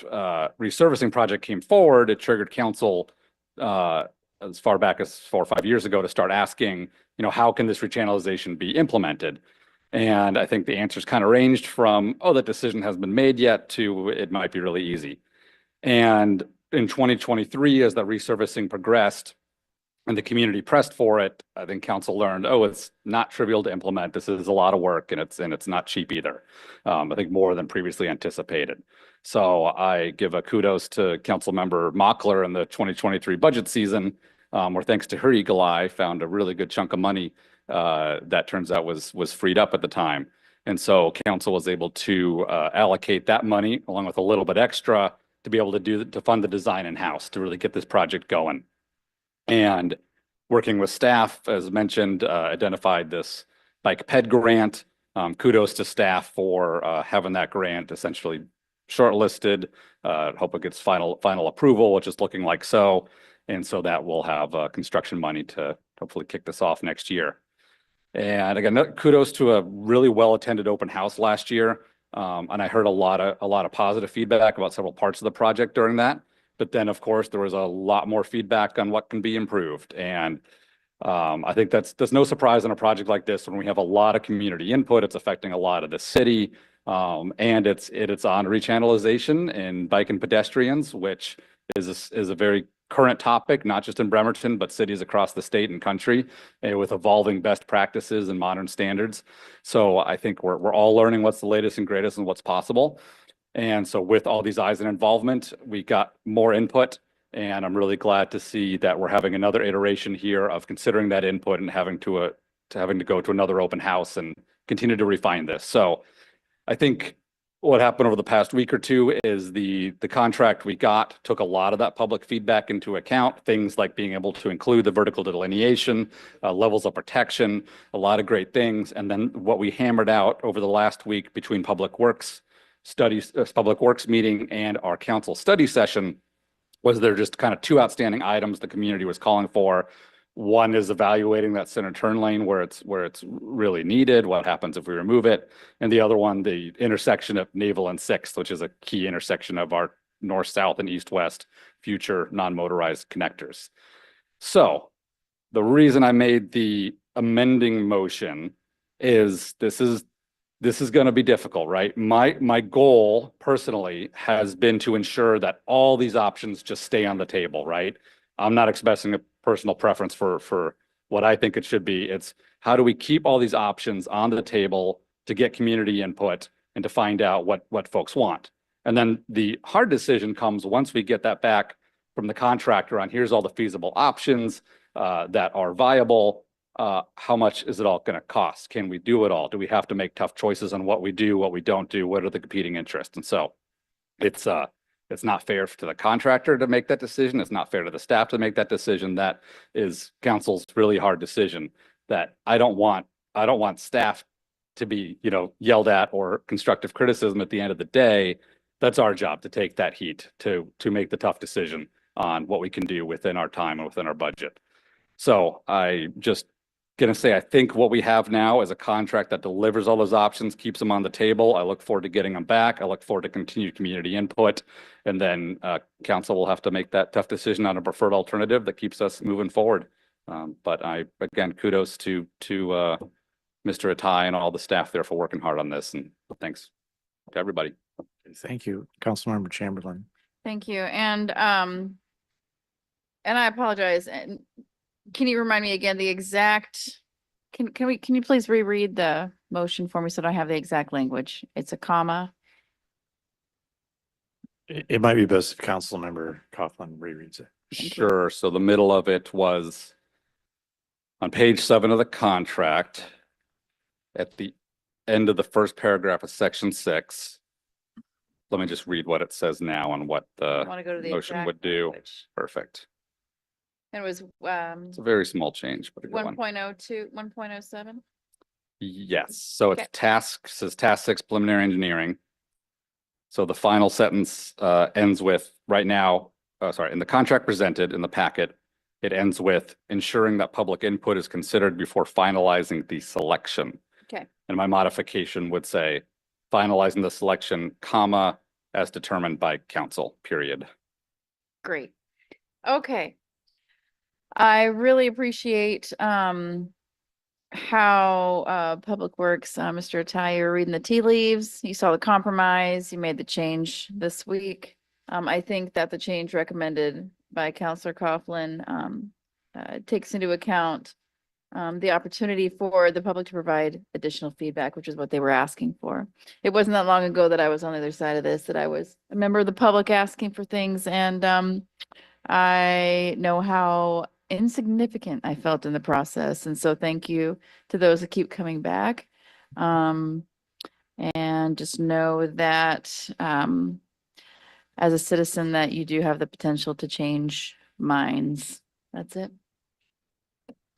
resurfacing project came forward, it triggered council as far back as 4 or 5 years ago to start asking, how can this rechannelization be implemented? And I think the answers kind of ranged from, oh, that decision hasn't been made yet, to it might be really easy. And in 2023, as that resurfacing progressed and the community pressed for it, I think council learned, oh, it's not trivial to implement. This is a lot of work, and it's not cheap either. I think more than previously anticipated. So I give a kudos to council member Mockler in the 2023 budget season, where thanks to her eagle eye, found a really good chunk of money that turns out was freed up at the time. And so council was able to allocate that money along with a little bit extra to be able to fund the design in-house to really get this project going. And working with staff, as mentioned, identified this bike ped grant. Kudos to staff for having that grant essentially shortlisted. Hope it gets final approval, which is looking like so. And so that will have construction money to hopefully kick this off next year. And again, kudos to a really well-attended open house last year. And I heard a lot of positive feedback about several parts of the project during that. But then, of course, there was a lot more feedback on what can be improved. And I think that's no surprise on a project like this when we have a lot of community input. It's affecting a lot of the city, and it's on rechannelization and bike and pedestrians, which is a very current topic, not just in Bremerton, but cities across the state and country, with evolving best practices and modern standards. So I think we're all learning what's the latest and greatest and what's possible. And so with all these eyes and involvement, we got more input, and I'm really glad to see that we're having another iteration here of considering that input and having to go to another open house and continue to refine this. So I think what happened over the past week or two is the contract we got took a lot of that public feedback into account, things like being able to include the vertical delineation, levels of protection, a lot of great things. And then what we hammered out over the last week between Public Works meeting and our council study session was there just kind of 2 outstanding items the community was calling for. One is evaluating that center turn lane where it's really needed. What happens if we remove it? And the other one, the intersection of Naval and 6th, which is a key intersection of our north-south and east-west future non-motorized connectors. So the reason I made the amending motion is this is going to be difficult, right? My goal personally has been to ensure that all these options just stay on the table, right? I'm not expressing a personal preference for what I think it should be. It's how do we keep all these options on the table to get community input and to find out what folks want. And then the hard decision comes once we get that back from the contractor on here's all the feasible options that are viable. How much is it all going to cost? Can we do it all? Do we have to make tough choices on what we do, what we don't do? What are the competing interests? And so it's not fair to the contractor to make that decision. It's not fair to the staff to make that decision. That is council's really hard decision that I don't want staff to be, yelled at or constructive criticism at the end of the day. That's our job to take that heat to make the tough decision on what we can do within our time and within our budget. So I just going to say, I think what we have now is a contract that delivers all those options, keeps them on the table. I look forward to getting them back. I look forward to continued community input. And then council will have to make that tough decision on a preferred alternative that keeps us moving forward. But again, kudos to Mr. Atai and all the staff there for working hard on this. And thanks to everybody. Thank you, Councilmember Chamberlain. Thank you. And I apologize. And can you remind me again the exact, can you please reread the motion for me so I don't have the exact language? It's a comma. It might be best if Councilmember Coughlin rereads it. Sure. So the middle of it was on page 7 of the contract, at the end of the first paragraph of section 6. Let me just read what it says now and what the Want to go to the motion exact would do. language. Perfect. And it was It's a very small change, but a good one. 1.02, 1.07. Yes, so it's Okay. says task 6 preliminary engineering. So the final sentence ends with right now, in the contract presented in the packet, it ends with ensuring that public input is considered before finalizing the selection. Okay. And my modification would say finalizing the selection, comma, as determined by council, period. Great. Okay. I really appreciate how Public Works, Mr. Attai, you're reading the tea leaves. You saw the compromise. You made the change this week. I think that the change recommended by Councilor Coughlin takes into account the opportunity for the public to provide additional feedback, which is what they were asking for. It wasn't that long ago that I was on the other side of this, that I was a member of the public asking for things, and I know how insignificant I felt in the process. And so thank you to those that keep coming back. And just know that as a citizen that you do have the potential to change minds. That's it.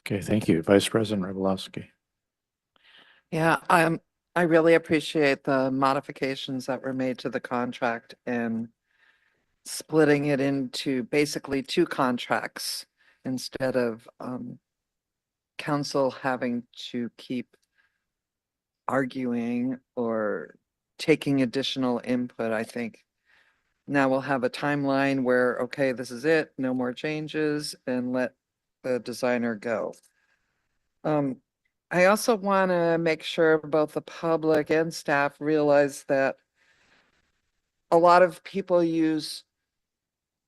Okay, thank you. Vice President Revulowski. Yeah, I really appreciate the modifications that were made to the contract and splitting it into basically 2 contracts instead of council having to keep arguing or taking additional input. I think now we'll have a timeline where, okay, this is it, no more changes, and let the designer go. I also want to make sure both the public and staff realize that a lot of people use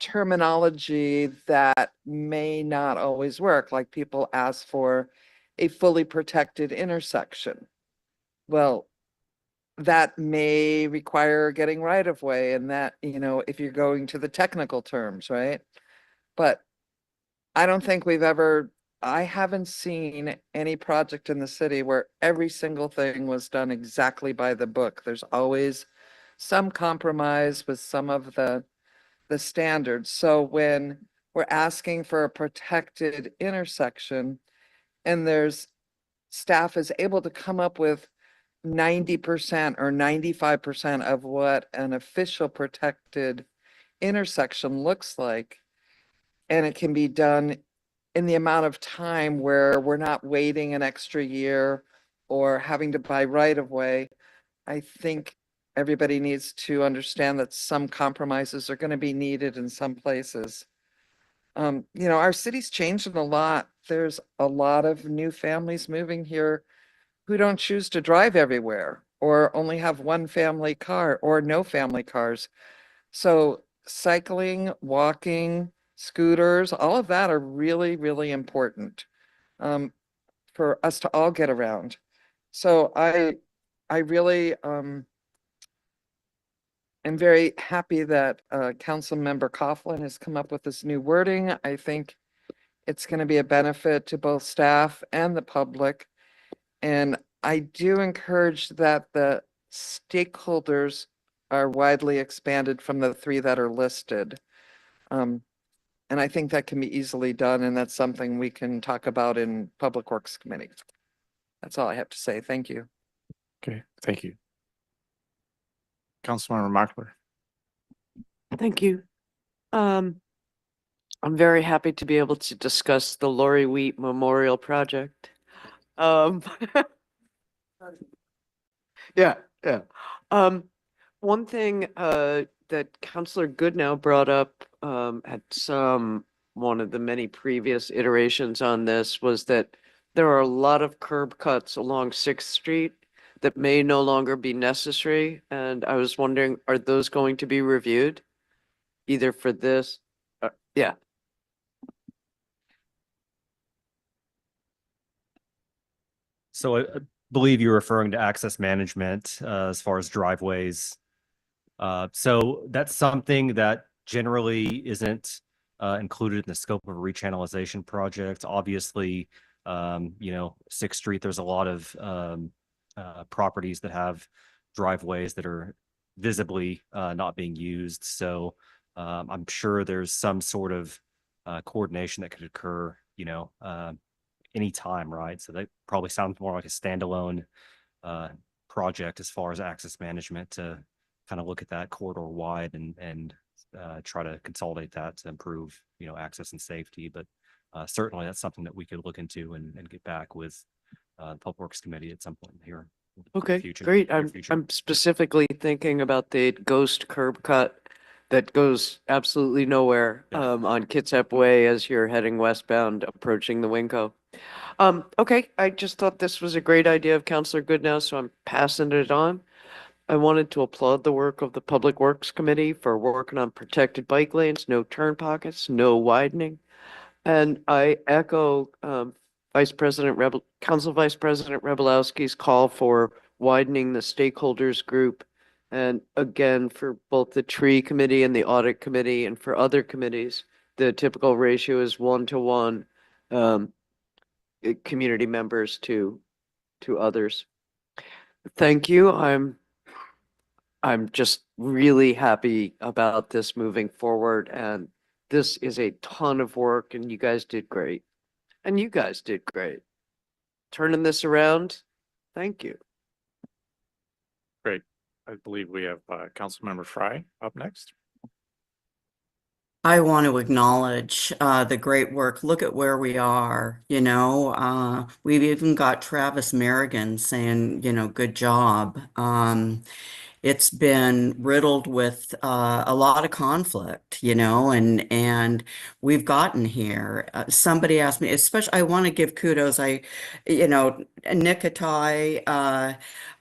terminology that may not always work, like people ask for a fully protected intersection. Well, that may require getting right of way, and that, you know, if you're going to the technical terms, right? But I don't think I haven't seen any project in the city where every single thing was done exactly by the book. There's always some compromise with some of the standards. So when we're asking for a protected intersection and staff is able to come up with 90% or 95% of what an official protected intersection looks like, and it can be done in the amount of time where we're not waiting an extra year or having to buy right of way, I think everybody needs to understand that some compromises are going to be needed in some places. You know, our city's changing a lot. There's a lot of new families moving here who don't choose to drive everywhere or only have one family car or no family cars. So cycling, walking, scooters, all of that are really, really important for us to all get around. So I really am very happy that Councilmember Coughlin has come up with this new wording. I think it's going to be a benefit to both staff and the public. And I do encourage that the stakeholders are widely expanded from the 3 that are listed. And I think that can be easily done, and that's something we can talk about in Public Works Committee. That's all I have to say. Thank you. Okay, thank you. Councilmember Mockler. Thank you. I'm very happy to be able to discuss the Lori Wheat Memorial Project. Yeah. One thing that Councilor Goodnow brought up at one of the many previous iterations on this was that there are a lot of curb cuts along 6th Street that may no longer be necessary. And I was wondering, are those going to be reviewed? either for this, yeah. So I believe you're referring to access management as far as driveways. So that's something that generally isn't included in the scope of a rechannelization project. Obviously, 6th Street, there's a lot of properties that have driveways that are visibly not being used. So I'm sure there's some sort of coordination that could occur, anytime, right? So that probably sounds more like a standalone project as far as access management to kind of look at that corridor wide and try to consolidate that to improve, access and safety. But certainly that's something that we could look into and get back with the Public Works Committee at some point here. in the Okay, future, great. near future. I'm specifically thinking about the ghost curb cut that goes absolutely nowhere on Kitsap Way as you're heading westbound, approaching the Winco. Okay, I just thought this was a great idea of Counselor Goodnow, so I'm passing it on. I wanted to applaud the work of the Public Works Committee for working on protected bike lanes, no turn pockets, no widening. And I echo Council Vice President Rebelowski's call for widening the stakeholders group. And again, for both the tree committee and the audit committee and for other committees, the typical ratio is 1-to-1 community members to others. Thank you. I'm just really happy about this moving forward, and this is a ton of work, and you guys did great. And you guys did great. Turning this around, thank you. Great. I believe we have Councilmember Fry up next. I want to acknowledge the great work. Look at where we are, we've even got Travis Merrigan saying, good job. It's been riddled with a lot of conflict, and we've gotten here. Somebody asked me, especially, I want to give kudos. Nikitai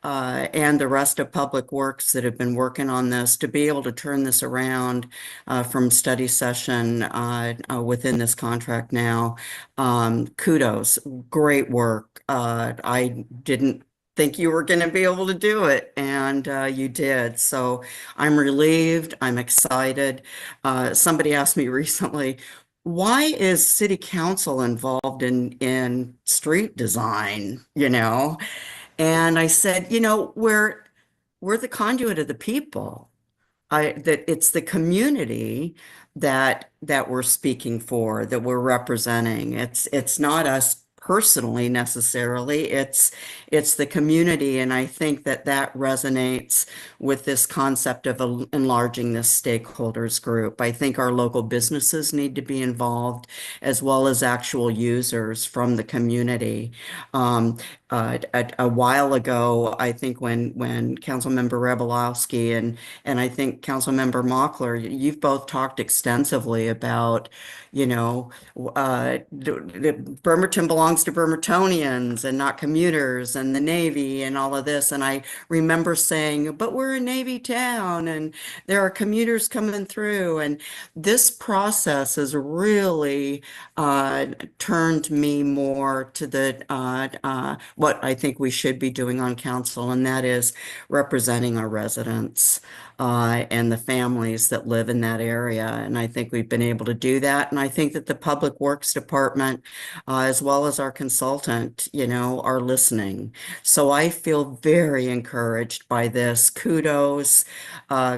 and the rest of Public Works that have been working on this to be able to turn this around from study session within this contract now. Kudos, great work. I didn't think you were going to be able to do it, and you did. So I'm relieved. I'm excited. Somebody asked me recently, why is city council involved in street design, And I said, we're the conduit of the people. That it's the community that we're speaking for, that we're representing. It's not us personally necessarily. It's the community, and I think that resonates with this concept of enlarging this stakeholders group. I think our local businesses need to be involved, as well as actual users from the community. A while ago, I think when Councilmember Rebelowski and I think Councilmember Mockler, you've both talked extensively about, Bremerton belongs to Bremertonians and not commuters, and the Navy and all of this. And I remember saying, but we're a Navy town and there are commuters coming through. And this process has really turned me more to the what I think we should be doing on council, and that is representing our residents and the families that live in that area. And I think we've been able to do that. And I think that the Public Works Department, as well as our consultant, are listening. So I feel very encouraged by this. Kudos.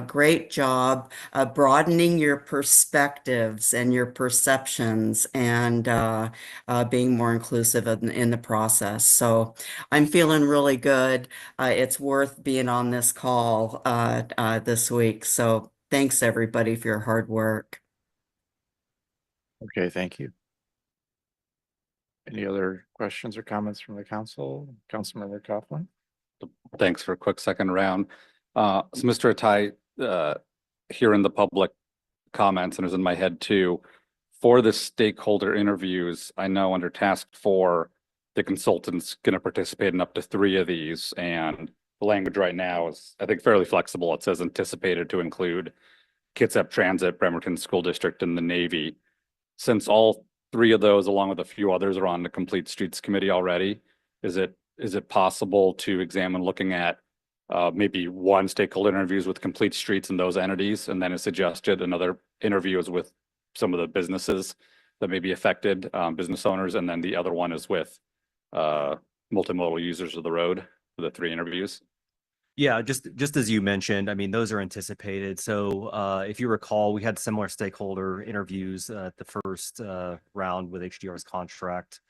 Great job broadening your perspectives and your perceptions and being more inclusive in the process. So I'm feeling really good. It's worth being on this call this week. So thanks everybody for your hard work. Okay, thank you. Any other questions or comments from the council? Councilmember Coughlin? Thanks for a quick second round. So Mr. Atai, here in the public comments, and it was in my head too, for the stakeholder interviews, I know under task 4, the consultant's going to participate in up to 3 of these, and the language right now is, I think, fairly flexible. It says anticipated to include Kitsap Transit, Bremerton School District, and the Navy. Since all three of those, along with a few others, are on the Complete Streets Committee already, is it possible to examine looking at maybe one stakeholder interviews with Complete Streets and those entities, and then as suggested, another interview is with some of the businesses that may be affected, business owners, and then the other one is with multimodal users of the road for the 3 interviews? Yeah, just as you mentioned, I mean, those are anticipated. So if you recall, we had similar stakeholder interviews at the first round with HDR's contract.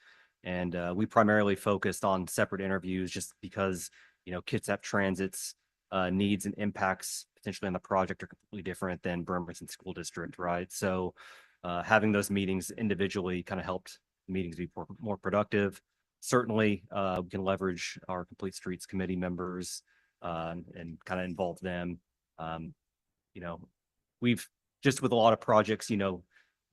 And we primarily focused on separate interviews just because, you know, Kitsap Transit's needs and impacts potentially on the project are completely different than Bremerton School District, right? So having those meetings individually kind of helped meetings be more productive. Certainly, we can leverage our Complete Streets Committee members and kind of involve them. You know, we've just with a lot of projects, you know,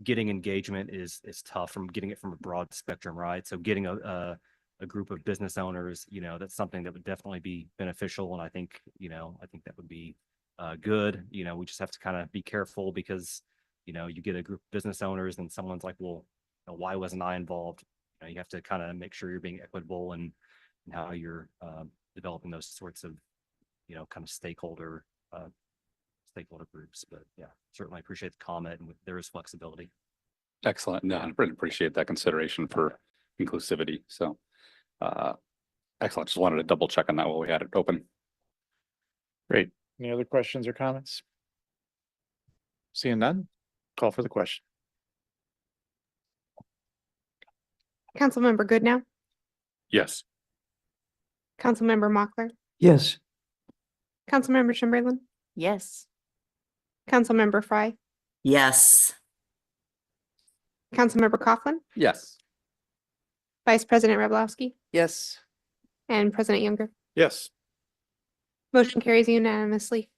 getting engagement is tough from getting it from a broad spectrum, right? So getting a group of business owners, you know, that's something that would definitely be beneficial. And I think, you know, I think that would be good. You know, we just have to kind of be careful because, you know, you get a group of business owners and someone's like, well, you know, why wasn't I involved? You know, you have to kind of make sure you're being equitable and how you're developing those sorts of, you know, kind of stakeholder groups. But yeah, certainly appreciate the comment, and there is flexibility. Excellent. No, I really appreciate that consideration for inclusivity. So excellent. Just wanted to double check on that while we had it open. Great. Any other questions or comments? Seeing none, call for the question. Councilmember Goodnow, Yes. Councilmember Mochler, Yes. Councilmember Chamberlain, Yes. Councilmember Fry, Yes. Councilmember Coughlin, Yes. Vice President Rablowski, Yes. and President Younger. Yes. Motion carries unanimously.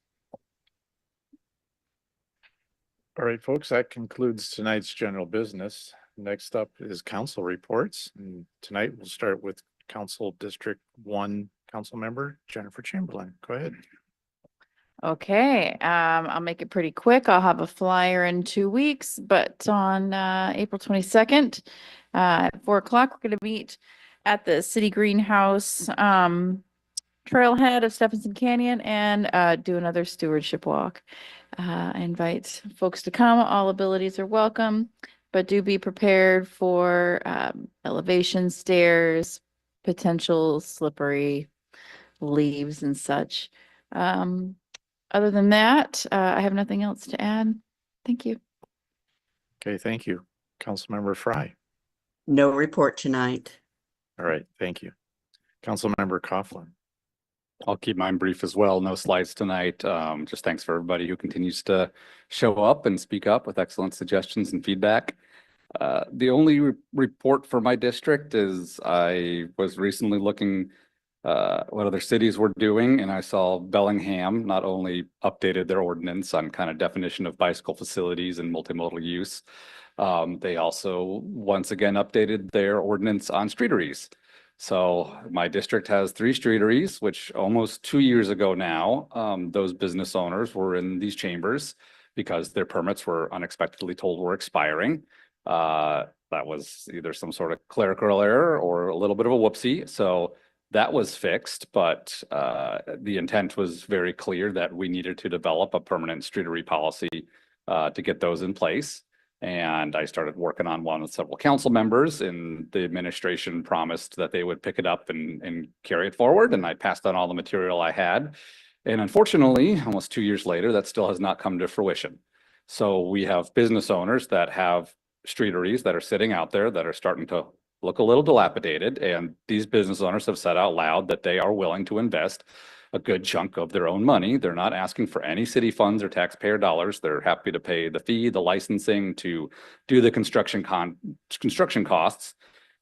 All right, folks, that concludes tonight's general business. Next up is council reports. And tonight we'll start with Council District 1 Council Member Jennifer Chamberlain. Go ahead. Okay, I'll make it pretty quick. I'll have a flyer in 2 weeks, but on April 22nd at 4 o'clock, we're going to meet at the City Greenhouse trailhead of Stephenson Canyon and do another stewardship walk. I invite folks to come. All abilities are welcome, but do be prepared for elevation stairs, potential slippery leaves and such. Other than that, I have nothing else to add. Thank you. Okay, thank you. Councilmember Fry. No report tonight. All right, thank you. Councilmember Coughlin. I'll keep mine brief as well. No slides tonight. Just thanks for everybody who continues to show up and speak up with excellent suggestions and feedback. The only report for my district is I was recently looking what other cities were doing, and I saw Bellingham not only updated their ordinance on kind of definition of bicycle facilities and multimodal use, they also once again updated their ordinance on streeteries. So my district has 3 streeteries, which almost 2 years ago now, those business owners were in these chambers because their permits were unexpectedly told were expiring. That was either some sort of clerical error or a little bit of a whoopsie. So that was fixed, but the intent was very clear that we needed to develop a permanent streetery policy to get those in place. And I started working on one with several council members, and the administration promised that they would pick it up and carry it forward. And I passed on all the material I had. And unfortunately, almost 2 years later, that still has not come to fruition. So we have business owners that have streeteries that are sitting out there that are starting to look a little dilapidated. And these business owners have said out loud that they are willing to invest a good chunk of their own money. They're not asking for any city funds or taxpayer dollars. They're happy to pay the fee, the licensing, to do the construction costs.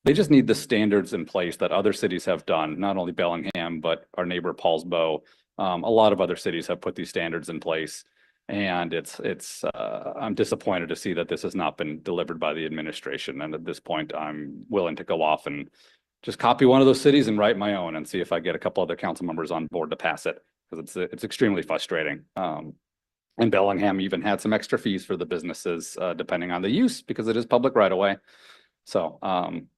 They just need the standards in place that other cities have done, not only Bellingham, but our neighbor Paulsbo. A lot of other cities have put these standards in place. And I'm disappointed to see that this has not been delivered by the administration. And at this point, I'm willing to go off and just copy one of those cities and write my own and see if I get a couple other council members on board to pass it, because it's extremely frustrating. And Bellingham even had some extra fees for the businesses, depending on the use, because it is public right away. So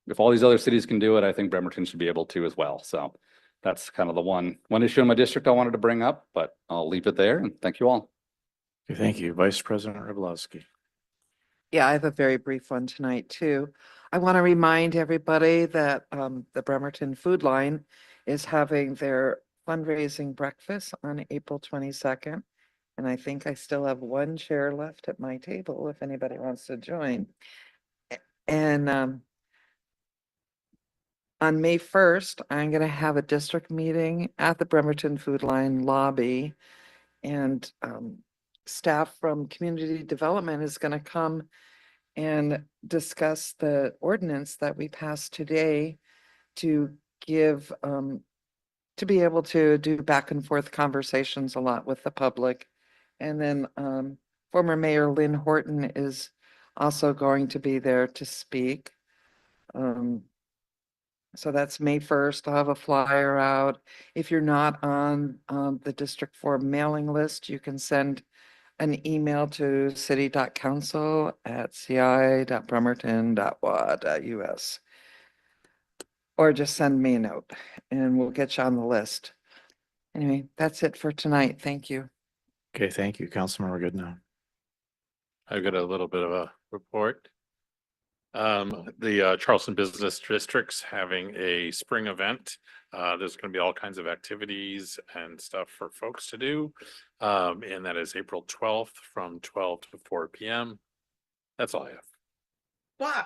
if all these other cities can do it, I think Bremerton should be able to as well. So that's kind of the one issue in my district I wanted to bring up, but I'll leave it there and thank you all. Okay, thank you. Vice President Rivlowski. Yeah, I have a very brief one tonight too. I want to remind everybody that the Bremerton Food Line is having their fundraising breakfast on April 22nd. And I think I still have one chair left at my table if anybody wants to join. And on May 1st, I'm going to have a district meeting at the Bremerton Food Line lobby. And staff from community development is going to come and discuss the ordinance that we passed today to give, to be able to do back and forth conversations a lot with the public. And then former Mayor Lynn Horton is also going to be there to speak. So that's May 1st. I'll have a flyer out. If you're not on the District 4 mailing list, you can send an email to city.council@ci.bremerton.wa.us. Or just send me a note and we'll get you on the list. Anyway, that's it for tonight. Thank you. Okay, thank you. Councilmember Goodnow. I've got a little bit of a report. The Charleston Business District's having a spring event. There's going to be all kinds of activities and stuff for folks to do. And that is April 12th from 12 to 4 p.m. That's all I have. Wow.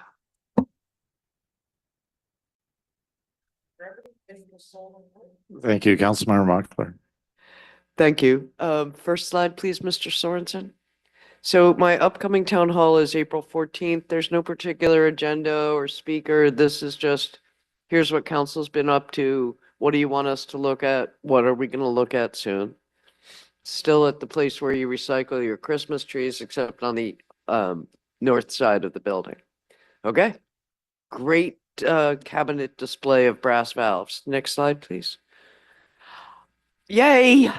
Thank you, Councilmember Mochler. Thank you. First slide, please, Mr. Sorensen. So my upcoming town hall is April 14th. There's no particular agenda or speaker. This is just, here's what council's been up to. What do you want us to look at? What are we going to look at soon? Still at the place where you recycle your Christmas trees, except on the north side of the building. Okay. Great cabinet display of brass valves. Next slide, please. Yay!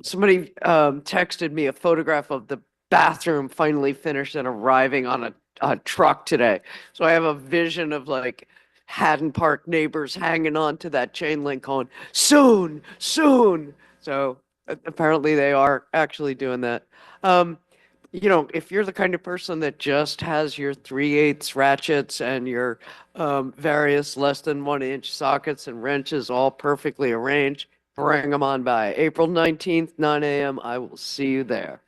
Somebody texted me a photograph of the bathroom finally finished and arriving on a truck today. So I have a vision of like Haddon Park neighbors hanging on to that chain link going, soon, soon. So apparently they are actually doing that. You know, if you're the kind of person that just has your 3/8 ratchets and your various less than 1 inch sockets and wrenches all perfectly arranged, bring them on by. April 19th, 9 a.m. I will see you there.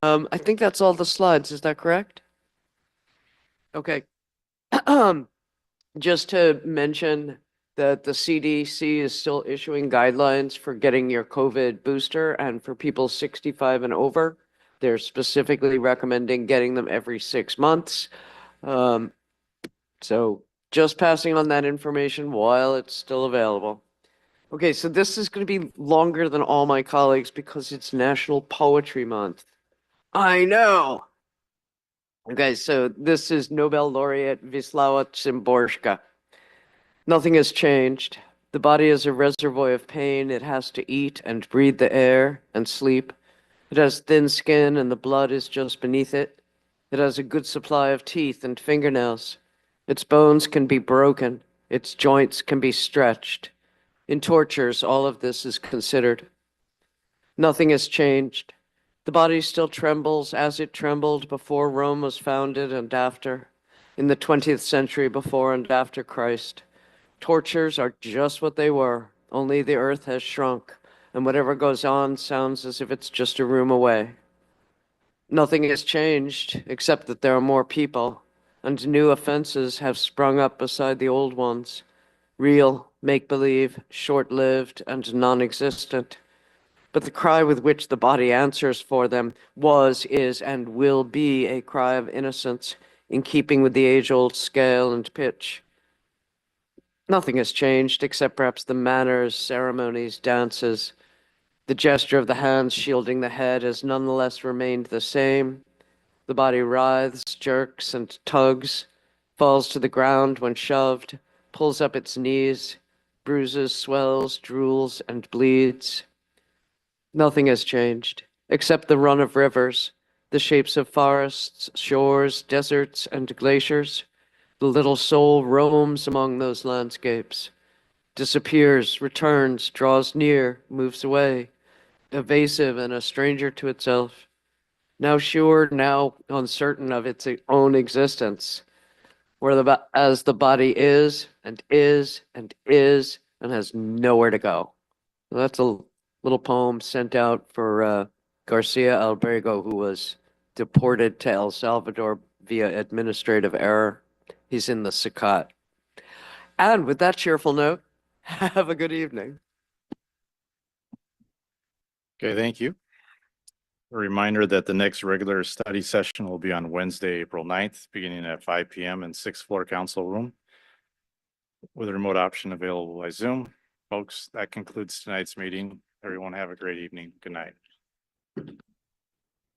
I think that's all the slides. Is that correct? Okay. Just to mention that the CDC is still issuing guidelines for getting your COVID booster, and for people 65 and over, they're specifically recommending getting them every 6 months. So just passing on that information while it's still available. Okay, so this is going to be longer than all my colleagues because it's National Poetry Month. I know. Okay, so this is Nobel laureate Wisława Szymborska. Nothing has changed. The body is a reservoir of pain. It has to eat and breathe the air and sleep. It has thin skin and the blood is just beneath it. It has a good supply of teeth and fingernails. Its bones can be broken. Its joints can be stretched. In tortures, all of this is considered. Nothing has changed. The body still trembles as it trembled before Rome was founded and after, in the 20th century before and after Christ. Tortures are just what they were, only the earth has shrunk, and whatever goes on sounds as if it's just a room away. Nothing has changed, except that there are more people, and new offenses have sprung up beside the old ones. Real, make-believe, short-lived, and non-existent. But the cry with which the body answers for them was, is, and will be a cry of innocence, in keeping with the age-old scale and pitch. Nothing has changed, except perhaps the manners, ceremonies, dances. The gesture of the hands shielding the head has nonetheless remained the same. The body writhes, jerks, and tugs, falls to the ground when shoved, pulls up its knees, bruises, swells, drools, and bleeds. Nothing has changed. except the run of rivers, the shapes of forests, shores, deserts, and glaciers. The little soul roams among those landscapes, disappears, returns, draws near, moves away, evasive and a stranger to itself, now sure, now uncertain of its own existence, where as the body is and is and is and has nowhere to go. So that's a little poem sent out for Garcia Albergo, who was deported to El Salvador via administrative error. He's in the Sakat. And with that cheerful note, have a good evening. Okay, thank you. A reminder that the next regular study session will be on Wednesday, April 9th, beginning at 5 PM in sixth floor council room with a remote option available by Zoom. Folks, that concludes tonight's meeting. Everyone have a great evening. Good night.